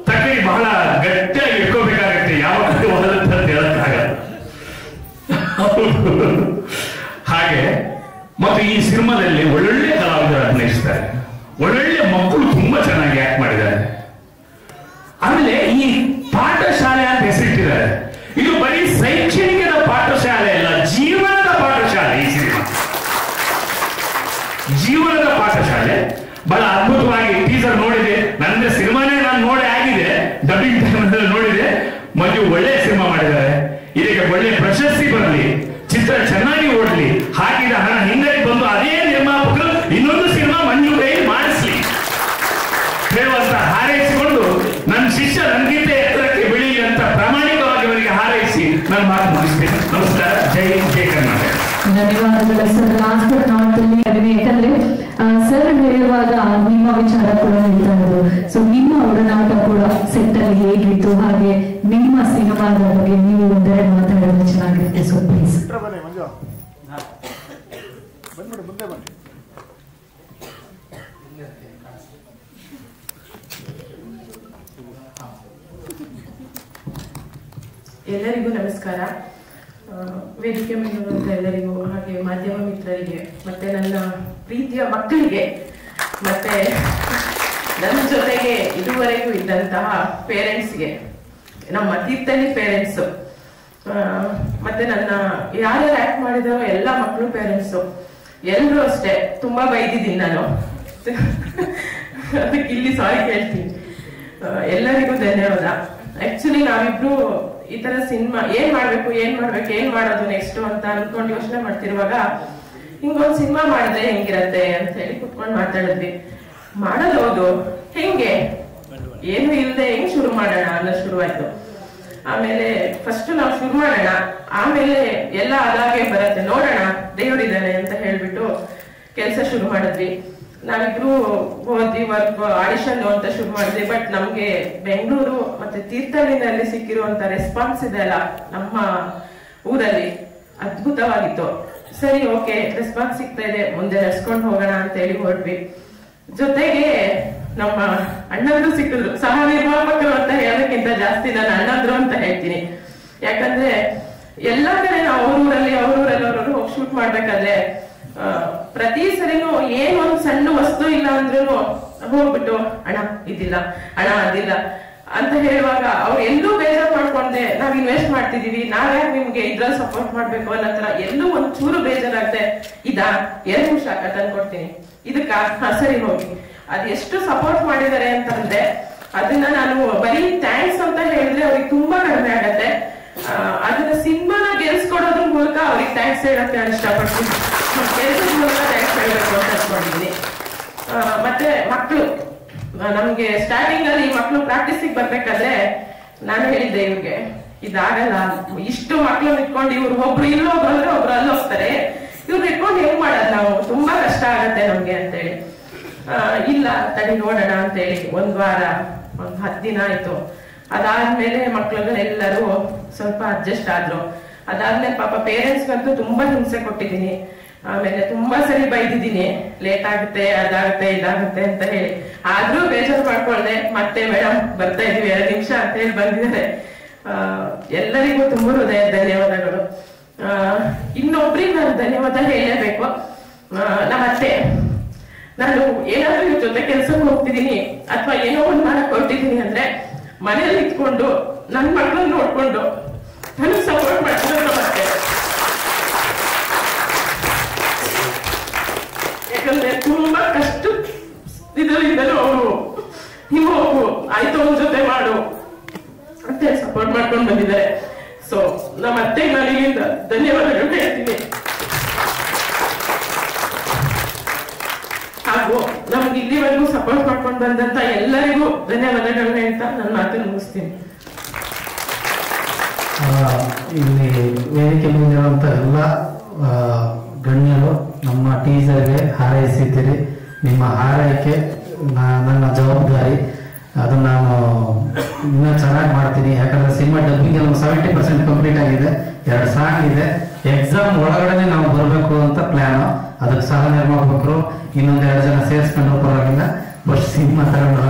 ತಕ್ಕಡಿ ಬಹಳ ಗಟ್ಟಿಯಾಗಿ ಇಟ್ಕೋಬೇಕಾಗತ್ತೆ, ಯಾವ ಕಡೆ ಹೋದಂತ ಹೇಳಕ್ಕಾಗಲ್ಲ. ಹಾಗೆ ಮತ್ತು ಈ ಸಿನಿಮಾದಲ್ಲಿ ಒಳ್ಳೊಳ್ಳೆ ಕಲಾವಿದರು ಅಭಿನಯಿಸ್ತಾರೆ, ಒಳ್ಳೊಳ್ಳೆ ಮಕ್ಕಳು ತುಂಬಾ ಚೆನ್ನಾಗಿ ಆಕ್ಟ್ ಮಾಡಿದ್ದಾರೆ. ಆಮೇಲೆ ಈ ಪಾಠಶಾಲೆ ಅಂತ ಹೆಸರಿಟ್ಟಿದ್ದಾರೆ. ಇದು ಬರೀ ಶೈಕ್ಷಣಿಕದ ಪಾಠಶಾಲೆ ಅಲ್ಲ, ಜೀವನದ ಪಾಠಶಾಲೆ. ಈ ಸಿನಿಮಾ ಜೀವನದ ಪಾಠಶಾಲೆ. ಬಹಳ ಅದ್ಭುತವಾಗಿ ಟೀಸರ್ ನೋಡಿದೆ. ನನ್ನ ಸಿನಿಮಾನೇ ನಾನು ನೋಡಿ ಆಗಿದೆ, ಡಬ್ಬಿಂಗ್ ಟೈಮ್ ನೋಡಿದೆ. ಮಂಜು ಒಳ್ಳೆ ಸಿನಿಮಾ ಮಾಡಿದ್ದಾರೆ. ಇದಕ್ಕೆ ಒಳ್ಳೆ ಪ್ರಶಸ್ತಿ ಬರಲಿ, ಚಿತ್ರ ಚೆನ್ನಾಗಿ ಓಡಲಿ, ಹಾಕಿದ ಹಣ ಹಿಂದಕ್ಕೆ ಬಂದು ಅದೇ ನಿರ್ಮಾಪಕರು ಇನ್ನೊಂದು ಸಿನಿಮಾ ಮಂಜು ಕೈ ಮಾಡಿಸ್ಲಿ ಹೇಳುವಂತ ಹಾರೈಸಿಕೊಂಡು, ನನ್ನ ಶಿಷ್ಯ ನನ್ಗಿಂತ ಎತ್ತರಕ್ಕೆ ಬೆಳೀಲಿ ಅಂತ ಪ್ರಾಮಾಣಿಕವಾಗಿ ಅವರಿಗೆ ಹಾರೈಸಿ ನನ್ನ ಮಾತು ಮುಗಿಸ್ತೇನೆ. ನಮಸ್ಕಾರ. ಜೈ ಜೈ ಕರ್ನಾಟಕ. ಧನ್ಯವಾದಗಳು ಸರ್. ಲಾಸ್ಟ್ ಬಟ್ ನಾಟ್ ಯಾಕಂದ್ರೆ ಸರ್ ಹೇಳುವಾಗ ನಿಮ್ಮ ವಿಚಾರ ಕೂಡ ಹೇಳ್ತಾ ಇದ್ರು. ಸೊ ನಿಮ್ಮ ಒಡನಾಟ ಕೂಡ ಸೆಟ್ ಅಲ್ಲಿ ಹೇಗಿತ್ತು, ಹಾಗೆ ನಿಮ್ಮ ಸಿನಿಮಾದ ಬಗ್ಗೆ ನೀವು ಒಂದೆರಡು ಮಾತಾಡೋದು ಚೆನ್ನಾಗಿರುತ್ತೆ. So please. ಎಲ್ಲರಿಗೂ ನಮಸ್ಕಾರ. ವೇದಿಕೆ ಮೇಲಿರುವಂತ ಎಲ್ಲರಿಗೂ, ಹಾಗೆ ಮಾಧ್ಯಮ ಮಿತ್ರರಿಗೆ, ಮತ್ತೆ ನನ್ನ ಪ್ರೀತಿಯ ಮಕ್ಕಳಿಗೆ, ಮತ್ತೆ ನನ್ನ ಜೊತೆಗೆ ಇದುವರೆಗೂ ಇದ್ದಂತಹ ಪೇರೆಂಟ್ಸ್ಗೆ, ನಮ್ಮ ತೀರ್ಥಹಳ್ಳಿ ಪೇರೆಂಟ್ಸು, ಮತ್ತೆ ನನ್ನ ಯಾರ್ಯಾರು ಆಕ್ಟ್ ಮಾಡಿದಾರೋ ಎಲ್ಲ ಮಕ್ಕಳು ಪೇರೆಂಟ್ಸು ಎಲ್ಲರೂ ಅಷ್ಟೇ. ತುಂಬಾ ಬೈದಿದ್ದೀನಿ ನಾನು, ಅದಕ್ಕೆ ಇಲ್ಲಿ ಸಾರಿ ಕೇಳ್ತೀನಿ. ಎಲ್ಲರಿಗೂ ಧನ್ಯವಾದ. ಆಕ್ಚುಲಿ ನಾವಿಬ್ರು ಈ ತರ ಸಿನಿಮಾ ಏನ್ ಮಾಡೋದು ನೆಕ್ಸ್ಟ್ ಅಂತ ಅನ್ಕೊಂಡು ಯೋಚನೆ ಮಾಡ್ತಿರುವಾಗ ಹಿಂಗೊಂದ್ ಸಿನಿಮಾ ಮಾಡಿದ್ರೆ ಹೆಂಗಿರತ್ತೆ ಅಂತ ಹೇಳಿ ಕುತ್ಕೊಂಡು ಮಾತಾಡಿದ್ವಿ. ಮಾಡೋದು ಹೌದು, ಹೆಂಗೆ ಏನು ಇಲ್ಲದೆ ಹೆಂಗ್ ಶುರು ಮಾಡೋಣ ಅನ್ನೋ ಶುರುವಾಯ್ತು. ಆಮೇಲೆ ಫಸ್ಟ್ ನಾವು ಶುರು ಮಾಡೋಣ, ಆಮೇಲೆ ಎಲ್ಲ ಅದಾಗೆ ಬರತ್ತೆ, ನೋಡೋಣ ದೇವರಿದ್ದಾನೆ ಅಂತ ಹೇಳ್ಬಿಟ್ಟು ಕೆಲಸ ಶುರು ಮಾಡಿದ್ವಿ. ನಾವಿಬ್ರು ಹೋದ್ವಿ, ವರ್ಕ್ ಆಡಿಷನ್ ಅಂತ ಶುರು ಮಾಡಿದ್ವಿ. ಬಟ್ ನಮ್ಗೆ ಬೆಂಗಳೂರು ಮತ್ತೆ ತೀರ್ಥಹಳ್ಳಿನಲ್ಲಿ ಸಿಕ್ಕಿರುವಂತ ರೆಸ್ಪಾನ್ಸ್ ಇದೆ ಅಲ್ಲ ನಮ್ಮ ಊರಲ್ಲಿ, ಅದ್ಭುತವಾಗಿತ್ತು. ಸರಿ, ಓಕೆ, ರೆಸ್ಪಾನ್ಸ್ ಸಿಗ್ತಾ ಇದೆ, ಮುಂದೆ ನಡೆಸ್ಕೊಂಡು ಹೋಗೋಣ ಅಂತ ಹೇಳಿ ಹೊರಟ್ವಿ. ಜೊತೆಗೆ ನಮ್ಮ ಅಣ್ಣಂದ್ರು ಸಿಕ್ಕಿದ್ರು, ಸಹ ನಿರ್ಮಾಪಕರು ಅಂತ ಹೇಳೋದಕ್ಕಿಂತ ಜಾಸ್ತಿ ನಾನು ಅಣ್ಣಂದ್ರು ಅಂತ ಹೇಳ್ತೀನಿ. ಯಾಕಂದ್ರೆ ಎಲ್ಲಾ ಕಡೆ ನಾವು ಅವ್ರೂರಲ್ಲಿ ಅವ್ರವ್ರು ಹೋಗಿ ಶೂಟ್ ಮಾಡ್ಬೇಕಾದ್ರೆ ಪ್ರತಿ ಸರಿನೂ ಏನೊಂದು ಸಣ್ಣ ವಸ್ತು ಇಲ್ಲ ಅಂದ್ರೂ ಹೋಗ್ಬಿಟ್ಟು ಅಣ್ಣ ಇದಿಲ್ಲ, ಅಣ್ಣ ಅದಿಲ್ಲ ಅಂತ ಹೇಳುವಾಗ ಅವ್ರು ಎಲ್ಲೂ ಬೇಜಾರು ಮಾಡ್ಕೊಂಡೆ ನಾವ್ ಇನ್ವೆಸ್ಟ್ ಮಾಡಿ ಮಾಡ್ತಿದೀವಿ, ನಾವ್ಯಾಕೆ ನಿಮ್ಗೆ ಇದ್ರಲ್ಲಿ ಸಪೋರ್ಟ್ ಮಾಡ್ಬೇಕು ಅನ್ನೋ ತರ ಎಲ್ಲೂ ಒಂದ್ ಚೂರು ಬೇಜಾರಾಗದೆ ಇದಾ 2 ನಿಮಿಷ ತಂದ್ಕೊಡ್ತೀನಿ ಇದಕ್ಕ ಸರಿ ಹೋಗಿ ಅದ್ ಎಷ್ಟು ಸಪೋರ್ಟ್ ಮಾಡಿದ್ದಾರೆ ಅಂತಂದ್ರೆ ಅದನ್ನ ನಾನು ಬರೀ ಥ್ಯಾಂಕ್ಸ್ ಅಂತ ಹೇಳಿದ್ರೆ ಅವ್ರಿಗೆ ತುಂಬಾ ಕಡಿಮೆ ಆಗತ್ತೆ. ಅದನ್ನ ಸಿನಿಮಾನ ಗೆಲ್ಸ್ಕೊಡೋದ್ರ ಮೂಲಕ ಅವ್ರಿಗೆ ಥ್ಯಾಂಕ್ಸ್ ಹೇಳಕ್ಕೆ ನಾನು ಇಷ್ಟಪಡ್ತೀನಿ. ಗೆಲ್ಸೋದ್ರ ಮೂಲಕ ಥ್ಯಾಂಕ್ಸ್ ಹೇಳ್ಬೇಕು ಅಂತ ಅನ್ಕೊಂಡಿದ್ದೀನಿ. ಮತ್ತೆ ಮಕ್ಕಳು, ನಮ್ಗೆ ಸ್ಟಾರ್ಟಿಂಗ್ ಅಲ್ಲಿ ಮಕ್ಕಳು ಪ್ರಾಕ್ಟೀಸಿಗೆ ಬರ್ಬೇಕಾದ್ರೆ ನಾನು ಹೇಳಿದ್ದೆ ಇವ್ರಿಗೆ ಇದಾಗಲ್ಲ, ಇಷ್ಟು ಮಕ್ಳು ಇಟ್ಕೊಂಡು ಇವ್ರು ಒಬ್ರು ಇಲ್ಲೋಗ್ರು ಅಂದ್ರೆ ಒಬ್ರು ಅಲ್ಲಿ ಹೋಗ್ತಾರೆ, ಇವ್ರು ಇಟ್ಕೊಂಡು ಹೆಂಗ್ ಮಾಡೋದು ನಾವು, ತುಂಬಾ ಕಷ್ಟ ಆಗತ್ತೆ ನಮ್ಗೆ ಅಂತೇಳಿ. ಇಲ್ಲ ತಡಿ ನೋಡೋಣ ಅಂತೇಳಿ 1 ವಾರ 10 ದಿನ ಆಯ್ತು. ಅದಾದ್ಮೇಲೆ ಮಕ್ಳುಗಳೆಲ್ಲರೂ ಸ್ವಲ್ಪ ಅಡ್ಜಸ್ಟ್ ಆದ್ರು. ಅದಾದ್ಮೇಲೆ ಪಾಪ ಪೇರೆಂಟ್ಸ್ಗಂತೂ ತುಂಬಾ ಹಿಂಸೆ ಕೊಟ್ಟಿದ್ದೀನಿ. ಆಮೇಲೆ ತುಂಬಾ ಸರಿ ಬೈದಿದ್ದೀನಿ, ಲೇಟ್ ಆಗುತ್ತೆ ಅದಾಗುತ್ತೆ ಇದಾಗುತ್ತೆ ಅಂತ ಹೇಳಿ. ಆದ್ರೂ ಬೇಜಾರು ಮಾಡ್ಕೊಳ್ದೆ ಮತ್ತೆ ಮೇಡಮ್ ಬರ್ತಾ ಇದೀವಿ 2 ನಿಮಿಷ ಅಂತ ಹೇಳಿ ಬಂದಿದ್ದಾರೆ. ಎಲ್ಲರಿಗೂ ತುಂಬ ಹೃದಯ ಧನ್ಯವಾದಗಳು. ಇನ್ನೊಬ್ರಿಗೆ ನಾನು ಧನ್ಯವಾದ ಹೇಳಲೇಬೇಕು. ನಮ್ಮತ್ತೆ, ನಾನು ಏನಾದ್ರೂ ಇವ್ರ ಜೊತೆ ಕೆಲ್ಸಕ್ಕೆ ಹೋಗ್ತಿದ್ದೀನಿ ಅಥವಾ ಏನೋ ಒಂದ್ ಮಾಡಕ್ ಹೊರಟಿದ್ದೀನಿ ಅಂದ್ರೆ ಮನೇಲಿ ಇಟ್ಕೊಂಡು ನನ್ ಮಕ್ಕಳನ್ನ ನೋಡ್ಕೊಂಡು ನನಗ್ ಸಪೋರ್ಟ್ ಮಾಡ್ತಿದ್ರು ನಮ್ಮತ್ತೆ. ಯಾಕಂದ್ರೆ ತುಂಬಾ ಕಷ್ಟ ಇದರಿಂದಲೂ ಅವರು ನೀವು ಹೋಗು ಆಯ್ತು ಒಂದ್ ಜೊತೆ ಮಾಡು ಅಂತ ಸಪೋರ್ಟ್ ಮಾಡ್ಕೊಂಡು ಬಂದಿದ್ದಾರೆ. ಸೊ ನಮ್ಮ ಅತ್ತೆ ನಾನು ಇಲ್ಲಿಂದ ಧನ್ಯವಾದಗಳು ಹೇಳ್ತೀನಿ. ಹಾಗೂ ನಮ್ಗೆ ಇಲ್ಲಿವರೆಗೂ ಸಪೋರ್ಟ್ ಮಾಡ್ಕೊಂಡು ಬಂದಂತ ಎಲ್ಲರಿಗೂ ಧನ್ಯವಾದಗಳು ಹೇಳ್ತಾ ನನ್ನ ಮಾತನ್ನು ಮುಗಿಸ್ತೀನಿ. ಇಲ್ಲಿ ವೇದಿಕೆ ಮುಂದಿರುವಂತ ಎಲ್ಲ ಗಣ್ಯರು ನಮ್ಮ ಟೀಸರ್ಗೆ ಹಾರೈಸಿದ್ದೀರಿ. ನಿಮ್ಮ ಹಾರೈಕೆ ನನ್ನ ಜವಾಬ್ದಾರಿ. ಅದನ್ನ ನಾನು ಇನ್ನೂ ಚೆನ್ನಾಗಿ ಮಾಡ್ತೀನಿ. ಯಾಕಂದ್ರೆ ಸಿನಿಮಾ ಡಬ್ಬಿಂಗ್ ಎಲ್ಲ 70% ಕಂಪ್ಲೀಟ್ ಆಗಿದೆ. 2 ಸಾಂಗ್ ಇದೆ. ಎಕ್ಸಾಮ್ ಒಳಗಡೆ ನಾವು ಬರಬೇಕು ಅಂತ ಪ್ಲಾನ್. ಅದಕ್ಕೆ ಸಹ ನಿರ್ಮಾಪಕರು ಇನ್ನೊಂದು 2 ಜನ ಸೇರಿಸ್ಕೊಂಡು ಪರವಾಗಿಲ್ಲ, ಫಸ್ಟ್ ಸಿನಿಮಾ ತಗೊಂಡ್ರ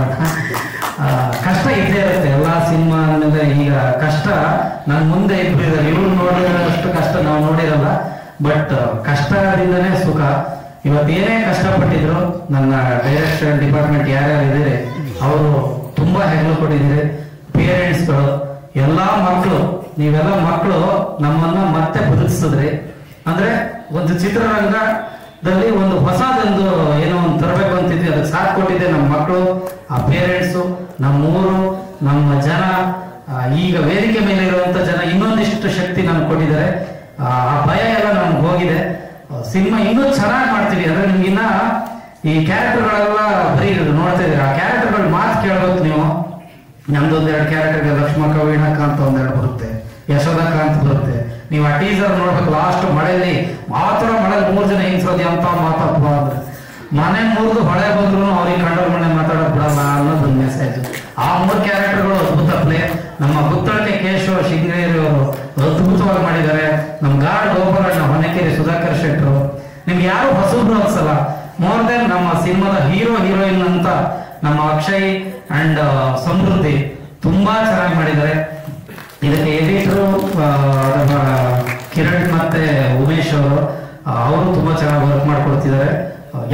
ಕಷ್ಟ ಇದ್ದೇ ಇರುತ್ತೆ. ಎಲ್ಲಾ ಸಿನಿಮಾ ಅಂದ್ರೆ ಈಗ ಕಷ್ಟ ನನ್ನ ಮುಂದೆ ಇಬ್ರು ಇದ್ದಾರೆ. ಇವ್ರು ನೋಡಿರೋಷ್ಟು ಕಷ್ಟ ನಾವು ನೋಡಿರಲ್ಲ. ಬಟ್ ಕಷ್ಟದಿಂದನೇ ಸುಖ. ಇವತ್ತೇನೇ ಕಷ್ಟಪಟ್ಟಿದ್ರು ನನ್ನ ಡೈರೆಕ್ಷನ್ ಡಿಪಾರ್ಟ್ಮೆಂಟ್ ಯಾರ್ಯಾರು ಇದ್ದೀರಿ ಅವರು ತುಂಬಾ ಹೆಗಲು ಕೊಟ್ಟಿದ್ದೀರಿ. ಪೇರೆಂಟ್ಸ್ಗಳು, ಎಲ್ಲಾ ಮಕ್ಕಳು, ನೀವೆಲ್ಲ ಮಕ್ಕಳು ನಮ್ಮನ್ನ ಮತ್ತೆ ಬದುಕಿಸಿದ್ರಿ. ಅಂದ್ರೆ ಒಂದು ಚಿತ್ರರಂಗದಲ್ಲಿ ಒಂದು ಹೊಸದೊಂದು ಏನೋ ಒಂದು ತರಬೇಕು ಅಂತಿದ್ವಿ, ಅದಕ್ಕೆ ಸಾಥ್ ಕೊಟ್ಟಿದ್ದೆ ನಮ್ಮ ಮಕ್ಕಳು, ಆ ಪೇರೆಂಟ್ಸು, ನಮ್ಮೂರು, ನಮ್ಮ ಜನ, ಈಗ ವೇದಿಕೆ ಮೇಲೆ ಇರುವಂತ ಜನ ಇನ್ನೊಂದಿಷ್ಟು ಶಕ್ತಿ ನಮ್ಗೆ ಕೊಟ್ಟಿದ್ದಾರೆ. ಆ ಭಯ ಎಲ್ಲ ನಮ್ಗೆ ಹೋಗಿದೆ. ಸಿನಿಮಾ ಇನ್ನೂ ಚೆನ್ನಾಗಿ ಮಾಡ್ತೀವಿ. ಅಂದ್ರೆ ನಿಮ್ಗಿನ್ನ ಈ ಕ್ಯಾರೆಕ್ಟರ್ಗಳೆಲ್ಲ ಬರೀ ನೋಡ್ತಾ ಇದ್ದೀರಾ, ಆ ಕ್ಯಾರೆಕ್ಟರ್ಗಳು ಮಾತು ಕೇಳ್ಬೇಕು ನೀವು. ನಮ್ದೊಂದ್ 2 ಕ್ಯಾರೆಕ್ಟರ್ಗೆ ಲಕ್ಷ್ಮಕ್ಕ ವೀಣಕ್ಕ ಅಂತ 2 ಬರುತ್ತೆ, ಯಶೋದಕ್ಕ ಅಂತ ಬರುತ್ತೆ. ನೀವು ಆ ಟೀಸರ್ ನೋಡ್ಬೇಕು. ಲಾಸ್ಟ್ ಮಳೆಯಲ್ಲಿ ಮಾತ್ರ ಮಳೆಯಲ್ಲಿ 3 ಜನ ಹಿಂಸೋದಿ ಅಂತ ಮಾತಪ್ಪ ಅಂದ್ರೆ ಮನೆ ಮುರಿದು ಹೊಳೆ ಬಂದ್ರು ಅವ್ರಿಗೆ ಕಂಡವ್ರ ಮನೆ ಮಾತಾಡಕ್ ಬಿಡಲ್ಲ ಅನ್ನೋದು ಮೆಸೇಜ್. ಆ 3 ಕ್ಯಾರೆಕ್ಟರ್ಗಳು ಅದ್ಭುತ ಪ್ಲೇ. ನಮ್ಮ ಗುತ್ತಳಕೆ ಕೇಶವ ಶಿಂಗೇರಿ ಅವರು ಅದ್ಭುತವಾಗಿ ಮಾಡಿದ್ದಾರೆ. ನಮ್ಮ ಗಾರ್ಡ್ ಗೋಪಾಲಣ್ಣ, ಹೊನಕೆರೆ ಸುಧಾಕರ್ ಶೆಟ್ರು, ನಿಮ್ಗೆ ಯಾರು ಹೊಸಬ್ರು ಅನ್ಸಲ್ಲ. ಮೋರ್ ದೆನ್ ನಮ್ಮ ಸಿನಿಮಾದ ಹೀರೋ ಹೀರೋಯಿನ್ ಅಂತ ನಮ್ಮ ಅಕ್ಷಯ್ ಅಂಡ್ ಸಮೃದ್ಧಿ ತುಂಬಾ ಚೆನ್ನಾಗಿ ಮಾಡಿದ್ದಾರೆ. ಇದಕ್ಕೆ ಎಡಿಟರು ಕಿರಣ್ ಮತ್ತೆ ಉಮೇಶ್ ಅವರು ತುಂಬಾ ಚೆನ್ನಾಗಿ ವರ್ಕ್ ಮಾಡ್ಕೊಡ್ತಿದ್ದಾರೆ.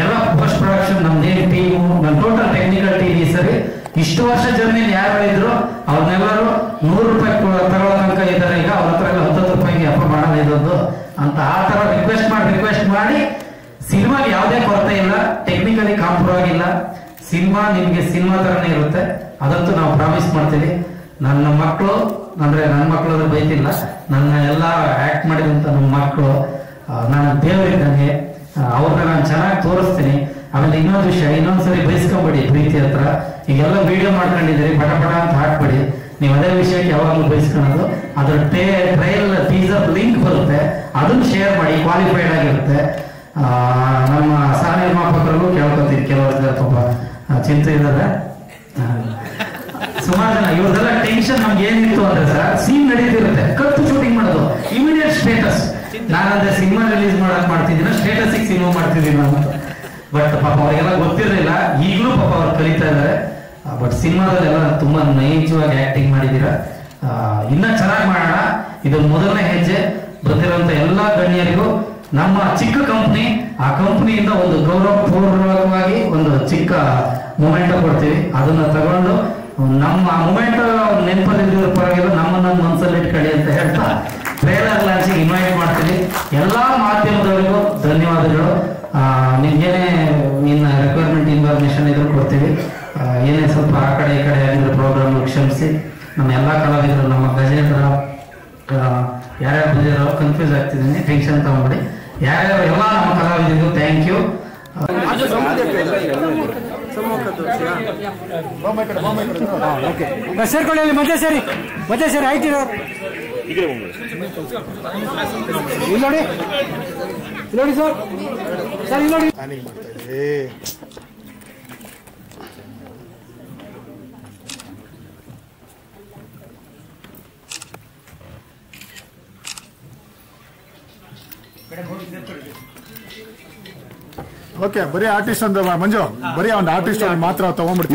ಎಲ್ಲ ಫಸ್ಟ್ ಪ್ರೊಡಕ್ಷನ್ ನಮ್ದೇನು ಟೀಮು, ನನ್ನ ಟೋಟಲ್ ಟೆಕ್ನಿಕಲ್ ಟೀಮ್ ಈ ಸರಿ ಇಷ್ಟು ವರ್ಷ ಜರ್ನಿಲಿ ಯಾರು ಇದ್ರು ಅವ್ರನ್ನೆಲ್ಲರೂ 100 ರೂಪಾಯಿ ತಗೊಳ್ಳೋ ತನಕ ಇದ್ದಾರೆ. ಈಗ ಅವ್ರ ಹತ್ರ ಎಲ್ಲ 10 ರೂಪಾಯಿಗೆ ಅಪ್ಪ ಮಾಡೋದು ಇದೊಂದು ಅಂತ ಆ ತರ ರಿಕ್ವೆಸ್ಟ್ ಮಾಡಿ ಸಿನಿಮಾಗೆ ಯಾವುದೇ ಕೊರತೆ ಇಲ್ಲ, ಟೆಕ್ನಿಕಲಿ ಕಾಂಪ್ರೂವ್ ಆಗಿಲ್ಲ. ಸಿನಿಮಾ ನಿಮ್ಗೆ ಸಿನಿಮಾ ತರನೇ ಇರುತ್ತೆ, ಅದಂತೂ ನಾವು ಪ್ರಾಮಿಸ್ ಮಾಡ್ತೀವಿ. ನನ್ನ ಮಕ್ಕಳು ಅಂದ್ರೆ ನನ್ನ ಮಕ್ಕಳು ಅಂದ್ರೆ ಬೈತಿಲ್ಲ, ನನ್ನ ಎಲ್ಲ ಆಕ್ಟ್ ಮಾಡಿದಂತ ನಮ್ಮ ಮಕ್ಕಳು ನಾನು ದೇವರಿದ್ದಂಗೆ, ಅವ್ರನ್ನ ನಾನು ಚೆನ್ನಾಗಿ ತೋರಿಸ್ತೀನಿ. ಆಮೇಲೆ ಇನ್ನೊಂದು ವಿಷಯ, ಇನ್ನೊಂದ್ಸರಿ ಬಯಸ್ಕೊಂಬೇಡಿ ಪ್ರೀತಿ ಹತ್ರ. ಈಗೆಲ್ಲ ವಿಡಿಯೋ ಮಾಡ್ಕೊಂಡಿದ್ದೀರಿ, ಪಟ ಅಂತ ಹಾಕ್ಬೇಡಿ. ನೀವು ಅದೇ ವಿಷಯಕ್ಕೆ ಯಾವಾಗಲೂ ಬಯಸ್ಕೊಳ್ಳೋದು. ಅದ್ರ ಟ್ರೈಲ್ ಟೀಸರ್ ಲಿಂಕ್ ಬರುತ್ತೆ, ಅದನ್ನು ಶೇರ್ ಮಾಡಿ, ಕ್ವಾಲಿಫೈಡ್ ಆಗಿರುತ್ತೆ. ನಮ್ಮ ಸಹ ನಿರ್ಮಾಪಕರಿಗೂ ಕೇಳ್ಕೊತೀವಿ, ಕೆಲವರು ಪಾಪ ಚಿಂತೆ ಇದ್ದಾರೆ. ಸುಮಾರು ಜನ ಇವ್ರದೆಲ್ಲ ಟೆನ್ಷನ್ ನಮ್ಗೆ ಏನಿತ್ತು ಅಂದ್ರೆ ಸರ್, ಸೀನ್ ನಡೀತಿರುತ್ತೆ, ಕತ್ತು ಶೂಟಿಂಗ್ ಮಾಡೋದು, ಇಮಿಡಿಯೇಟ್ ಸ್ಟೇಟಸ್. ನಾನಂದ್ರೆ ಸಿನಿಮಾ ರಿಲೀಸ್ ಮಾಡ್ತಿದ್ದೀನ, ಸ್ಟೇಟಸ್ ಸಿನಿಮಾ ಮಾಡ್ತಿದ್ದೀನಿ ನಾನು. ಬಟ್ ಪಾಪ ಅವರಿಗೆಲ್ಲ ಗೊತ್ತಿರಲಿಲ್ಲ, ಈಗಲೂ ಪಾಪ ಅವ್ರು ಕಲಿತಾ ಇದ್ದಾರೆ. ಬಟ್ ಸಿನಿಮಾದಲ್ಲೆಲ್ಲ ತುಂಬಾ ನೈಜವಾಗಿ ಆಕ್ಟಿಂಗ್ ಮಾಡಿದ್ದೀರಾ. ಇನ್ನ ಚೆನ್ನಾಗಿ ಮಾಡೋಣ. ಇದು ಮೊದಲನೇ ಹೆಜ್ಜೆ. ಬಂದಿರುವಂತ ಎಲ್ಲಾ ಗಣ್ಯರಿಗೂ ನಮ್ಮ ಚಿಕ್ಕ ಕಂಪ್ನಿ, ಆ ಕಂಪ್ನಿಯಿಂದ ಒಂದು ಗೌರವಪೂರ್ವಕವಾಗಿ ಒಂದು ಚಿಕ್ಕ ಮೊಮೆಂಟ್ ಕೊಡ್ತೀವಿ. ಅದನ್ನ ತಗೊಂಡು ನಮ್ಮ ಮೂಮೆಂಟ್ ನೆನಪಲ್ಲಿದ್ದ ಪರವಾಗಿಲ್ಲ, ನಮ್ಮನ್ನ ಮನಸ್ಸಲ್ಲಿ ಇಟ್ಕೊಳ್ಳಿ ಅಂತ ಹೇಳ್ತಾ ಟ್ರೇಲರ್ ಲಾಂಚಿಗೆ ಇನ್ವೈಟ್ ಮಾಡ್ತೀನಿ. ಎಲ್ಲಾ ಮಾಧ್ಯಮದವರಿಗೂ ಧನ್ಯವಾದಗಳು. ನಿಮ್ಗೇನೆ ಇನ್ನು ರಿಕ್ವೈರ್ಮೆಂಟ್ ಇನ್ಫಾರ್ಮೇಶನ್ ಇದ್ರು ಕೊಡ್ತೀವಿ. ಏನೇ ಸ್ವಲ್ಪ ಆ ಕಡೆ ಈ ಕಡೆ ಆಗಿರೋ ಪ್ರೋಗ್ರಾಮ್ ಕ್ಷಮಿಸಿ. ನಮ್ಮ ಎಲ್ಲ ಕಲಾವಿದರು, ನಮ್ಮ ಗಜೇಂದ್ರ ಯಾರ್ಯಾರು ಬಂದಿರೋ ಕನ್ಫ್ಯೂಸ್ ಆಗ್ತಿದ್ದೀನಿ, ಟೆನ್ಷನ್ ತಗೊಂಡ್ಬಿಡಿ. ಯಾರ್ಯಾರು ಎಲ್ಲ ನಮ್ಮ ಕಲಾವಿದರಿಗೂ ಥ್ಯಾಂಕ್ ಯು. ಸೇರ್ಕೊಳ್ಳಿ, ಮಧ್ಯೆ ಸೇರಿ ಆಯ್ತಿರೋ ಇಲ್ಲಿ ನೋಡಿ ಸರ್ ಇಲ್ಲಿ ನೋಡಿ. ಓಕೆ, ಬರೀ ಆರ್ಟಿಸ್ಟ್ ಅಂತ ಮಂಜು, ಬರೀ ಒಂದು ಆರ್ಟಿಸ್ಟ್ ಮಾತ್ರ ತಗೊಂಡ್ಬಿಡ್ತೀವಿ.